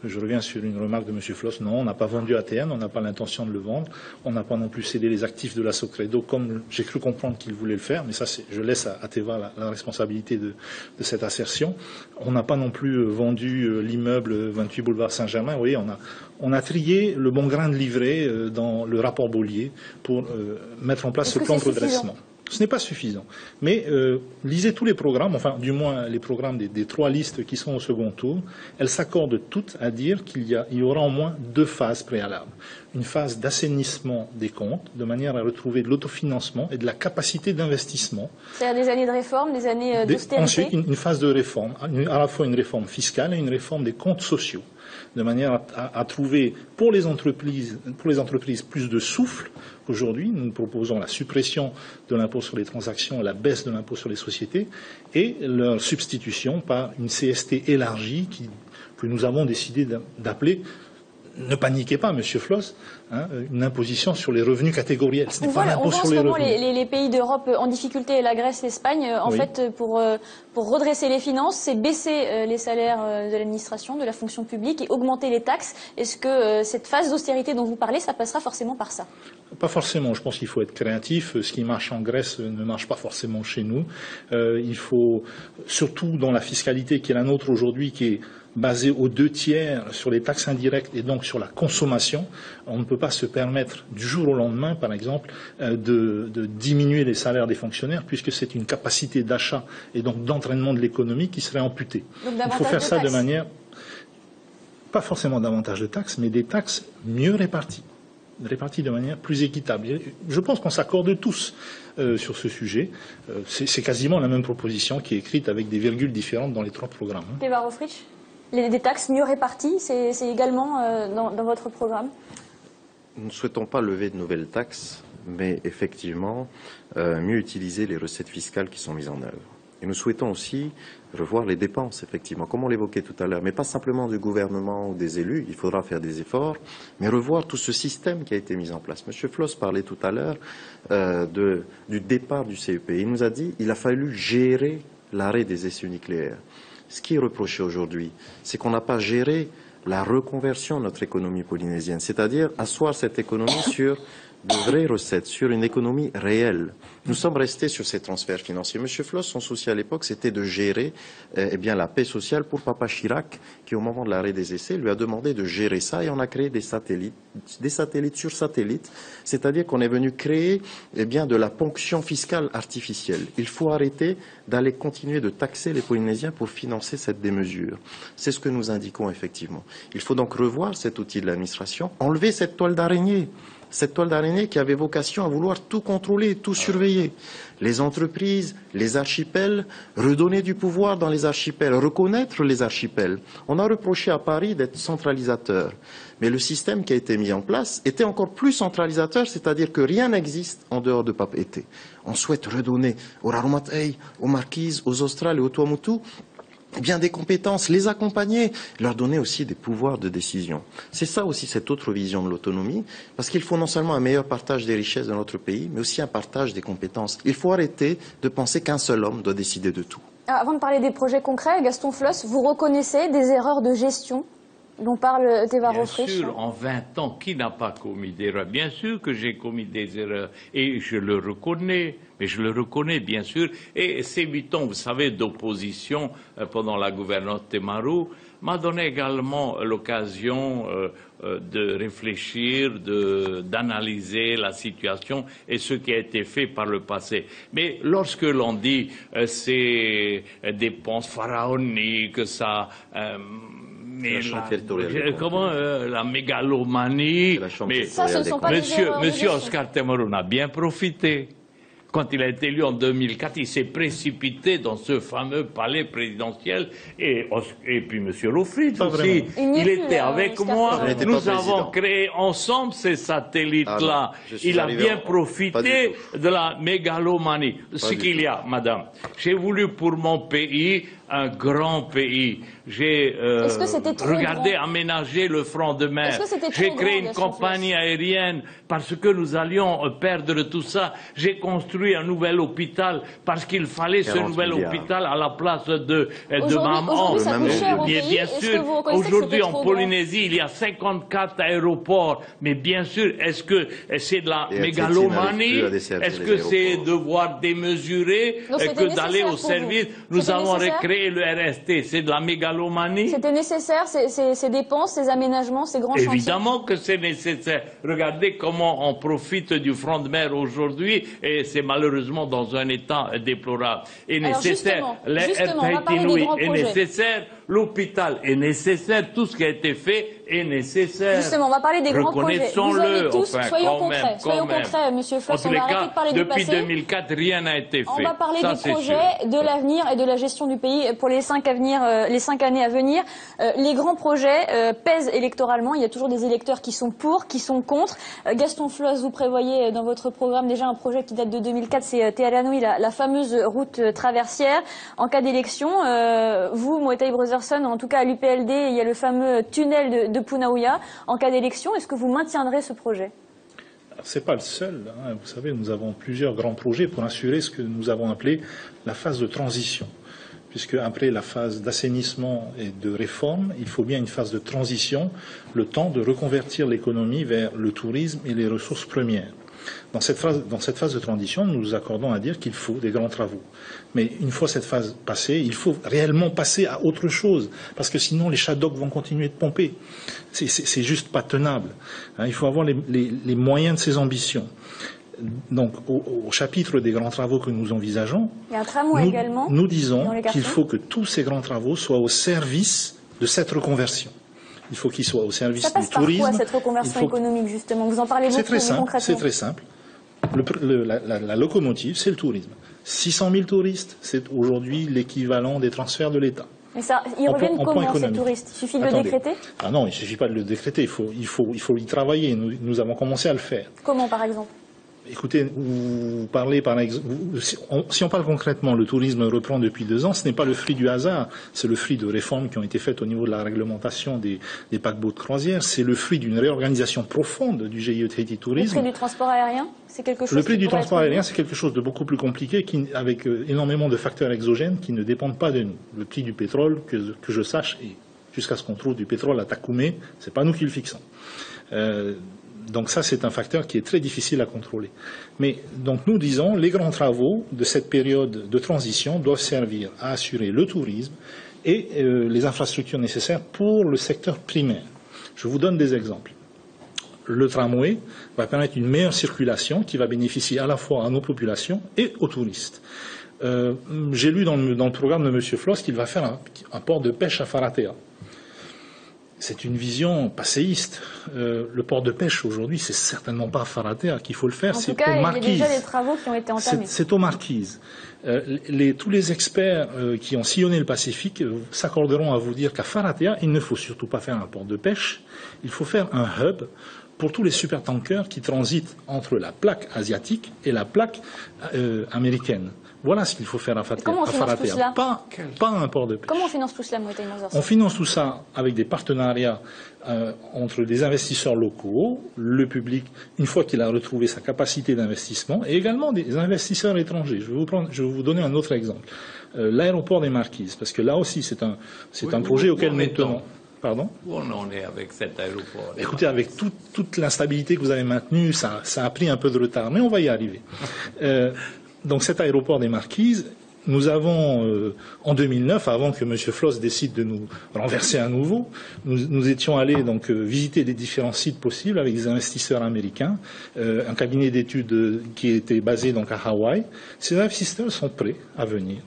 Speaker 4: Je reviens sur une remarque de M. Floss. Non, on n'a pas vendu ATN, on n'a pas l'intention de le vendre. On n'a pas non plus cédé les actifs de la Socredo, comme j'ai cru comprendre qu'il voulait le faire. Mais ça, je laisse à Teva la responsabilité de cette assertion. On n'a pas non plus vendu l'immeuble 28 boulevard Saint-Germain. Vous voyez, on a trié le bon grain de livret dans le rapport Beaulier pour mettre en place ce plan de redressement. Ce n'est pas suffisant. Mais lisez tous les programmes, enfin du moins les programmes des trois listes qui sont au second tour. Elles s'accordent toutes à dire qu'il y aura au moins deux phases préalables. Une phase d'assainissement des comptes, de manière à retrouver de l'autofinancement et de la capacité d'investissement.
Speaker 1: C'est-à-dire des années de réforme, des années d'austérité.
Speaker 4: Ensuite, une phase de réforme, à la fois une réforme fiscale et une réforme des comptes sociaux, de manière à trouver pour les entreprises plus de souffle. Aujourd'hui, nous proposons la suppression de l'impôt sur les transactions et la baisse de l'impôt sur les sociétés et leur substitution par une CST élargie que nous avons décidé d'appeler, ne paniquez pas, Monsieur Floss, une imposition sur les revenus catégoriels. Ce n'est pas l'impôt sur les revenus.
Speaker 1: On voit les pays d'Europe en difficulté, la Grèce, l'Espagne, en fait, pour redresser les finances, c'est baisser les salaires de l'administration, de la fonction publique et augmenter les taxes. Est-ce que cette phase d'austérité dont vous parlez, ça passera forcément par ça?
Speaker 4: Pas forcément. Je pense qu'il faut être créatif. Ce qui marche en Grèce ne marche pas forcément chez nous. Il faut, surtout dans la fiscalité qui est la nôtre aujourd'hui, qui est basée aux 2/3 sur les taxes indirectes et donc sur la consommation, on ne peut pas se permettre du jour au lendemain, par exemple, de diminuer les salaires des fonctionnaires puisque c'est une capacité d'achat et donc d'entraînement de l'économie qui serait amputée. Il faut faire ça de manière, pas forcément davantage de taxes, mais des taxes mieux réparties de manière plus équitable. Je pense qu'on s'accorde tous sur ce sujet. C'est quasiment la même proposition qui est écrite avec des virgules différentes dans les trois programmes.
Speaker 1: Teva Rohfritsch, des taxes mieux réparties, c'est également dans votre programme?
Speaker 3: Nous ne souhaitons pas lever de nouvelles taxes, mais effectivement mieux utiliser les recettes fiscales qui sont mises en œuvre. Et nous souhaitons aussi revoir les dépenses, effectivement, comme on l'évoquait tout à l'heure, mais pas simplement du gouvernement ou des élus, il faudra faire des efforts, mais revoir tout ce système qui a été mis en place. M. Floss parlait tout à l'heure du départ du CEP. Il nous a dit qu'il a fallu gérer l'arrêt des essais nucléaires. Ce qui est reproché aujourd'hui, c'est qu'on n'a pas géré la reconversion de notre économie polynésienne, c'est-à-dire asseoir cette économie sur de vraies recettes, sur une économie réelle. Nous sommes restés sur ces transferts financiers. M. Floss, son souci à l'époque, c'était de gérer la paix sociale pour Papa Chirac, qui au moment de l'arrêt des essais lui a demandé de gérer ça, et on a créé des satellites sur satellites, c'est-à-dire qu'on est venu créer de la ponction fiscale artificielle. Il faut arrêter d'aller continuer de taxer les Polynésiens pour financer cette démesure. C'est ce que nous indiquons effectivement. Il faut donc revoir cet outil de l'administration, enlever cette toile d'araignée. Cette toile d'araignée qui avait vocation à vouloir tout contrôler, tout surveiller. Les entreprises, les archipels, redonner du pouvoir dans les archipels, reconnaître les archipels. On a reproché à Paris d'être centralisateur. Mais le système qui a été mis en place était encore plus centralisateur, c'est-à-dire que rien n'existe en dehors de Papeete. On souhaite redonner aux Raromatei, aux Marquises, aux Australes et aux Tuamotu des compétences, les accompagner, leur donner aussi des pouvoirs de décision. C'est ça aussi cette autre vision de l'autonomie, parce qu'il faut non seulement un meilleur partage des richesses de notre pays, mais aussi un partage des compétences. Il faut arrêter de penser qu'un seul homme doit décider de tout.
Speaker 1: Avant de parler des projets concrets, Gaston Floss, vous reconnaissez des erreurs de gestion dont parle Teva Rohfritsch?
Speaker 2: Bien sûr, en 20 ans, qui n'a pas commis d'erreurs? Bien sûr que j'ai commis des erreurs et je le reconnais, mais je le reconnais bien sûr. Et ces 8 ans, vous savez, d'opposition pendant la gouvernance Temaru m'a donné également l'occasion de réfléchir, d'analyser la situation et ce qui a été fait par le passé. Mais lorsque l'on dit ces dépenses pharaoniques, ça Mais
Speaker 3: champ territorial des comptes.
Speaker 2: comment la mégalomanie,
Speaker 3: La chambre
Speaker 2: mais
Speaker 3: territoriale
Speaker 1: Ça, ce ne
Speaker 3: des
Speaker 1: sont
Speaker 3: comptes.
Speaker 1: pas des erreurs de
Speaker 2: Monsieur
Speaker 1: gestion.
Speaker 2: Oscar Temaroun a bien profité. Quand il a été élu en 2004, il s'est précipité dans ce fameux palais présidentiel et puis M. Lofrid
Speaker 4: Pas
Speaker 2: aussi.
Speaker 4: vraiment.
Speaker 1: Il n'y est
Speaker 2: Il
Speaker 1: plus,
Speaker 2: était
Speaker 1: là,
Speaker 2: avec
Speaker 1: Oscar
Speaker 2: moi.
Speaker 1: Temaroun.
Speaker 3: Il n'était
Speaker 2: Nous
Speaker 3: pas
Speaker 2: avons
Speaker 3: président.
Speaker 2: créé ensemble ces satellites-là.
Speaker 3: Ah non, je suis
Speaker 2: Il a
Speaker 3: arrivé
Speaker 2: bien
Speaker 3: pas
Speaker 2: profité
Speaker 3: du
Speaker 2: de la mégalomanie. Ce
Speaker 3: du
Speaker 2: qu'il
Speaker 3: tout.
Speaker 2: y a, madame, j'ai voulu pour mon pays un grand pays. J'ai
Speaker 1: Est-ce que c'était trop
Speaker 2: regardé
Speaker 1: grand
Speaker 2: aménager le front de mer.
Speaker 1: Est-ce que c'était trop
Speaker 2: J'ai créé
Speaker 1: grand,
Speaker 2: une
Speaker 1: Gaston
Speaker 2: compagnie aérienne parce que nous allions perdre tout ça. J'ai construit un nouvel hôpital parce qu'il fallait ce
Speaker 3: 40
Speaker 2: nouvel
Speaker 3: milliards.
Speaker 2: hôpital à la place de
Speaker 1: Aujourd'hui,
Speaker 2: maman.
Speaker 1: ça coûte cher au
Speaker 2: Mais
Speaker 1: pays.
Speaker 2: bien
Speaker 1: Est-ce que
Speaker 2: sûr,
Speaker 1: vous reconnaissez que
Speaker 2: aujourd'hui
Speaker 1: c'était
Speaker 2: en
Speaker 1: trop
Speaker 2: Polynésie, il y a 54 aéroports. Mais bien sûr, est-ce que c'est de la
Speaker 3: Et
Speaker 2: mégalomanie?
Speaker 3: Alcetine n'arrive plus à desservir
Speaker 2: Est-ce
Speaker 3: les
Speaker 2: que c'est
Speaker 3: aéroports.
Speaker 2: devoir démesurer
Speaker 1: Donc c'était
Speaker 2: que d'aller
Speaker 1: nécessaire
Speaker 2: au
Speaker 1: pour vous.
Speaker 2: service? Nous
Speaker 1: C'était
Speaker 2: avons
Speaker 1: nécessaire
Speaker 2: recréé le RST. C'est de la mégalomanie?
Speaker 1: C'était nécessaire, ces dépenses, ces aménagements, ces grands chantiers?
Speaker 2: Évidemment que c'est nécessaire. Regardez comment on profite du front de mer aujourd'hui et c'est malheureusement dans un état déplorable. Et
Speaker 1: Alors,
Speaker 2: nécessaire.
Speaker 1: justement, on va parler des
Speaker 2: Inouï
Speaker 1: grands
Speaker 2: est
Speaker 1: projets.
Speaker 2: nécessaire. L'hôpital est nécessaire. Tout ce qui a été fait est nécessaire.
Speaker 1: Justement, on va parler des grands projets. Vous
Speaker 2: Reconnaissons-le.
Speaker 1: avez tous,
Speaker 2: Enfin,
Speaker 1: soyons
Speaker 2: quand même,
Speaker 1: concrets,
Speaker 2: quand même.
Speaker 1: Monsieur
Speaker 2: En
Speaker 1: Floss,
Speaker 2: tous
Speaker 1: on
Speaker 2: les
Speaker 1: va arrêter
Speaker 2: cas,
Speaker 1: de parler du
Speaker 2: depuis
Speaker 1: passé.
Speaker 2: 2004, rien n'a été fait.
Speaker 1: On va parler
Speaker 2: Ça,
Speaker 1: des
Speaker 2: c'est
Speaker 1: projets,
Speaker 2: sûr.
Speaker 1: de l'avenir et de la gestion du pays pour les 5 années à venir. Les grands projets pèsent électoralement. Il y a toujours des électeurs qui sont pour, qui sont contre. Gaston Floss, vous prévoyez dans votre programme déjà un projet qui date de 2004, c'est Te Aranui, la fameuse route traversière. En cas d'élection, vous, Moetai Brotherson, en tout cas à l'UPLD, il y a le fameux tunnel de Punauia. En cas d'élection, est-ce que vous maintiendrez ce projet?
Speaker 4: Ce n'est pas le seul. Hein. Vous savez, nous avons plusieurs grands projets pour assurer ce que nous avons appelé la phase de transition. Puisque après la phase d'assainissement et de réforme, il faut bien une phase de transition, le temps de reconvertir l'économie vers le tourisme et les ressources premières. Dans cette phase de transition, nous nous accordons à dire qu'il faut des grands travaux. Mais une fois cette phase passée, il faut réellement passer à autre chose, parce que sinon les shadocks vont continuer de pomper. C'est juste pas tenable. Hein, il faut avoir les moyens de ces ambitions. Donc, au chapitre des grands travaux que nous envisageons,
Speaker 1: Il y a un tramway également.
Speaker 4: nous disons
Speaker 1: dans les quartiers.
Speaker 4: qu'il faut que tous ces grands travaux soient au service de cette reconversion. Il faut qu'ils soient au service
Speaker 1: Ça passe
Speaker 4: du
Speaker 1: par
Speaker 4: tourisme.
Speaker 1: quoi, cette reconversion économique, justement? Vous en parlez beaucoup,
Speaker 4: C'est très
Speaker 1: mais
Speaker 4: simple.
Speaker 1: concrètement.
Speaker 4: C'est très simple. La locomotive, c'est le tourisme. 600 000 touristes, c'est aujourd'hui l'équivalent des transferts de l'État.
Speaker 1: Mais ça, ils
Speaker 4: En
Speaker 1: reviennent
Speaker 4: plan
Speaker 1: comment, ces
Speaker 4: économique.
Speaker 1: touristes? Il suffit de le
Speaker 4: Attendez.
Speaker 1: décréter?
Speaker 4: Ah non, il ne suffit pas de le décréter, il faut y travailler. Nous avons commencé à le faire.
Speaker 1: Comment, par exemple?
Speaker 4: Écoutez, vous parlez par exemple, si on parle concrètement, le tourisme reprend depuis 2 ans, ce n'est pas le fruit du hasard, c'est le fruit de réformes qui ont été faites au niveau de la réglementation des paquebots de croisière, c'est le fruit d'une réorganisation profonde du GIE Tahiti
Speaker 1: Le
Speaker 4: Tourisme.
Speaker 1: prix du transport aérien, c'est quelque chose
Speaker 4: Le prix
Speaker 1: qui
Speaker 4: du
Speaker 1: pourrait
Speaker 4: transport
Speaker 1: être
Speaker 4: aérien, c'est quelque chose de beaucoup plus compliqué, avec énormément de facteurs exogènes qui ne dépendent pas de nous. Le prix du pétrole, que je sache, et jusqu'à ce qu'on trouve du pétrole à Takoumé, c'est pas nous qui le fixons. Donc ça, c'est un facteur qui est très difficile à contrôler. Mais donc nous disons, les grands travaux de cette période de transition doivent servir à assurer le tourisme et les infrastructures nécessaires pour le secteur primaire. Je vous donne des exemples. Le tramway va permettre une meilleure circulation qui va bénéficier à la fois à nos populations et aux touristes. J'ai lu dans le programme de M. Floss qu'il va faire un port de pêche à Faratea. C'est une vision passéiste. Le port de pêche aujourd'hui, c'est certainement pas à Faratea qu'il faut le faire,
Speaker 1: En
Speaker 4: c'est
Speaker 1: tout cas,
Speaker 4: aux
Speaker 1: il y a
Speaker 4: Marquises.
Speaker 1: déjà des travaux qui ont été entamés.
Speaker 4: C'est aux Marquises. Tous les experts qui ont sillonné le Pacifique s'accorderont à vous dire qu'à Faratea, il ne faut surtout pas faire un port de pêche, il faut faire un hub pour tous les supertankers qui transitent entre la plaque asiatique et la plaque américaine. Voilà ce qu'il faut faire à
Speaker 1: comment on finance tout cela?
Speaker 4: Pas un port de pêche.
Speaker 1: Comment on finance tout cela, Moetai Brotherson?
Speaker 4: On finance tout ça avec des partenariats entre des investisseurs locaux, le public, une fois qu'il a retrouvé sa capacité d'investissement, et également des investisseurs étrangers. Je vais vous donner un autre exemple. L'aéroport des Marquises, parce que là aussi c'est un projet auquel nous tenons. Pardon?
Speaker 2: Où on en est avec cet aéroport?
Speaker 4: Écoutez, avec toute l'instabilité que vous avez maintenue, ça a pris un peu de retard, mais on va y arriver. Donc cet aéroport des Marquises, nous avons, en 2009, avant que M. Floss décide de nous renverser à nouveau, nous étions allés donc visiter les différents sites possibles avec des investisseurs américains, un cabinet d'études qui était basé donc à Hawaï. Ces investisseurs sont prêts à venir.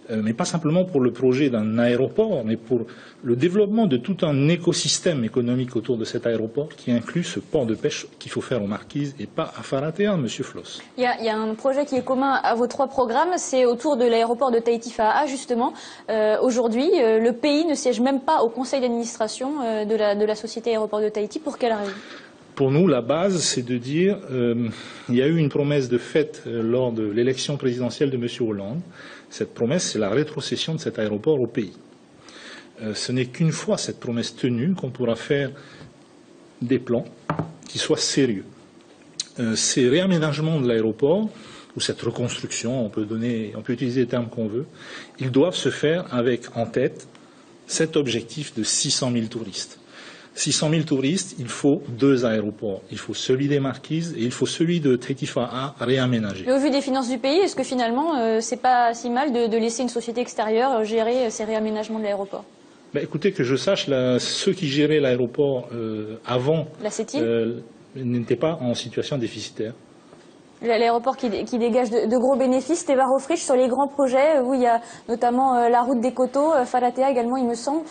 Speaker 4: mais pas simplement pour le projet d'un aéroport, mais pour le développement de tout un écosystème économique autour de cet aéroport qui inclut ce port de pêche qu'il faut faire aux Marquises et pas à Faratea, Monsieur Floss.
Speaker 1: Il y a un projet qui est commun à vos 3 programmes, c'est autour de l'aéroport de Tahiti-Faaa, justement. Aujourd'hui, le pays ne siège même pas au conseil d'administration de la société aéroport de Tahiti. Pour quelle raison?
Speaker 4: Pour nous, la base, c'est de dire il y a eu une promesse de fait lors de l'élection présidentielle de M. Hollande. Cette promesse, c'est la rétrocession de cet aéroport au pays. Ce n'est qu'une fois cette promesse tenue qu'on pourra faire des plans qui soient sérieux. Ces réaménagements de l'aéroport, ou cette reconstruction, on peut utiliser les termes qu'on veut, ils doivent se faire avec en tête cet objectif de 600 000 touristes. 600 000 touristes, il faut 2 aéroports. Il faut celui des Marquises et il faut celui de Tahiti-Faaa réaménagé.
Speaker 1: Mais au vu des finances du pays, est-ce que finalement, c'est pas si mal de laisser une société extérieure gérer ces réaménagements de l'aéroport?
Speaker 4: Écoutez, que je sache, ceux qui géraient l'aéroport avant n'étaient pas en situation déficitaire.
Speaker 1: L'aéroport qui dégage de gros bénéfices, Teva Roffrich, sur les grands projets, où il y a notamment la route des Coteaux, Faratea également, il me semble.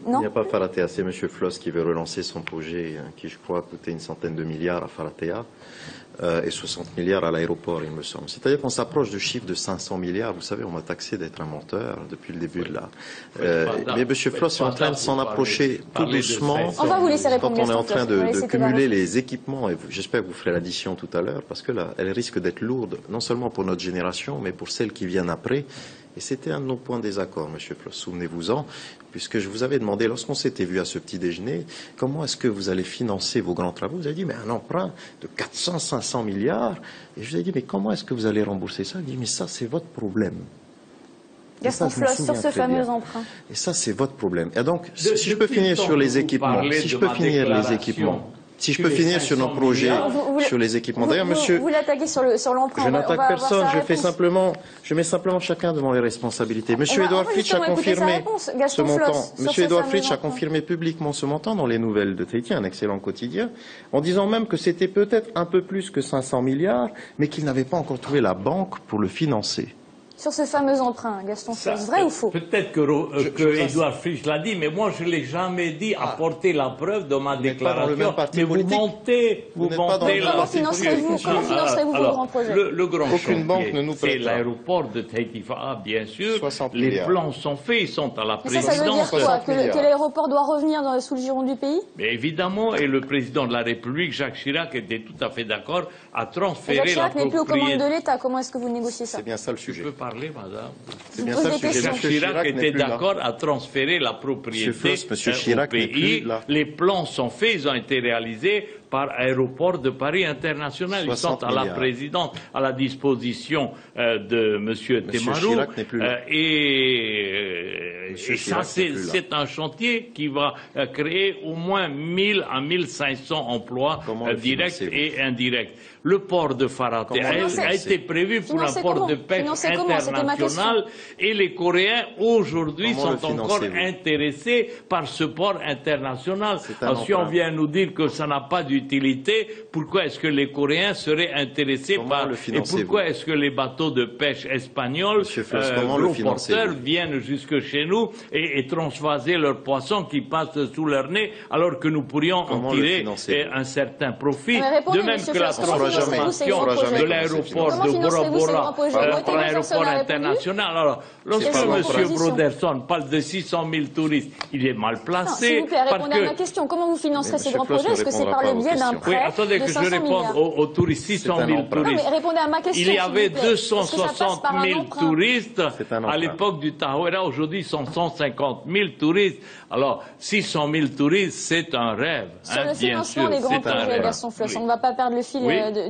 Speaker 3: Non. Il n'y a pas Faratea, c'est M. Floss qui veut relancer son projet qui, je crois, a coûté une centaine de milliards à Faratea et 60 milliards à l'aéroport, il me semble. C'est-à-dire qu'on s'approche du chiffre de 500 milliards. Vous savez, on m'a taxé d'être un menteur depuis le début de la... mais M. Floss est en train de s'en approcher tout doucement.
Speaker 1: On va vous laisser répondre.
Speaker 3: Quand on est en train de cumuler les équipements, et j'espère que vous ferez l'addition tout à l'heure, parce que là, elle risque d'être lourde, non seulement pour notre génération, mais pour celles qui viennent après. Et c'était un de nos points de désaccord, M. Floss, souvenez-vous-en, puisque je vous avais demandé, lorsqu'on s'était vu à ce petit déjeuner, comment est-ce que vous allez financer vos grands travaux? Vous avez dit, mais un emprunt de 400-500 milliards. Et je vous ai dit, mais comment est-ce que vous allez rembourser ça? Il dit, mais ça, c'est votre problème.
Speaker 1: Gaston Floss, sur ce fameux emprunt.
Speaker 3: Et ça, c'est votre problème. Et donc, si je peux finir sur les équipements, si je peux finir sur nos projets, sur les équipements. D'ailleurs, monsieur...
Speaker 1: Vous l'attaquez sur l'emprunt.
Speaker 3: Je n'attaque personne, je mets simplement chacun devant les responsabilités. Monsieur Edouard Fritsch a confirmé ce montant. Monsieur Edouard Fritsch a confirmé publiquement ce montant dans les nouvelles de Tahiti, un excellent quotidien, en disant même que c'était peut-être un peu plus que 500 milliards, mais qu'il n'avait pas encore trouvé la banque pour le financer.
Speaker 1: Sur ce fameux emprunt, Gaston Floss, vrai ou faux?
Speaker 2: Peut-être que Edouard Fritsch l'a dit, mais moi je ne l'ai jamais dit, apporter la preuve de ma déclaration. Mais vous mentez,
Speaker 1: Comment financerez-vous vos grands projets?
Speaker 2: Le grand
Speaker 3: Aucune banque ne nous
Speaker 2: c'est
Speaker 3: prête.
Speaker 2: l'aéroport de Tahiti-Faaa, bien sûr. Les plans sont faits, ils sont à la présidence.
Speaker 1: Ça veut dire quoi? Que l'aéroport doit revenir sous le giron du pays?
Speaker 2: Mais évidemment, et le président de la République, Jacques Chirac, était tout à fait d'accord à transférer
Speaker 1: Jacques Chirac n'est plus aux commandes de l'État. Comment est-ce que vous négociez ça?
Speaker 3: C'est bien ça le sujet.
Speaker 2: Madame.
Speaker 3: C'est bien ça le sujet.
Speaker 2: Jacques Chirac était d'accord à transférer la propriété au pays. Les plans sont faits, ils ont été réalisés par Aéroport de Paris International. Ils sont à la présidence, à la disposition de M. Temarou. Et ça, c'est un chantier qui va créer au moins 1000 à 1500 emplois directs et indirects. Le port de Faratea a été prévu pour un port de pêche international et les Coréens aujourd'hui sont encore intéressés par ce port international. Alors, si on vient nous dire que ça n'a pas d'utilité, pourquoi est-ce que les Coréens seraient intéressés et pourquoi est-ce que les bateaux de pêche espagnols, gros porteurs, viennent jusque chez nous et transvaser leurs poissons qui passent sous leur nez alors que nous pourrions en tirer un certain profit, de même que la transformation de l'aéroport de Bora Bora par l'aéroport international. Alors, lorsque M. Broderson parle de 600 000 touristes, il est mal placé.
Speaker 1: S'il vous plaît, répondez à ma question. Comment vous financerez ces grands projets? Est-ce que c'est par le biais d'un prêt?
Speaker 2: Oui, attendez que je réponde aux touristes. 600 000 touristes.
Speaker 1: Répondez à ma question.
Speaker 2: Il y avait 260 000 touristes à l'époque du Tahoeraa. Aujourd'hui, ils sont 150 000 touristes. Alors, 600 000 touristes, c'est un rêve.
Speaker 1: Sur le financement des grands projets, Gaston Floss, on ne va pas perdre le fil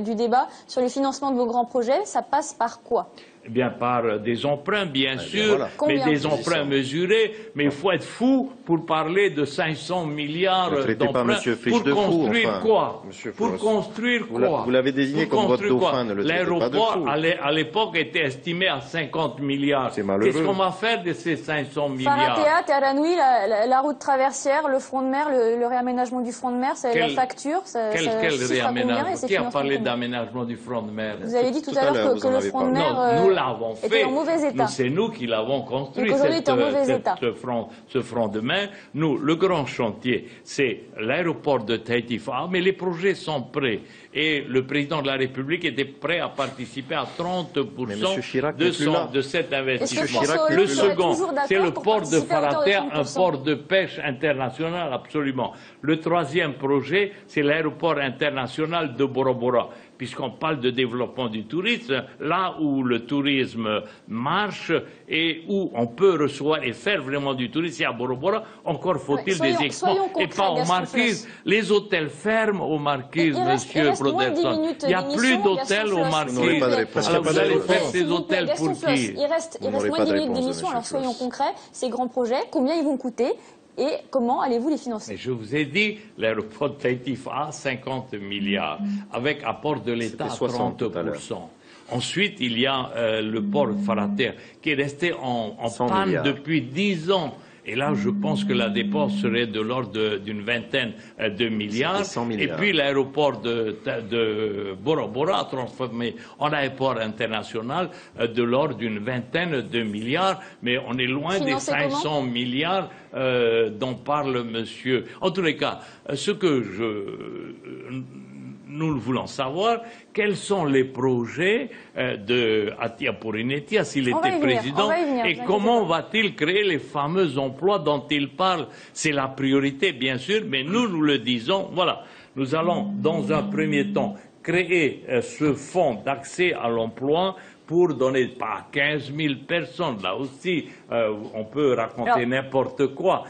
Speaker 1: du débat. Sur le financement de vos grands projets, ça passe par quoi?
Speaker 2: Eh bien, par des emprunts, bien sûr, mais des emprunts mesurés. Mais il faut être fou pour parler de 500 milliards d'emprunts. Pour construire quoi? Pour construire quoi?
Speaker 3: Vous l'avez désigné comme votre dauphin, ne le traitez pas de fou.
Speaker 2: L'aéroport, à l'époque, était estimé à 50 milliards.
Speaker 3: C'est malheureux.
Speaker 2: Qu'est-ce qu'on va faire de ces 500 milliards?
Speaker 1: Faratea, Taranui, la route traversière, le front de mer, le réaménagement du front de mer, c'est la facture.
Speaker 2: Quel réaménagement? Qui a parlé d'aménagement du front de mer?
Speaker 1: Vous avez dit tout à l'heure que le front de mer...
Speaker 2: l'avons fait. C'est nous qui l'avons construit, ce front de mer. Nous, le grand chantier, c'est l'aéroport de Tahiti Fa'a, mais les projets sont prêts. Et le président de la République était prêt à participer à 30% de cet investissement. Le second, c'est le port de Farater, un port de pêche international, absolument. Le troisième projet, c'est l'aéroport international de Bora Bora. Puisqu'on parle de développement du tourisme, là où le tourisme marche et où on peut recevoir et faire vraiment du tourisme, c'est à Bora Bora, encore faut-il des expos et pas aux Marquises. Les hôtels ferment aux Marquises, monsieur Broderson. Il n'y a plus d'hôtels aux Marquises. Alors vous allez faire ces hôtels pour qui?
Speaker 1: Il reste moins de 10 minutes d'émission, alors soyons concrets. Ces grands projets, combien ils vont coûter? Et comment allez-vous les financer?
Speaker 2: Mais je vous ai dit, l'aéroport de Tahiti Fa'a, 50 milliards, avec apport de l'État à 30%. Ensuite, il y a le port de Farater, qui est resté en panne depuis 10 ans. Et là, je pense que la dépense serait de l'ordre d'une vingtaine de milliards. Et puis l'aéroport de Bora Bora, transformé en aéroport international, de l'ordre d'une vingtaine de milliards. Mais on est loin des 500 milliards dont parle monsieur. En tous les cas, ce que nous voulons savoir, quels sont les projets de Atia Porinetia s'il était président et comment va-t-il créer les fameux emplois dont il parle. C'est la priorité, bien sûr, mais nous le disons, voilà, nous allons dans un premier temps créer ce fonds d'accès à l'emploi pour donner pas 15 000 personnes, là aussi on peut raconter n'importe quoi.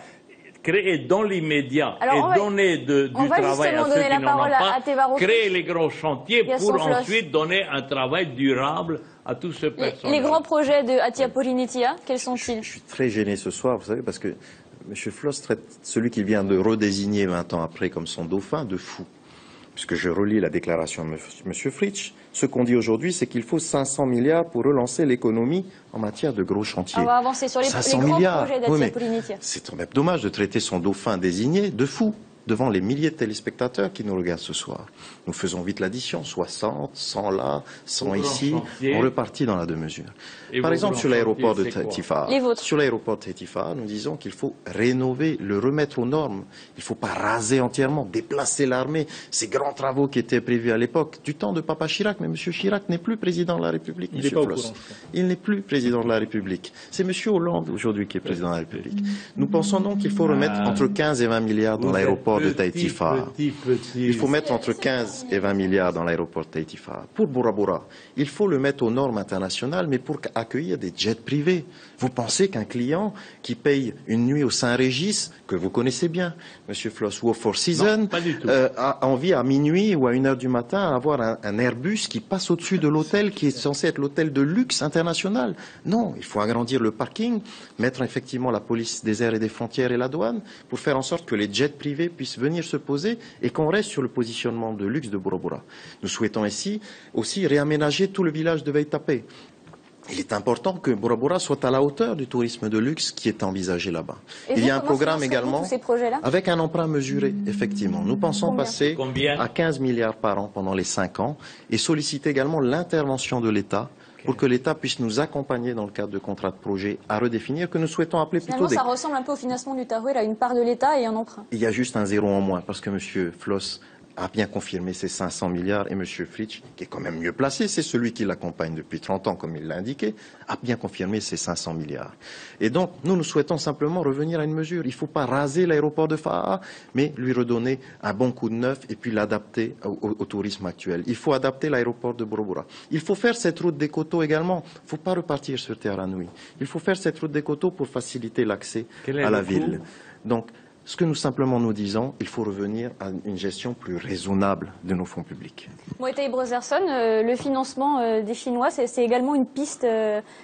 Speaker 2: Créer dans l'immédiat et donner du travail à ceux qui n'en ont pas, créer les grands chantiers pour ensuite donner un travail durable à tous ces personnes.
Speaker 1: Les grands projets de Atia Porinetia, quels sont-ils?
Speaker 3: Je suis très gêné ce soir, vous savez, parce que M. Floss traite celui qu'il vient de redésigner 20 ans après comme son dauphin de fou. Puisque je relis la déclaration de M. Fritsch, ce qu'on dit aujourd'hui, c'est qu'il faut 500 milliards pour relancer l'économie en matière de gros chantiers.
Speaker 1: On va avancer sur les grands projets d'Atia Porinetia.
Speaker 3: C'est quand même dommage de traiter son dauphin désigné de fou devant les milliers de téléspectateurs qui nous regardent ce soir. Nous faisons vite l'addition, 60, 100 là, 100 ici, on repartit dans la deux-mesures. Par exemple, sur l'aéroport de Tahiti Fa'a, nous disons qu'il faut rénover, le remettre aux normes. Il ne faut pas raser entièrement, déplacer l'armée. Ces grands travaux qui étaient prévus à l'époque, du temps de Papa Chirac, mais M. Chirac n'est plus président de la République, M. Floss. Il n'est plus président de la République. C'est M. Hollande aujourd'hui qui est président de la République. Nous pensons donc qu'il faut remettre entre 15 et 20 milliards dans l'aéroport de Tahiti Fa'a. Il faut mettre entre 15 et 20 milliards dans l'aéroport de Tahiti Fa'a. Pour Bora Bora, il faut le mettre aux normes internationales, mais pour accueillir des jets privés. Vous pensez qu'un client qui paye une nuit au Saint-Régis, que vous connaissez bien, M. Floss, ou au Four Seasons, a envie à minuit ou à 1h du matin d'avoir un Airbus qui passe au-dessus de l'hôtel qui est censé être l'hôtel de luxe international? Non, il faut agrandir le parking, mettre effectivement la police des airs et des frontières et la douane pour faire en sorte que les jets privés puissent venir se poser et qu'on reste sur le positionnement de luxe de Bora Bora. Nous souhaitons ici aussi réaménager tout le village de Veitapé. Il est important que Bora Bora soit à la hauteur du tourisme de luxe qui est envisagé là-bas. Il y a un programme également avec un emprunt mesuré, effectivement. Nous pensons passer à 15 milliards par an pendant les 5 ans et solliciter également l'intervention de l'État pour que l'État puisse nous accompagner dans le cadre de contrats de projet à redéfinir, que nous souhaitons appeler plutôt
Speaker 1: ça ressemble un peu au financement du Taroué, là, une part de l'État et un emprunt.
Speaker 3: Il y a juste un zéro en moins, parce que M. Floss a bien confirmé ces 500 milliards et M. Fritsch, qui est quand même mieux placé, c'est celui qui l'accompagne depuis 30 ans, comme il l'a indiqué, a bien confirmé ces 500 milliards. Et donc, nous souhaitons simplement revenir à une mesure. Il ne faut pas raser l'aéroport de Fa'a, mais lui redonner un bon coup de neuf et puis l'adapter au tourisme actuel. Il faut adapter l'aéroport de Bora Bora. Il faut faire cette route des Coteaux également. Il ne faut pas repartir sur Terre à Nui. Il faut faire cette route des Coteaux pour faciliter l'accès à la ville. Donc, ce que nous disons, il faut revenir à une gestion plus raisonnable de nos fonds publics.
Speaker 1: Moetai Broderson, le financement des Chinois, c'est également une piste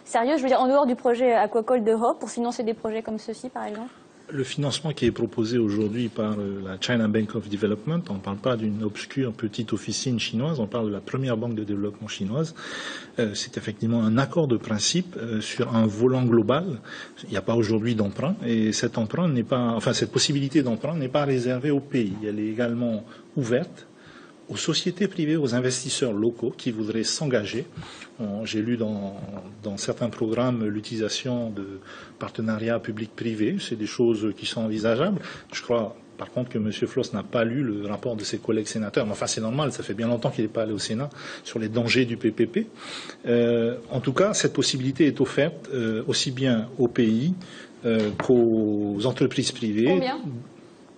Speaker 1: sérieuse, je veux dire, en dehors du projet Aquacol de Ho, pour financer des projets comme ceux-ci, par exemple?
Speaker 4: Le financement qui est proposé aujourd'hui par la China Bank of Development, on ne parle pas d'une obscure petite officine chinoise, on parle de la première banque de développement chinoise. C'est effectivement un accord de principe sur un volant global. Il n'y a pas aujourd'hui d'emprunt et cet emprunt n'est pas, enfin cette possibilité d'emprunt n'est pas réservée au pays. Elle est également ouverte aux sociétés privées, aux investisseurs locaux qui voudraient s'engager. J'ai lu dans certains programmes l'utilisation de partenariats publics-privés. C'est des choses qui sont envisageables. Je crois, par contre, que M. Floss n'a pas lu le rapport de ses collègues sénateurs. Mais enfin, c'est normal, ça fait bien longtemps qu'il n'est pas allé au Sénat sur les dangers du PPP. En tout cas, cette possibilité est offerte aussi bien aux pays qu'aux entreprises privées.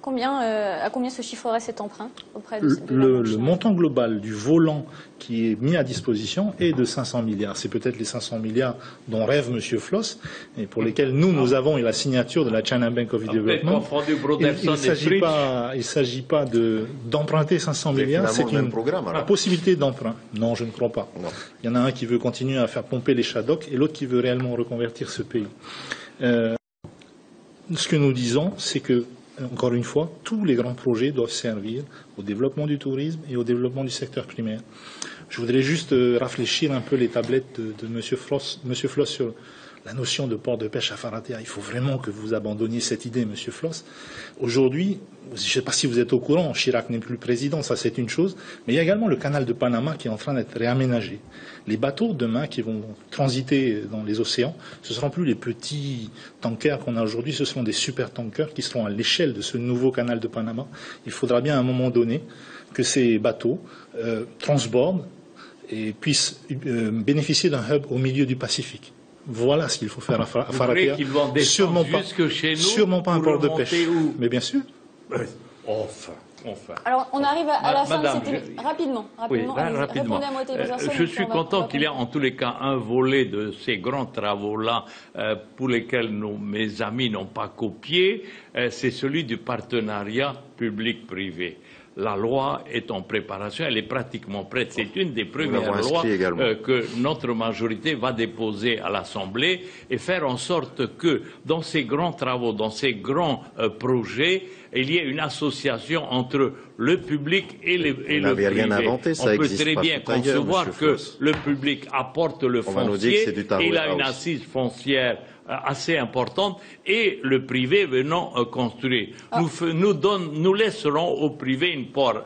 Speaker 1: À combien se chiffrerait cet emprunt auprès de
Speaker 4: le montant global du volant qui est mis à disposition est de 500 milliards. C'est peut-être les 500 milliards dont rêve M. Floss et pour lesquels nous avons eu la signature de la China Bank of Development. Il ne s'agit pas d'emprunter 500 milliards, c'est une possibilité d'emprunt. Non, je ne crois pas. Non. Il y en a un qui veut continuer à faire pomper les Shadok et l'autre qui veut réellement reconvertir ce pays. Ce que nous disons, c'est que encore une fois, tous les grands projets doivent servir au développement du tourisme et au développement du secteur primaire. Je voudrais juste rafraîchir un peu les tablettes de M. Floss sur la notion de port de pêche à Faratea. Il faut vraiment que vous abandonniez cette idée, M. Floss. Aujourd'hui, je ne sais pas si vous êtes au courant, Chirac n'est plus président, ça c'est une chose, mais il y a également le canal de Panama qui est en train d'être réaménagé. Les bateaux demain qui vont transiter dans les océans, ce ne seront plus les petits tankers qu'on a aujourd'hui, ce seront des super tankers qui seront à l'échelle de ce nouveau canal de Panama. Il faudra bien à un moment donné que ces bateaux transbordent et puissent bénéficier d'un hub au milieu du Pacifique. Voilà ce qu'il faut faire à Faratea. Sûrement pas un port de pêche. Mais bien sûr.
Speaker 2: Enfin.
Speaker 1: Alors, on arrive à la fin de cette... Rapidement.
Speaker 2: Rapidement. Je suis content qu'il y ait en tous les cas un volet de ces grands travaux-là pour lesquels mes amis n'ont pas copié. C'est celui du partenariat public-privé. La loi est en préparation, elle est pratiquement prête. C'est une des premières lois que notre majorité va déposer à l'Assemblée et faire en sorte que dans ces grands travaux, dans ces grands projets, il y ait une association entre le public et le privé.
Speaker 3: Rien inventé, ça
Speaker 2: on peut très bien concevoir que le public apporte le foncier et il a une assise foncière assez importante et le privé venant construire. Nous laisserons au privé une part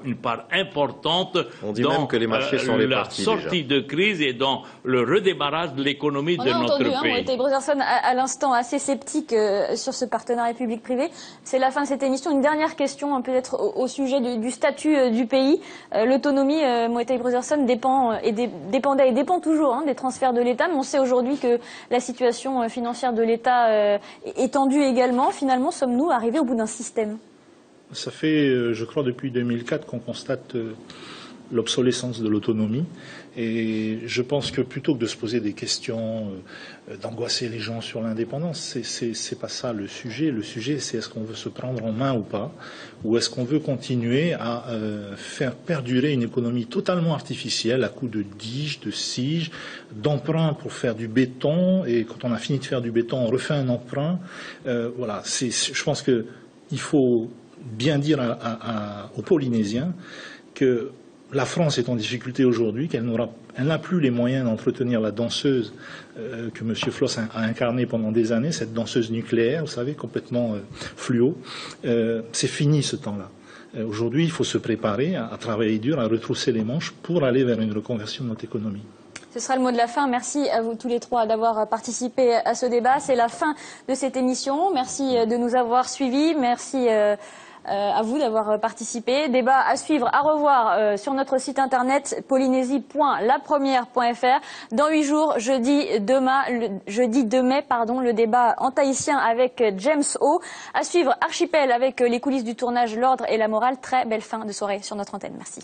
Speaker 2: importante dans la sortie de crise et dans le redémarrage de l'économie de notre pays.
Speaker 1: Mohamed Brotherson à l'instant assez sceptique sur ce partenariat public-privé. C'est la fin de cette émission. Une dernière question peut-être au sujet du statut du pays. L'autonomie, Mohamed Brotherson, dépendait et dépend toujours des transferts de l'État, mais on sait aujourd'hui que la situation financière de l'État est tendue également. Finalement, sommes-nous arrivés au bout d'un système?
Speaker 4: Ça fait, je crois, depuis 2004 qu'on constate l'obsolescence de l'autonomie. Et je pense que plutôt que de se poser des questions, d'angoisser les gens sur l'indépendance, c'est pas ça le sujet. Le sujet, c'est est-ce qu'on veut se prendre en main ou pas, ou est-ce qu'on veut continuer à faire perdurer une économie totalement artificielle à coup de diges, de siges, d'emprunts pour faire du béton, et quand on a fini de faire du béton, on refait un emprunt. Voilà, je pense que il faut bien dire aux Polynésiens que la France est en difficulté aujourd'hui, qu'elle n'a plus les moyens d'entretenir la danseuse que M. Floss a incarnée pendant des années, cette danseuse nucléaire, vous savez, complètement fluo. C'est fini ce temps-là. Aujourd'hui, il faut se préparer à travailler dur, à retrousser les manches pour aller vers une reconversion de notre économie.
Speaker 1: Ce sera le mot de la fin. Merci à vous tous les trois d'avoir participé à ce débat. C'est la fin de cette émission. Merci de nous avoir suivis. Merci à vous d'avoir participé. Débat à suivre, à revoir sur notre site internet polynésie.lapremière.fr. Dans 8 jours, jeudi 2 mai, le débat en tahitien avec James O. À suivre Archipel avec les coulisses du tournage, l'ordre et la morale. Très belle fin de soirée sur notre antenne. Merci.